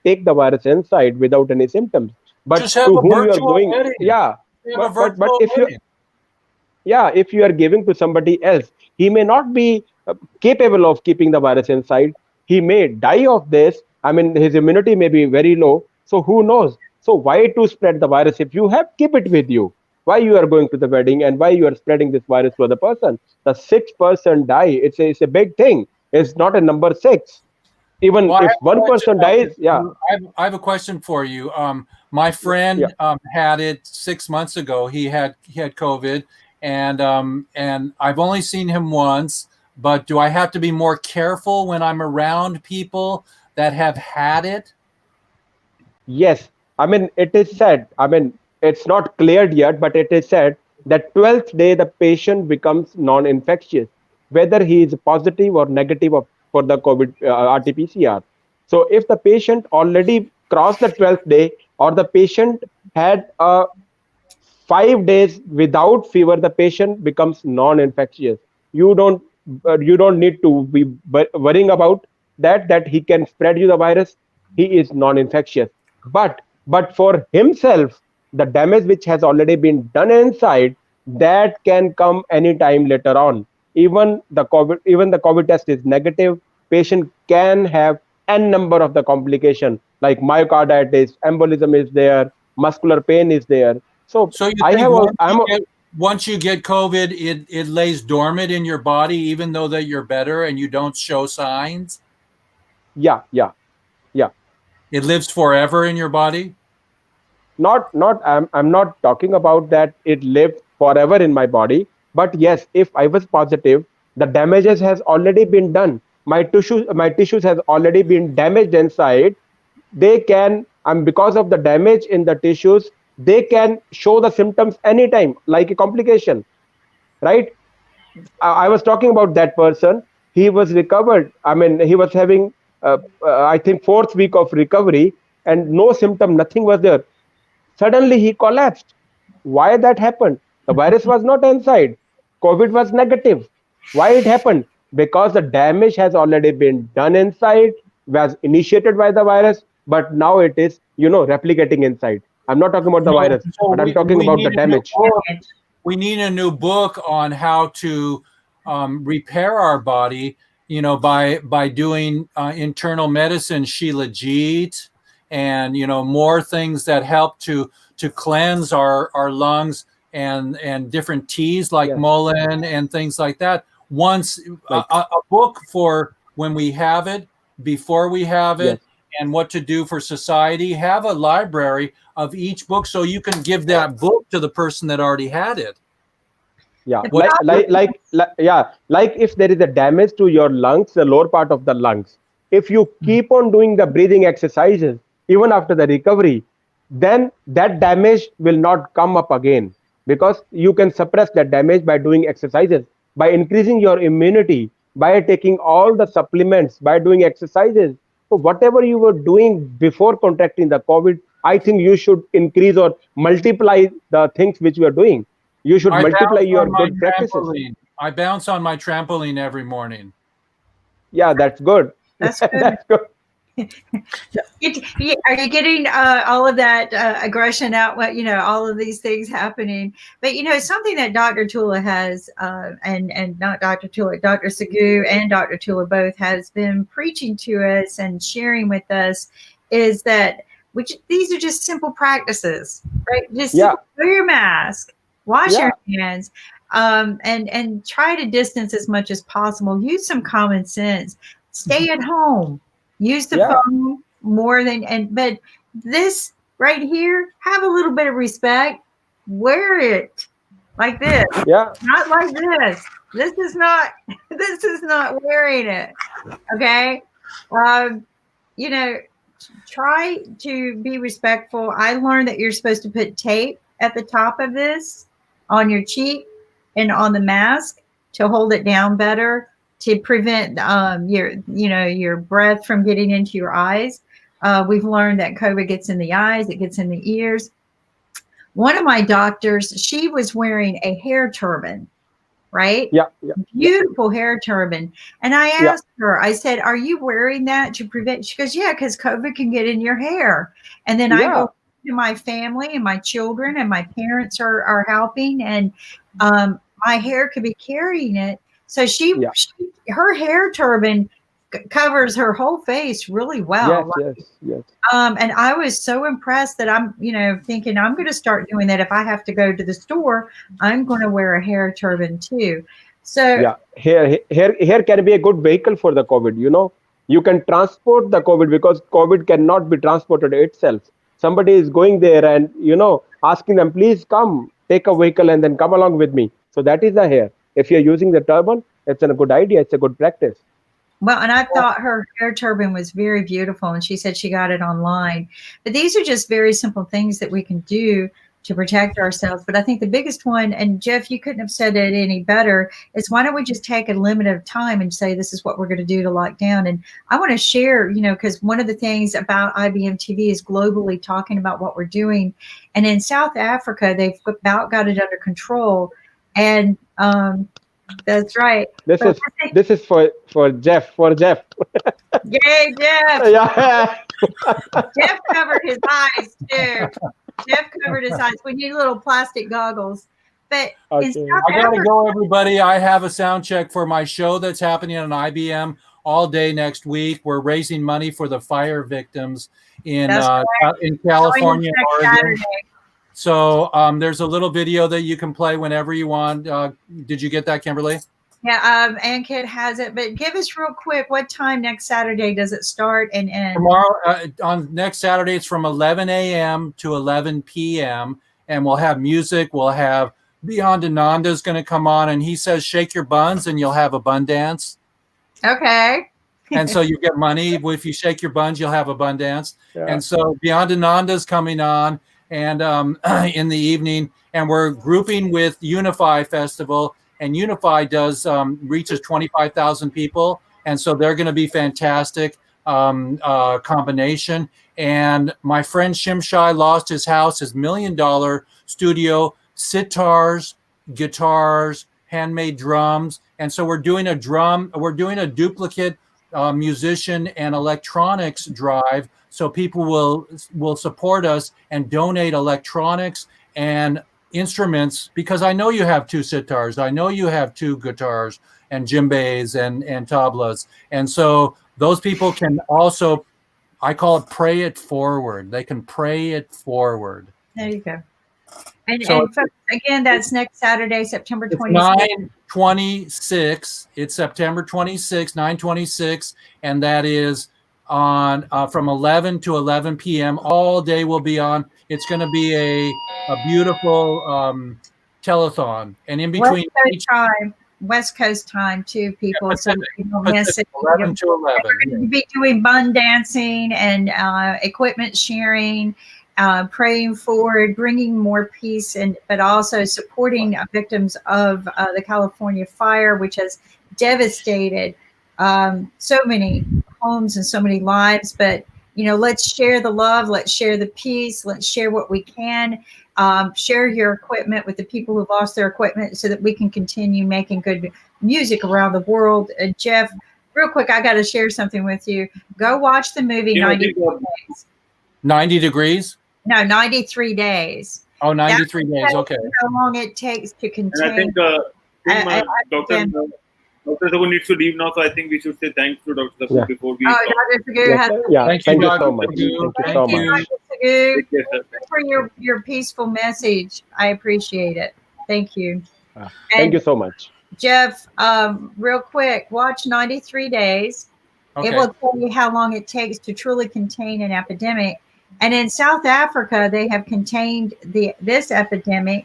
take the virus inside without any symptoms. But just have to a whom you are virtual going, wedding. but if you are giving to somebody else, he may not be capable of keeping the virus inside. He may die of this. I mean, his immunity may be very low. So who knows? So why to spread the virus? If you have, keep it with you. Why you are going to the wedding and why you are spreading this virus to other person? The 6 person die. It's a big thing. It's not a number 6. even Well, I if have a one question, person dies, yeah, I have a question for you. My friend yeah. had it 6 months ago. He had COVID, and I've only seen him once. But do I have to be more careful when I'm around people that have had it? Yes, I mean, it is said, I mean, it's not cleared yet, but it is said that 12th day the patient becomes non-infectious, whether he is positive or negative for the COVID RT-PCR. So if the patient already crossed the 12th day, or the patient had a 5 days without fever, the patient becomes non-infectious. You don't need to be worrying about that he can spread you the virus. He is non-infectious. But for himself, the damage which has already been done inside, that can come anytime later on. Even the COVID test is negative, patient can have n number of the complication, like myocarditis, embolism is there, muscular pain is there. So So you I think have a, I'm a, once you get COVID, it lays dormant in your body, even though that you're better and you don't show signs? yeah, yeah, yeah. It lives forever in your body? I'm not talking about that it lived forever in my body, but yes, if I was positive, the damages has already been done. My tissues has already been damaged inside. They can, and because of the damage in the tissues, they can show the symptoms anytime, like a complication, right? I was talking about that person. He was recovered. I mean, he was having, I think, fourth week of recovery, and no symptom, nothing was there. Suddenly he collapsed. Why that happened? The virus was not inside. COVID was negative. Why it happened? Because the damage has already been done inside, was initiated by the virus, but now it is, replicating inside. I'm not talking about the So, virus, so but I'm we, talking we about the need a new damage. book. We need a new book on how to repair our body, by doing internal medicine, Shilajit, and more things that help to cleanse our lungs, and different teas like Yes, mullein and things like that. Once like, a book for when we have it, before we have yes. it, and what to do for society. Have a library of each book so you can give that book to the person that already had it. Yeah, The What, like if there is a damage to your lungs, the lower part of the lungs, if you keep on doing the breathing exercises even after the recovery, then that damage will not come up again, because you can suppress that damage by doing exercises, by increasing your immunity, by taking all the supplements, by doing exercises. So whatever you were doing before contracting the COVID, I think you should increase or multiply the things which you are doing. You should I multiply bounce your on my good practices. trampoline. I bounce on my trampoline every morning. Yeah, that's good. That's good. That's good. Are you getting all of that aggression out? What all of these things happening, but something that Dr. Tula has, and not Dr. Tula, Dr. Saggu and Dr. Tula both has been preaching to us and sharing with us is that these are just simple practices, right? Just Yeah, wear your mask, wash yeah, your hands, and try to distance as much as possible. Use some common sense. Stay at home. Use the yeah, phone more than but this right here, have a little bit of respect. Wear it like this, yeah, not like this. This is not this is not wearing it. Okay. Um, you know, try to be respectful. I learned that you're supposed to put tape at the top of this on your cheek and on the mask to hold it down better, to prevent your breath from getting into your eyes. We've learned that COVID gets in the eyes, it gets in the ears. One of my doctors, she was wearing a hair turban, right? yeah, yeah, yeah, Beautiful hair turban. And I yeah, asked her, I said, "Are you wearing that to prevent?" She goes, "Yeah, because COVID can get in your hair." And then I yeah, go to my family and my children, and my parents are helping, and my hair could be carrying it. So yeah. her hair turban covers her whole face really Yes, well. yes, yes. And I was so impressed that I'm, thinking I'm going to start doing that. If I have to go to the store, I'm going to wear a hair turban too. So Yeah. Here can be a good vehicle for the COVID. You can transport the COVID because COVID cannot be transported itself. Somebody is going there and asking them, please come, take a vehicle and then come along with me. So that is the hair. If you're using the turban, it's a good idea. It's a good practice. Well, and I thought her hair turban was very beautiful, and she said she got it online. But these are just very simple things that we can do to protect ourselves. But I think the biggest one, and Jeff, you couldn't have said it any better, is why don't we just take a limit of time and say this is what we're going to do to lock down? And I want to share, because one of the things about IBM TV is globally talking about what we're doing. And in South Africa, they've about got it under control. And that's right. This is for Jeff. For Jeff. Yay, Jeff! Yeah. Jeff covered his eyes too. Jeff covered his eyes. We need little plastic goggles. But in South I gotta Africa, go, everybody. I have a sound check for my show that's happening on IBM all day next week. We're raising money for the fire victims in California and Oregon. Saturday. So there's a little video that you can play whenever you want. Did you get that, Kimberly? Yeah, Ankit has it. But give us real quick, what time next Saturday does it start and end? Tomorrow, on next Saturday, it's from 11 a.m. to 11 p.m. And we'll have music. We'll have Beyond Ananda's going to come on, and he says, shake your buns, and you'll have a bun dance. Okay. And so you get money. If you shake your buns, you'll have a bun dance. Yeah. And so Beyond Ananda's coming on, and in the evening, and we're grouping with Unify Festival, and Unify reaches 25,000 people, and so they're going to be fantastic combination. And my friend Shimshai lost his house, his $1 million studio, sitars, guitars, handmade drums, and so we're doing a duplicate musician and electronics drive. So people will support us and donate electronics and instruments, because I know you have 2 sitars, I know you have 2 guitars and djembes and tablas, and so those people can also, I call it, pray it forward. They can pray it forward. There you go. And, So and folks, again, that's next Saturday, September 26th. 9/26. It's September 26, 9/26, and that is on from 11 to 11 p.m. All day we'll be on. It's going to be a beautiful telethon, and in between West Coast time too, people. So you don't miss it. 11 to 11. We're going to be doing bun dancing and equipment sharing, praying forward, bringing more peace, but also supporting victims of the California fire, which has devastated so many homes and so many lives. But let's share the love, let's share the peace, let's share what we can. Share your equipment with the people who've lost their equipment so that we can continue making good music around the world. Jeff, real quick, I got to share something with you. Go watch the movie 90 Days. 90 degrees? No, 93 days. Oh, 93 days. Okay. How long it takes to contain. And I think Dr. Saggu needs to leave now, so I think we should say thanks to Dr. Saggu before we. Dr. Saggu has. Thank you so much. Thank you so much. Thank you for your peaceful message. I appreciate it. Thank you. Thank you so much. Jeff, real quick, watch 93 Days. Okay. It will tell you how long it takes to truly contain an epidemic. And in South Africa, they have contained this epidemic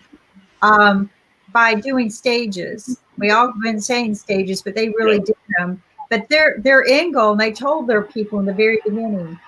by doing stages. We all have been saying stages, but they really did them. But their end goal, and they told their people in the very beginning,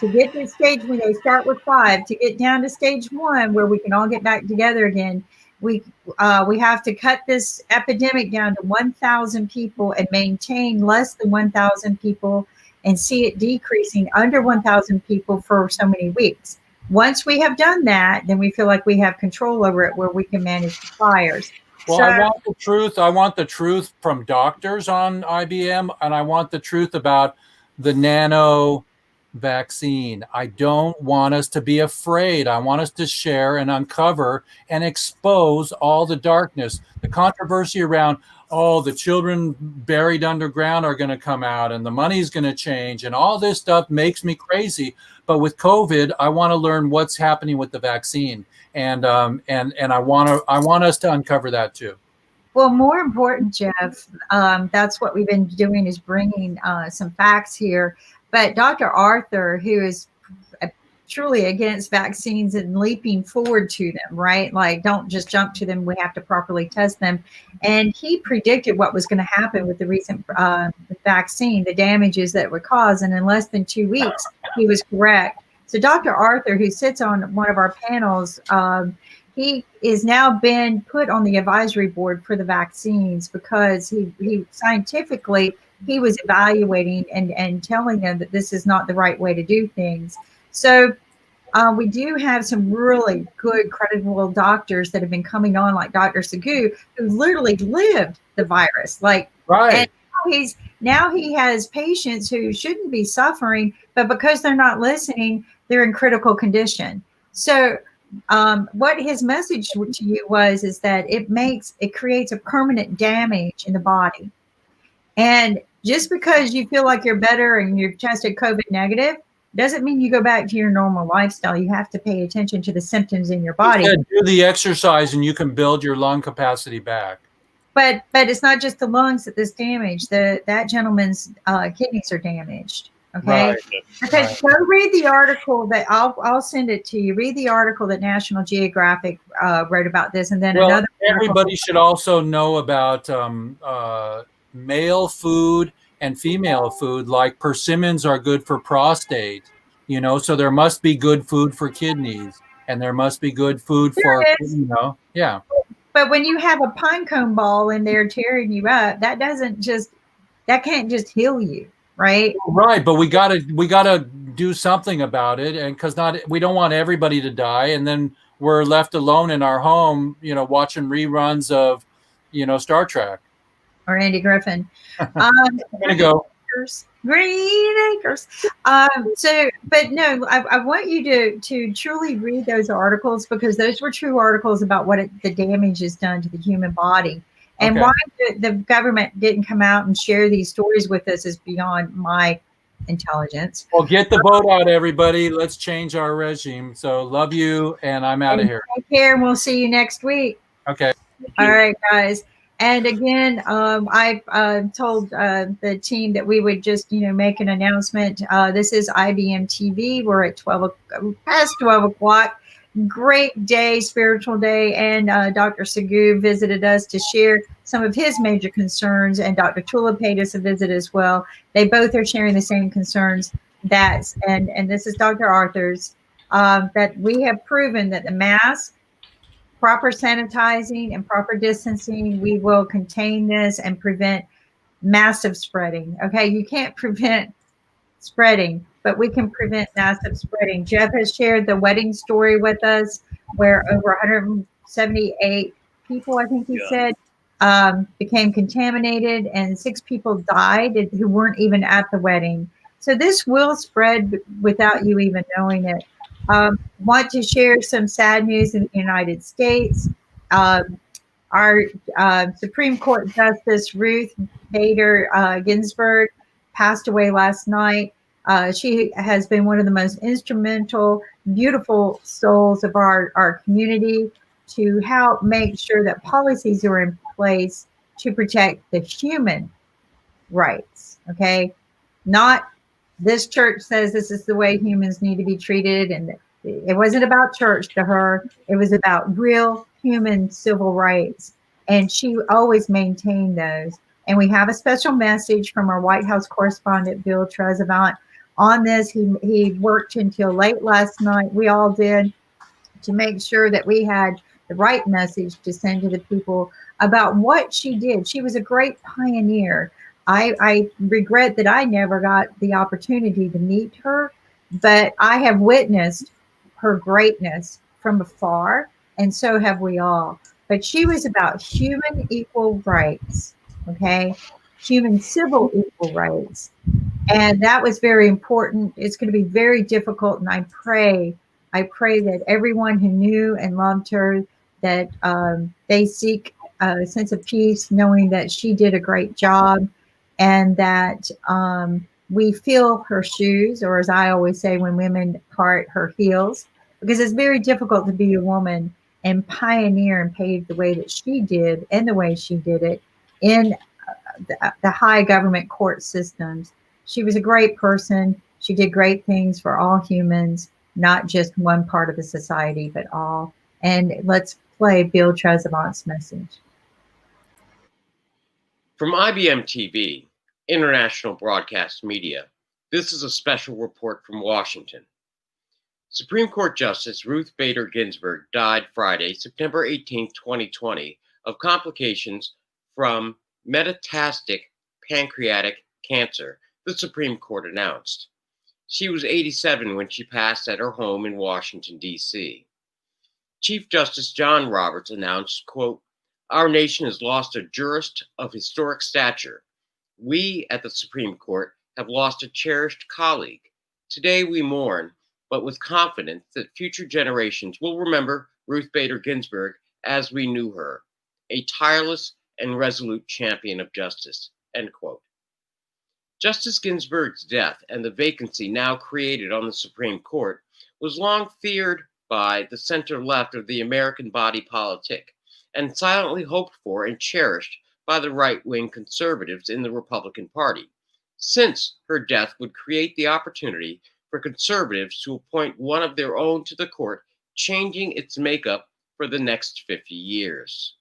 to get to stage when they start with 5, to get down to stage 1 where we can all get back together again, we have to cut this epidemic down to 1,000 people and maintain less than 1,000 people and see it decreasing under 1,000 people for so many weeks. Once we have done that, then we feel like we have control over it where we can manage the fires. Well, I want the truth. I want the truth from doctors on IBM, and I want the truth about the nano vaccine. I don't want us to be afraid. I want us to share and uncover and expose all the darkness. The controversy around, the children buried underground are going to come out and the money's going to change and all this stuff makes me crazy. But with COVID, I want to learn what's happening with the vaccine. And I want us to uncover that too. Well, more important, Jeff, that's what we've been doing is bringing some facts here. But Dr. Arthur, who is truly against vaccines and leaping forward to them, right? Like, don't just jump to them. We have to properly test them. And he predicted what was going to happen with the recent vaccine, the damages that it would cause. And in less than 2 weeks, he was correct. So Dr. Arthur, who sits on one of our panels, he is now been put on the advisory board for the vaccines because he scientifically, he was evaluating and telling them that this is not the right way to do things. So we do have some really good, credible doctors that have been coming on, like Dr. Saggu, who literally lived the virus. Like, Right. And now he has patients who shouldn't be suffering, but because they're not listening, they're in critical condition. So what his message to you is that it creates a permanent damage in the body. And just because you feel like you're better and you're tested COVID negative doesn't mean you go back to your normal lifestyle. You have to pay attention to the symptoms in your body. You do the exercise and you can build your lung capacity back. But it's not just the lungs that this damaged. That gentleman's kidneys are damaged. Okay. Right. Because go read the article that I'll send it to you. Read the article that National Geographic wrote about this, and then another. Everybody should also know about male food and female food. Like persimmons are good for prostate, so there must be good food for kidneys, and there must be good food for, yeah. But when you have a pine cone ball in there tearing you up, that can't just heal you, right? Right, but we gotta do something about it, and because we don't want everybody to die, and then we're left alone in our home, watching reruns of, Star Trek or Andy Griffin. I'm gonna go. Green Acres. But no, I want you to truly read those articles, because those were true articles about what the damage is done to the human body. And why the government didn't come out and share these stories with us is beyond my intelligence. Well, get the vote out, everybody. Let's change our regime. So love you, and I'm out of here. Take care, and we'll see you next week. Okay. All right, guys. And again, I told the team that we would just, make an announcement. This is IBM TV. We're at past 12 o'clock. Great day, spiritual day. And Dr. Saggu visited us to share some of his major concerns. And Dr. Tula paid us a visit as well. They both are sharing the same concerns. And this is Dr. Arthur's, that we have proven that the mask, proper sanitizing and proper distancing, we will contain this and prevent massive spreading. Okay, you can't prevent spreading, but we can prevent massive spreading. Jeff has shared the wedding story with us, where over 178 people, I think he said, became contaminated, and 6 people died who weren't even at the wedding. So this will spread without you even knowing it. Want to share some sad news in the United States. Our Supreme Court Justice Ruth Bader Ginsburg passed away last night. She has been one of the most instrumental, beautiful souls of our community to help make sure that policies are in place to protect the human rights. Okay, not this church says this is the way humans need to be treated, and it wasn't about church to her. It was about real human civil rights, and she always maintained those. And we have a special message from our White House correspondent, Bill Trezevant, on this. He worked until late last night. We all did, to make sure that we had the right message to send to the people about what she did. She was a great pioneer. I regret that I never got the opportunity to meet her, but I have witnessed her greatness from afar, and so have we all. But she was about human equal rights, okay? Human civil equal rights. And that was very important. It's going to be very difficult, and I pray that everyone who knew and loved her, that they seek a sense of peace, knowing that she did a great job, and that we feel her shoes, or as I always say, when women part, her heels, because it's very difficult to be a woman and pioneer and pave the way that she did and the way she did it in the high government court systems. She was a great person. She did great things for all humans, not just one part of the society, but all. And let's play Bill Trezevant's message. From IBM TV, International Broadcast Media, this is a special report from Washington. Supreme Court Justice Ruth Bader Ginsburg died Friday, September 18, 2020, of complications from metastatic pancreatic cancer, the Supreme Court announced. She was 87 when she passed at her home in Washington, D.C. Chief Justice John Roberts announced, quote, "Our nation has lost a jurist of historic stature. We at the Supreme Court have lost a cherished colleague. Today we mourn, but with confidence that future generations will remember Ruth Bader Ginsburg as we knew her, a tireless and resolute champion of justice," end quote. Justice Ginsburg's death and the vacancy now created on the Supreme Court was long feared by the center-left of the American body politic and silently hoped for and cherished by the right-wing conservatives in the Republican Party, since her death would create the opportunity for conservatives to appoint one of their own to the court, changing its makeup for the next 50 years.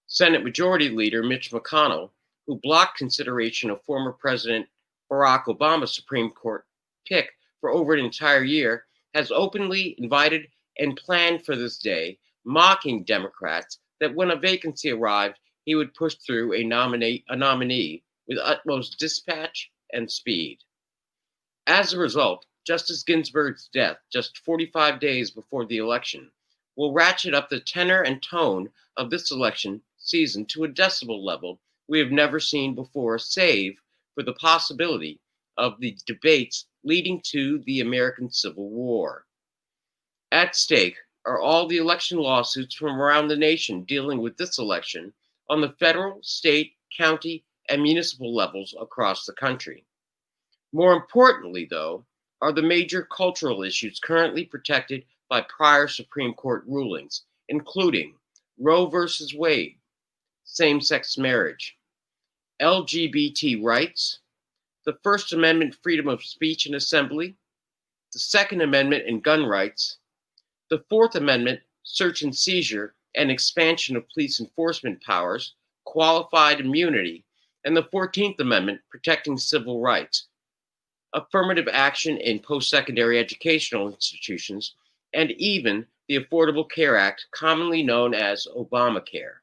Senate Majority Leader Mitch McConnell, who blocked consideration of former President Barack Obama's Supreme Court pick for over an entire year, has openly invited and planned for this day, mocking Democrats that when a vacancy arrived, he would push through a nominee with utmost dispatch and speed. As a result, Justice Ginsburg's death, just 45 days before the election, will ratchet up the tenor and tone of this election season to a decibel level we have never seen before, save for the possibility of the debates leading to the American Civil War. At stake are all the election lawsuits from around the nation dealing with this election on the federal, state, county, and municipal levels across the country. More importantly, though, are the major cultural issues currently protected by prior Supreme Court rulings, including Roe v. Wade, same-sex marriage, LGBT rights, the First Amendment freedom of speech and assembly, the Second Amendment and gun rights, the Fourth Amendment search and seizure and expansion of police enforcement powers, qualified immunity, and the 14th Amendment protecting civil rights, affirmative action in post-secondary educational institutions, and even the Affordable Care Act, commonly known as Obamacare.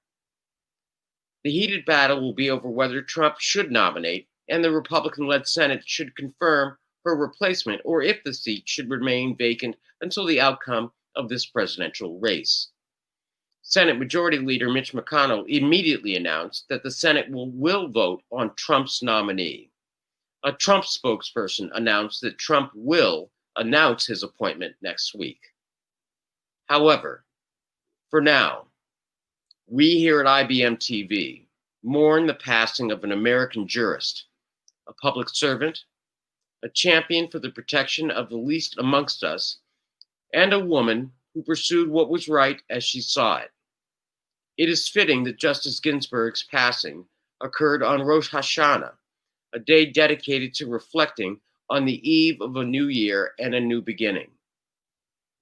The heated battle will be over whether Trump should nominate and the Republican-led Senate should confirm her replacement, or if the seat should remain vacant until the outcome of this presidential race. Senate Majority Leader Mitch McConnell immediately announced that the Senate will vote on Trump's nominee. A Trump spokesperson announced that Trump will announce his appointment next week. However, for now, we here at IBM TV mourn the passing of an American jurist, a public servant, a champion for the protection of the least amongst us, and a woman who pursued what was right as she saw it. It is fitting that Justice Ginsburg's passing occurred on Rosh Hashanah, a day dedicated to reflecting on the eve of a new year and a new beginning.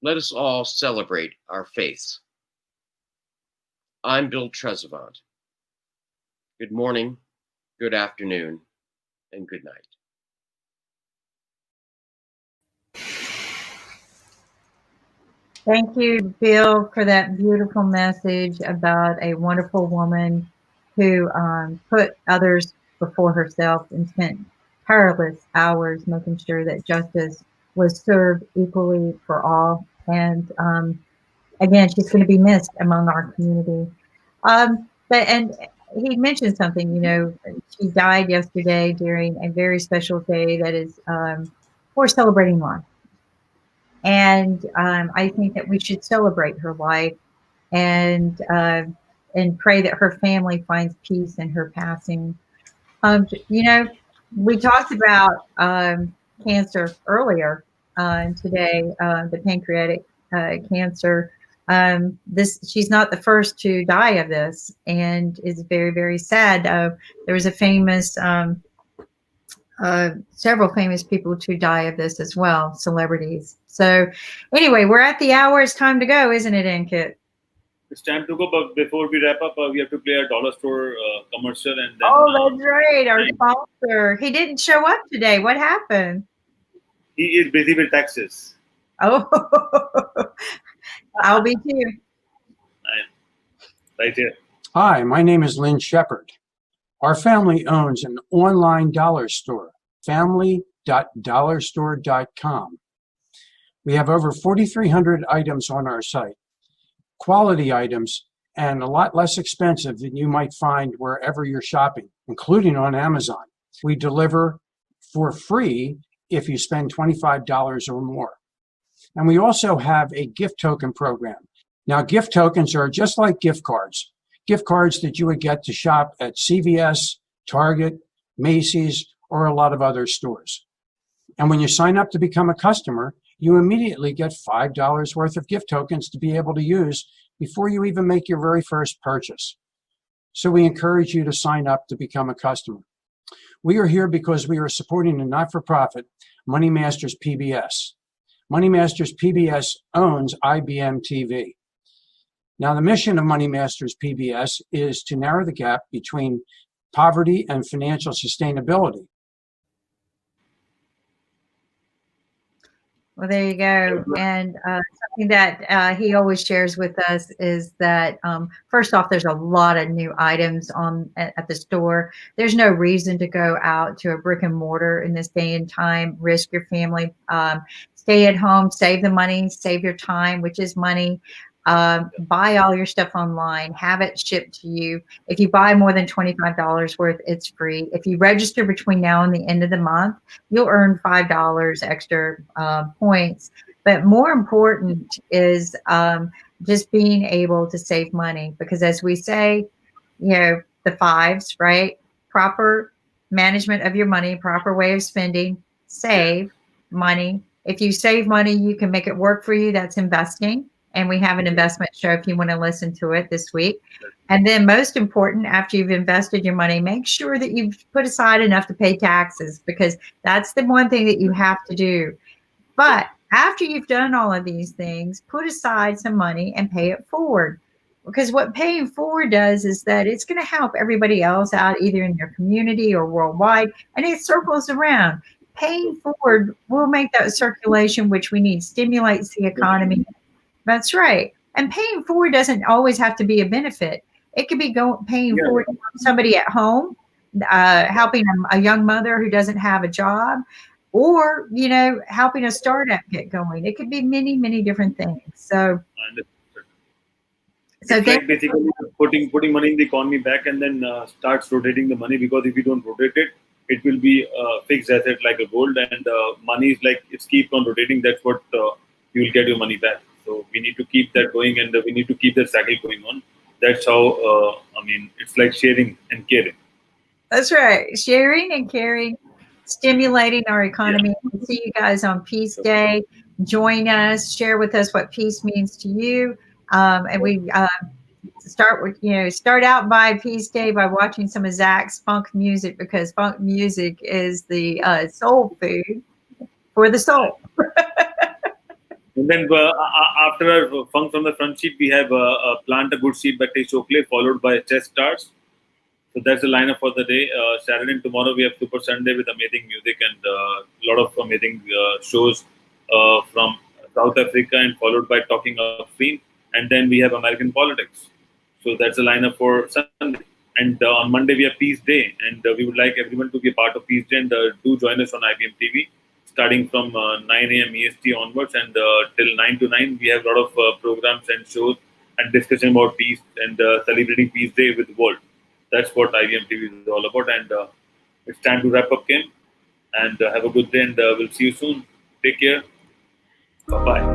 Let us all celebrate our faiths. I'm Bill Trezevant. Good morning, good afternoon, and good night. Thank you, Bill, for that beautiful message about a wonderful woman who put others before herself and spent tireless hours making sure that justice was served equally for all. And again, she's going to be missed among our community. And he mentioned something, she died yesterday during a very special day that is for celebrating life. And I think that we should celebrate her life and pray that her family finds peace in her passing. We talked about cancer earlier today, the pancreatic cancer. she's not the first to die of this, and it's very, very sad. There was a famous several famous people to die of this as well, celebrities. So anyway, we're at the hour. It's time to go, isn't it, Ankit? It's time to go, but before we wrap up, we have to play a dollar store commercial, and then. Oh, that's right, our sponsor. He didn't show up today. What happened? He is busy with taxes. Oh, I'll be too. Right here. Hi, my name is Lynn Shepard. Our family owns an online dollar store, family.dollarstore.com. We have over 4,300 items on our site, quality items, and a lot less expensive than you might find wherever you're shopping, including on Amazon. We deliver for free if you spend $25 or more. And we also have a gift token program. Now, gift tokens are just like gift cards that you would get to shop at CVS, Target, Macy's, or a lot of other stores. And when you sign up to become a customer, you immediately get $5 worth of gift tokens to be able to use before you even make your very first purchase. So we encourage you to sign up to become a customer. We are here because we are supporting a not-for-profit, Money Masters PBS. Money Masters PBS owns IBM TV. Now, the mission of Money Masters PBS is to narrow the gap between poverty and financial sustainability. Well, there you go. And something that he always shares with us is that, first off, there's a lot of new items at the store. There's no reason to go out to a brick and mortar in this day and time, risk your family. Stay at home, save the money, save your time, which is money. Buy all your stuff online, have it shipped to you. If you buy more than $25 worth, it's free. If you register between now and the end of the month, you'll earn $5 extra points. But more important is just being able to save money, because as we say, the fives, right? Proper management of your money, proper way of spending, save money. If you save money, you can make it work for you. That's investing. And we have an investment show if you want to listen to it this week. And then most important, after you've invested your money, make sure that you've put aside enough to pay taxes, because that's the one thing that you have to do. But after you've done all of these things, put aside some money and pay it forward. Because what paying forward does is that it's going to help everybody else out, either in your community or worldwide, and it circles around. Paying forward will make that circulation, which we need, stimulates the economy. That's right. And paying forward doesn't always have to be a benefit. It could be paying forward to somebody at home, helping a young mother who doesn't have a job, or, helping a startup get going. It could be many, many different things. So it's like basically putting money in the economy back, and then starts rotating the money, because if you don't rotate it, it will be a fixed asset like a gold, and money is like, it's keep on rotating. That's what you will get your money back. So we need to keep that going, and we need to keep that cycle going on. That's how, it's like sharing and caring. That's right. Sharing and caring, stimulating our economy. We'll see you guys on Peace Day. Join us, share with us what peace means to you. And we start out by Peace Day by watching some of Zach's funk music, because funk music is the soul food for the soul. And then after our funk from the front sheet, we have Plant a Good Seed by Tay Chocolate, followed by Chess Stars. So that's the lineup for the day. Saturday and tomorrow we have Super Sunday with amazing music and a lot of amazing shows from South Africa, and followed by Talking Upstream. And then we have American Politics. So that's the lineup for Sunday. And on Monday we have Peace Day, and we would like everyone to be a part of Peace Day, and do join us on IBM TV. Starting from 9 a.m. EST onwards, and till 9 to 9, we have a lot of programs and shows and discussion about peace, and celebrating Peace Day with the world. That's what IBM TV is all about. And it's time to wrap up, Kim. And have a good day, and we'll see you soon. Take care. Bye-bye.